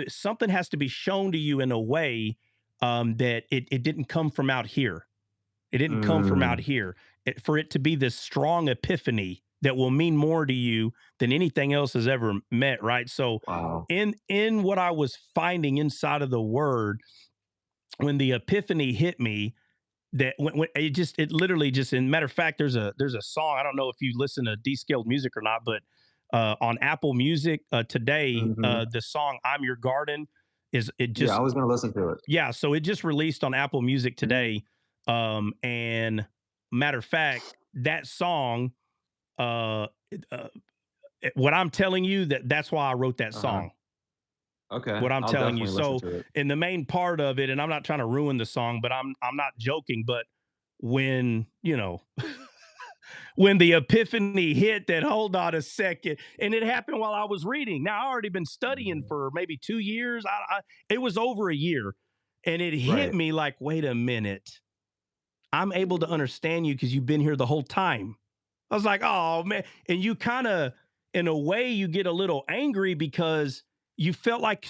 something has to be shown to you in a way that it didn't come from out here. It didn't come from out here. For it to be this strong epiphany that will mean more to you than anything else has ever meant, right? So in what I was finding inside of the word, when the epiphany hit me, that when it literally just, in matter of fact, there's a song. I don't know if you listen to Dcaled music or not, but on Apple Music today, the song "I'm Your Garden" I was going to listen to it. Yeah, so it just released on Apple Music today. And matter of fact, that song, what I'm telling you, that's why I wrote that song. Okay. What I'm telling you. So in the main part of it, and I'm not trying to ruin the song, but I'm not joking, but when, when the epiphany hit that, hold on a second, and it happened while I was reading. Now I already been studying for maybe 2 years. It was over a year, and it hit me like, wait a minute, I'm able to understand you because you've been here the whole time. I was like, oh man, and you kind of, in a way, you get a little angry because you felt like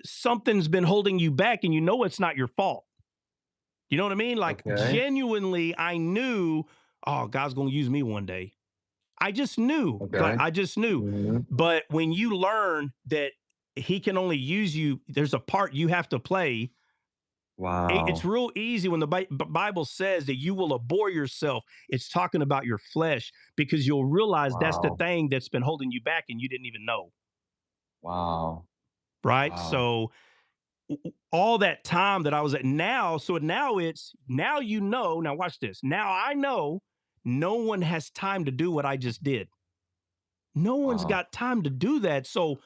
something's been holding you back, and it's not your fault. You know what I mean? Like genuinely, I knew, oh, God's going to use me one day. I just knew. Okay. I just knew. Mm-hmm. But when you learn that he can only use you, there's a part you have to play. Wow. It's real easy when the Bible says that you will abhor yourself. It's talking about your flesh, because you'll realize that's the thing that's been holding you back and you didn't even know. Wow. Right. Wow. So all that time that I was at now, now you know, now watch this. Now I know no one has time to do what I just did. No one's got time to do that. So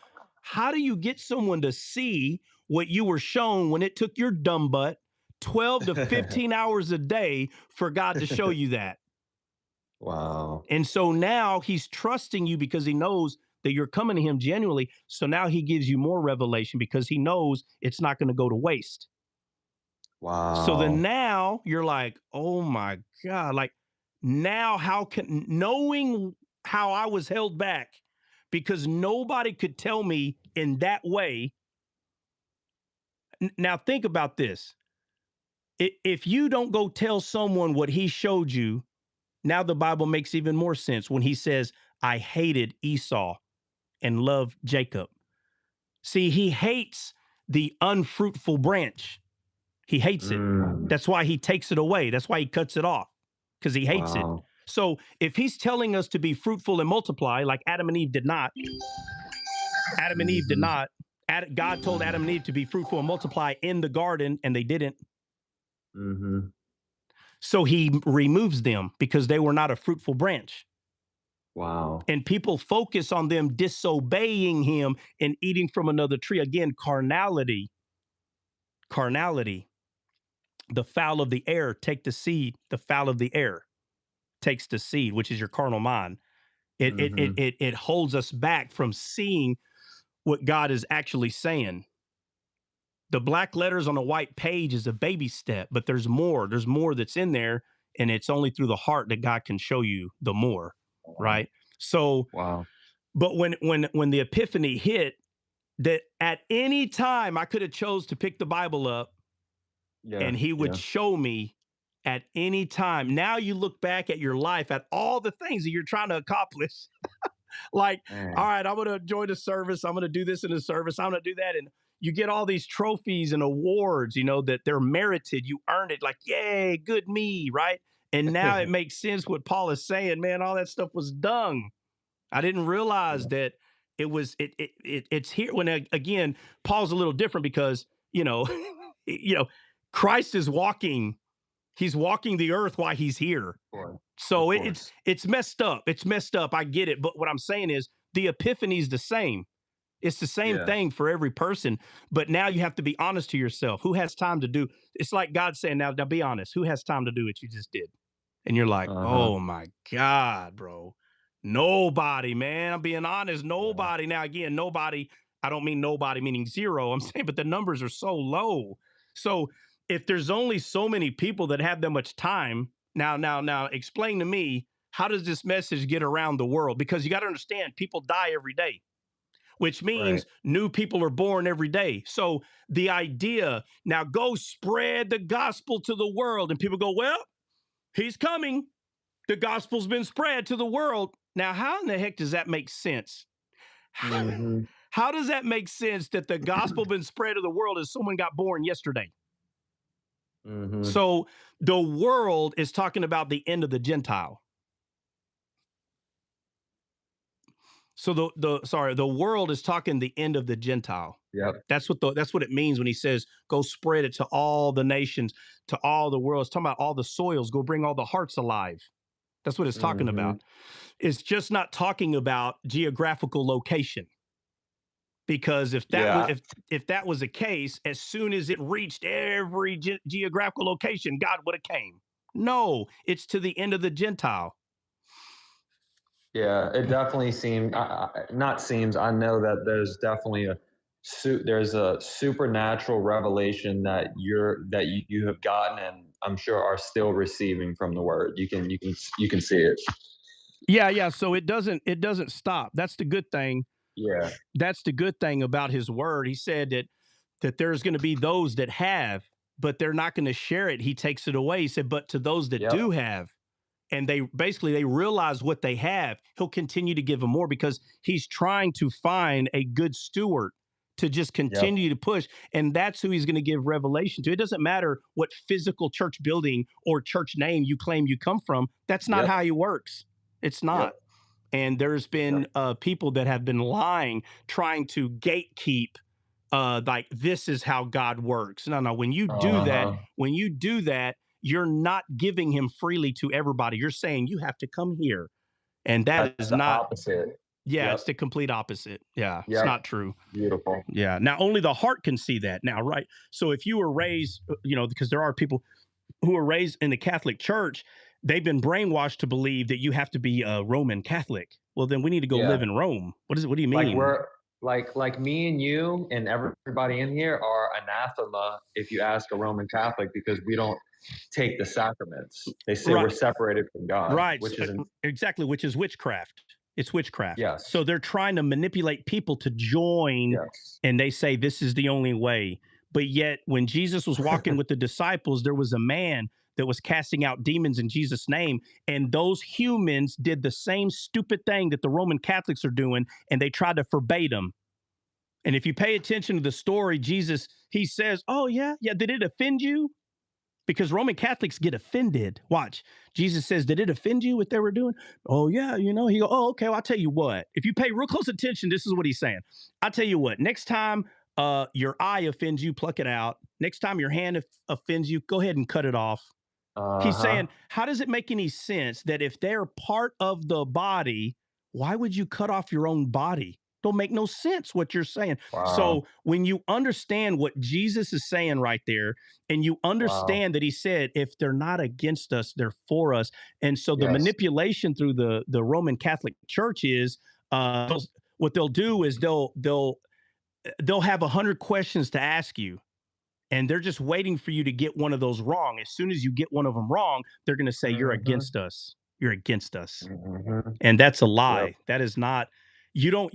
how do you get someone to see what you were shown when it took your dumb butt 12 to 15 hours a day for God to show you that? Wow. And so now he's trusting you because he knows that you're coming to him genuinely. So now he gives you more revelation because he knows it's not going to go to waste. Wow. So then now you're like, oh my God, like now knowing how I was held back because nobody could tell me in that way. Now think about this. If you don't go tell someone what he showed you, now the Bible makes even more sense when he says, I hated Esau and loved Jacob. See, he hates the unfruitful branch. He hates it. That's why he takes it away. That's why he cuts it off, because he hates it. So if he's telling us to be fruitful and multiply, like Adam and Eve did not, God told Adam and Eve to be fruitful and multiply in the garden, and they didn't. Mm-hmm. So he removes them because they were not a fruitful branch. Wow. And people focus on them disobeying him and eating from another tree. Again, carnality. The fowl of the air take the seed. The fowl of the air takes the seed, which is your carnal mind. It holds us back from seeing what God is actually saying. The black letters on a white page is a baby step, but there's more. There's more that's in there, and it's only through the heart that God can show you the more, right? So, but when the epiphany hit, that at any time I could have chose to pick the Bible up, and he would show me at any time. Now you look back at your life, at all the things that you're trying to accomplish. Like, all right, I'm going to join the service. I'm going to do this in the service. I'm going to do that. And you get all these trophies and awards, you know, that they're merited. You earned it. Like, yay, good me, right? And now it makes sense what Paul is saying, man, all that stuff was dung. I didn't realize that it's here when, again, Paul's a little different because, Christ is walking. He's walking the earth while he's here. So it's messed up. It's messed up. I get it. But what I'm saying is the epiphany is the same. It's the same thing for every person. But now you have to be honest to yourself. Who has time to do? It's like God saying, now be honest. Who has time to do what you just did? And you're like, oh my God, bro. Nobody, man. I'm being honest. Nobody. Now, again, nobody. I don't mean nobody meaning zero. I'm saying, but the numbers are so low. So if there's only so many people that have that much time, now, explain to me, how does this message get around the world? Because you got to understand, people die every day, which means new people are born every day. So the idea, now go spread the gospel to the world, and people go, well, he's coming. The gospel's been spread to the world. Now, how in the heck does that make sense? How does that make sense that the gospel been spread to the world as someone got born yesterday? So the world is talking about the end of the Gentile. So the world is talking the end of the Gentile. Yep. That's what it means when he says, go spread it to all the nations, to all the world. It's talking about all the soils. Go bring all the hearts alive. That's what it's talking about. It's just not talking about geographical location. Because if that was the case, as soon as it reached every geographical location, God would have came. No, it's to the end of the Gentile. Yeah, it definitely seems. Not seems. I know that there's definitely there's a supernatural revelation that you have gotten, and I'm sure are still receiving from the Word. You can see it. Yeah. So it doesn't stop. That's the good thing. Yeah. That's the good thing about his word. He said that there's going to be those that have, but they're not going to share it. He takes it away. He said, but to those that do have, and they realize what they have, he'll continue to give them more, because he's trying to find a good steward to just continue to push. And that's who he's going to give revelation to. It doesn't matter what physical church building or church name you claim you come from. That's not how he works. It's not. And there's been people that have been lying, trying to gatekeep, like, this is how God works. No. When you do that, you're not giving him freely to everybody. You're saying you have to come here. And that is not opposite. Yeah, it's the complete opposite. Yeah, it's Yep. not true. Beautiful. Yeah. Now, only the heart can see that now, right? So if you were raised, because there are people who are raised in the Catholic Church, they've been brainwashed to believe that you have to be a Roman Catholic. Well, then we need to go live in Rome. What do you mean? Like me and you and everybody in here are anathema if you ask a Roman Catholic, because we don't take the sacraments. They say we're separated from God. Right. Which is exactly, which is witchcraft. It's witchcraft. Yes. So they're trying to manipulate people to join, and they say this is the only way. But yet, when Jesus was walking with the disciples, there was a man that was casting out demons in Jesus' name, and those humans did the same stupid thing that the Roman Catholics are doing, and they tried to forbade them. And if you pay attention to the story, Jesus, he says, oh, yeah, did it offend you? Because Roman Catholics get offended. Watch. Jesus says, did it offend you what they were doing? Oh, yeah, he go, oh, okay, well, I'll tell you what. If you pay real close attention, this is what he's saying. I'll tell you what, next time your eye offends you, pluck it out. Next time your hand offends you, go ahead and cut it off. He's saying, how does it make any sense that if they're part of the body, why would you cut off your own body? Don't make no sense what you're saying. Wow. So when you understand what Jesus is saying right there, and you understand that he said, if they're not against us, they're for us. And so the manipulation through the Roman Catholic Church is what they'll do is they'll have 100 questions to ask you. And they're just waiting for you to get one of those wrong. As soon as you get one of them wrong, they're going to say, you're against us. You're against us. And that's a lie. That is not, you don't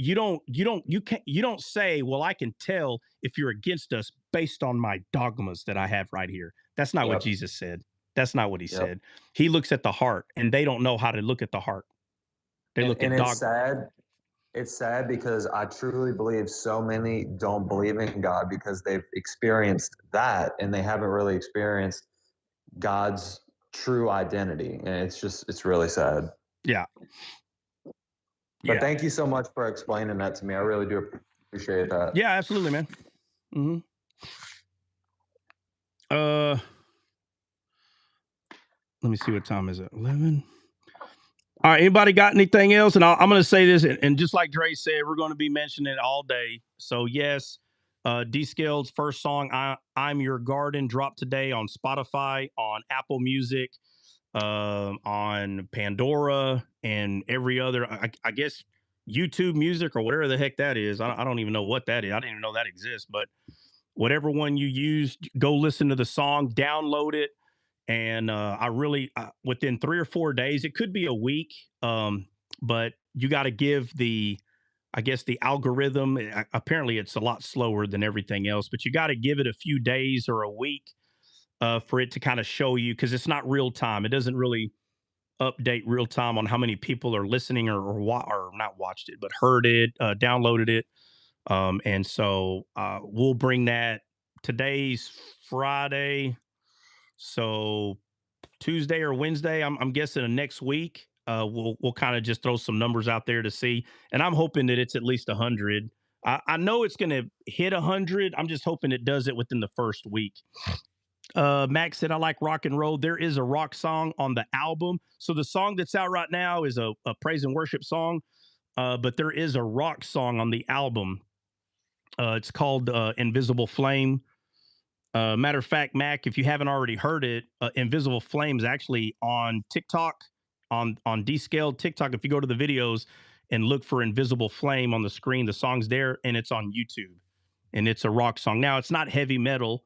say, well, I can tell if you're against us based on my dogmas that I have right here. That's not what Jesus said. That's not what he said. He looks at the heart, and they don't know how to look at the heart. They look at dogma. It's sad because I truly believe so many don't believe in God because they've experienced that and they haven't really experienced God's true identity. And it's really sad. Yeah. But thank you so much for explaining that to me. I really do appreciate that. Yeah, absolutely, man. Mm-hmm. Let me see, what time is it? 11. All right, anybody got anything else? And I'm going to say this, and just like Dre said, we're going to be mentioning it all day. So yes, Dcaled's first song, I'm Your Garden, dropped today on Spotify, on Apple Music, on Pandora, and every other, I guess, YouTube Music or whatever the heck that is. I don't even know what that is. I didn't even know that exists. But whatever one you use, go listen to the song, download it. And I really, within 3 or 4 days, it could be a week, but you got to give the algorithm, apparently it's a lot slower than everything else, but you got to give it a few days or a week for it to kind of show you, because it's not real time. It doesn't really update real time on how many people are listening or not watched it, but heard it, downloaded it. And so we'll bring that. Today's Friday. So Tuesday or Wednesday, I'm guessing next week, we'll kind of just throw some numbers out there to see. And I'm hoping that it's at least 100. I know it's going to hit 100. I'm just hoping it does it within the first week. Max said, I like rock and roll. There is a rock song on the album. So the song that's out right now is a praise and worship song. But there is a rock song on the album. It's called Invisible Flame. Matter of fact, Mac, if you haven't already heard it, Invisible Flames actually on TikTok, on Dcaled TikTok. If you go to the videos and look for Invisible Flame on the screen, the song's there, and it's on YouTube. And it's a rock song. Now, it's not heavy metal.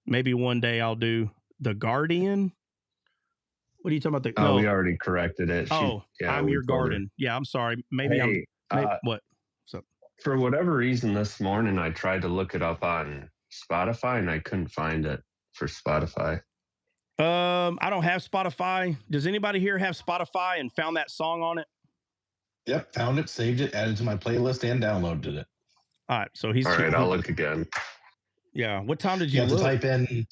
Maybe one day I'll do The Guardian. What are you talking about? No, we already corrected it. I'm Your Garden. Yeah, I'm sorry. Maybe what? So for whatever reason, this morning I tried to look it up on Spotify and I couldn't find it. for Spotify. I don't have Spotify. Does anybody here have Spotify and found that song on it? Yep, found it, saved it, added to my playlist, and downloaded it. All right, so he's... All right, I'll look again. Yeah, what time did you have look? to type in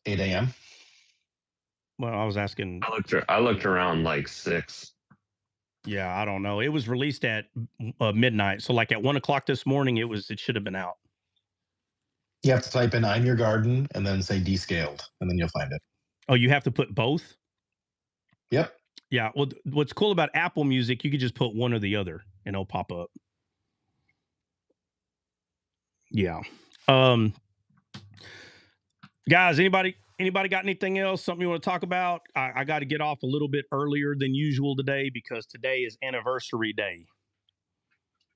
8 a.m. Well, I was asking... I looked around like 6. Yeah, I don't know. It was released at midnight, so like at 1 o'clock this morning, it should have been out. You have to type in "I'm Your Garden" and then say "Dcaled," and then you'll find it. Oh, you have to put both? Yep. Yeah, well, what's cool about Apple Music, you could just put one or the other, and it'll pop up. Yeah. Guys, anybody got anything else, something you want to talk about? I got to get off a little bit earlier than usual today because today is anniversary day.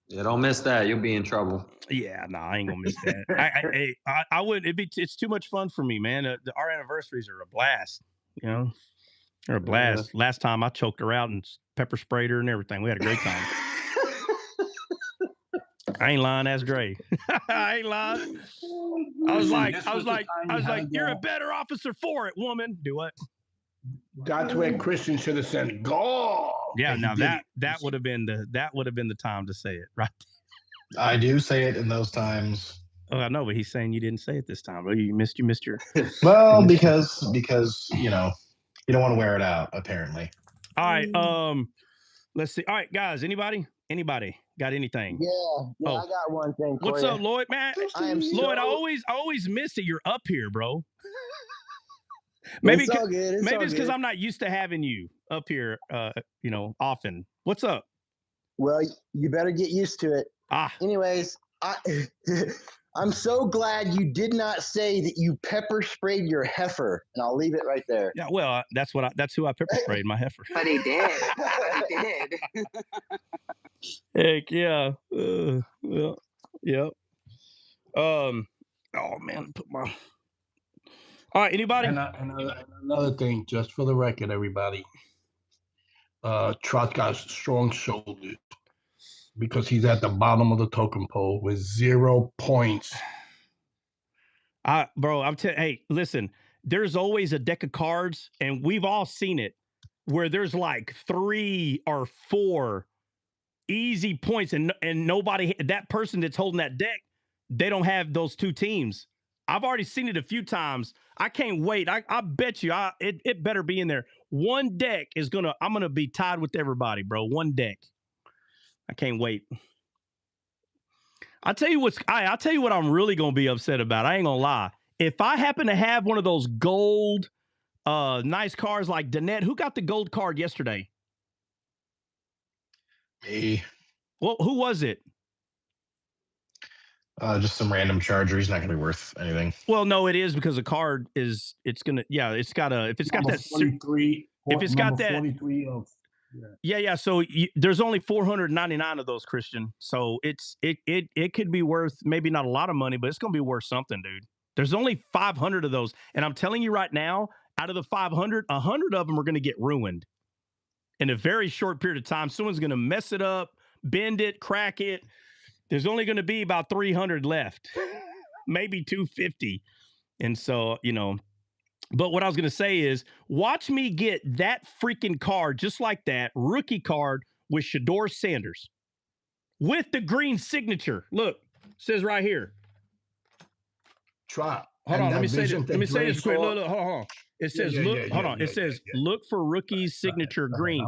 Yeah, don't miss that. You'll be in trouble. Yeah, no, I ain't gonna miss that. I wouldn't. It's too much fun for me, man. Our anniversaries are a blast. You know, they're a blast. Last time I choked her out and pepper sprayed her and everything. We had a great time. I ain't lying. That's Dre. I ain't lying. I was like, you're a better officer for it, woman. Do what? That's where Christian should have said, "Go." Yeah, now that would have been the time to say it, right? I do say it in those times. Oh, I know, but he's saying you didn't say it this time. Well, you missed your. Well, because you know you don't want to wear it out. Apparently. All right. Let's see. All right, guys. Anybody got anything? Yeah, I got one thing. What's up, Lloyd? Man, Lloyd, I always miss that you're up here, bro. Maybe it's because I'm not used to having you up here, often. What's up? Well, you better get used to it. Anyways, I'm so glad you did not say that you pepper sprayed your heifer, and I'll leave it right there. Yeah, well, that's who I pepper sprayed, my heifer. But he did. He did. Heck yeah. Yeah. Oh man, all right, anybody? And another thing, just for the record, everybody. Trot got strong shoulders because he's at the bottom of the token pole with 0 points. Bro, hey, listen, there's always a deck of cards, and we've all seen it, where there's like 3 or 4 easy points, and nobody, that person that's holding that deck, they don't have those 2 teams. I've already seen it a few times. I can't wait. I bet you it better be in there. One deck I'm gonna be tied with everybody, bro. One deck. I can't wait. I'll tell you what I'm really gonna be upset about. I ain't gonna lie. If I happen to have one of those gold, nice cards like Danette, who got the gold card yesterday? Me. Well, who was it? Just some random charger. He's not going to be worth anything. Well, no, it is because the card is. It's gonna. Yeah, it's got a. If it's got that 43. If it's got that 43 of. Yeah. So there's only 499 of those, Christian. So it could be worth maybe not a lot of money, but it's gonna be worth something, dude. There's only 500 of those, and I'm telling you right now, out of the 500, 100 of them are gonna get ruined in a very short period of time. Someone's gonna mess it up, bend it, crack it. There's only going to be about 300 left, maybe 250. And so, but what I was going to say is watch me get that freaking card just like that, rookie card with Shador Sanders with the green signature. Look, it says right here. Trot. Hold on, let me say this quick. Look, hold on. It says, it says, look for rookie signature green.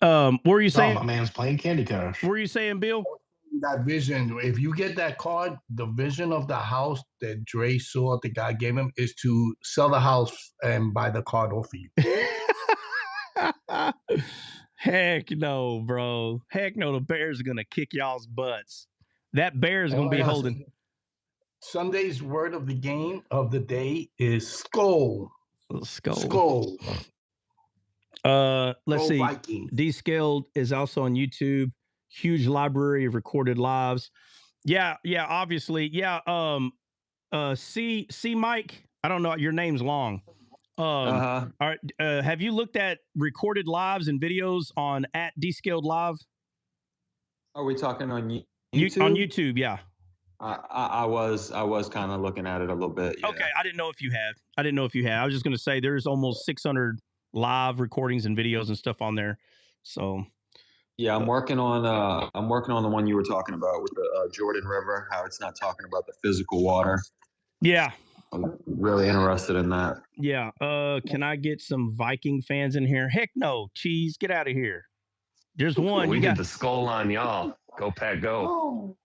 What were you saying? My man's playing Candy Crush. What were you saying, Bill? That vision, if you get that card, the vision of the house that Dre saw the guy gave him is to sell the house and buy the card off of you. Heck no, bro. Heck no, the Bears are going to kick y'all's butts. That Bear is going to be holding. Sunday's word of the game of the day is skull. Skull. Let's see. Dcaled is also on YouTube. Huge library of recorded lives. Yeah, obviously. Yeah. C Mike. I don't know. Your name's long. All right. Have you looked at recorded lives and videos on @Dcaled Live? Are we talking on YouTube? On YouTube, yeah. I was kind of looking at it a little bit. Yeah. Okay, I didn't know if you had. I was just going to say there's almost 600 live recordings and videos and stuff on there. So yeah, I'm working on the one you were talking about with the Jordan River, how it's not talking about the physical water. Yeah. I'm really interested in that. Yeah. Can I get some Viking fans in here? Heck no, Cheese, get out of here. There's one. We did the skull on y'all. Go Pack, go.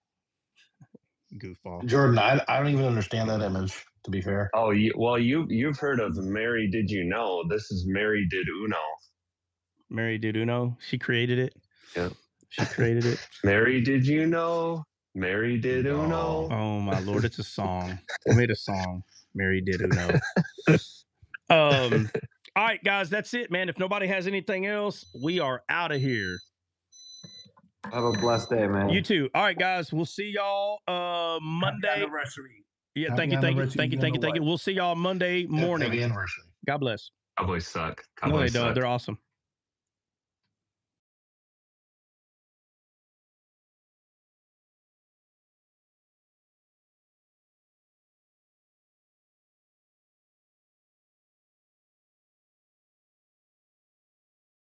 Goofball. Jordan, I don't even understand that image, to be fair. Oh, you've heard of Mary Did You Know? This is Mary Did Uno. Mary Did Uno? She created it? Yeah. She created it. Mary Did You Know? Mary Did Uno. Oh, my Lord. It's a song. I made a song. Mary Did Uno. All right, guys, that's it, man. If nobody has anything else, we are out of here. Have a blessed day, man. You too. All right, guys. We'll see y'all Monday. Happy anniversary. Yeah, thank you. We'll see y'all Monday morning. Happy anniversary. God bless. Cowboys suck. No, they don't. They're awesome.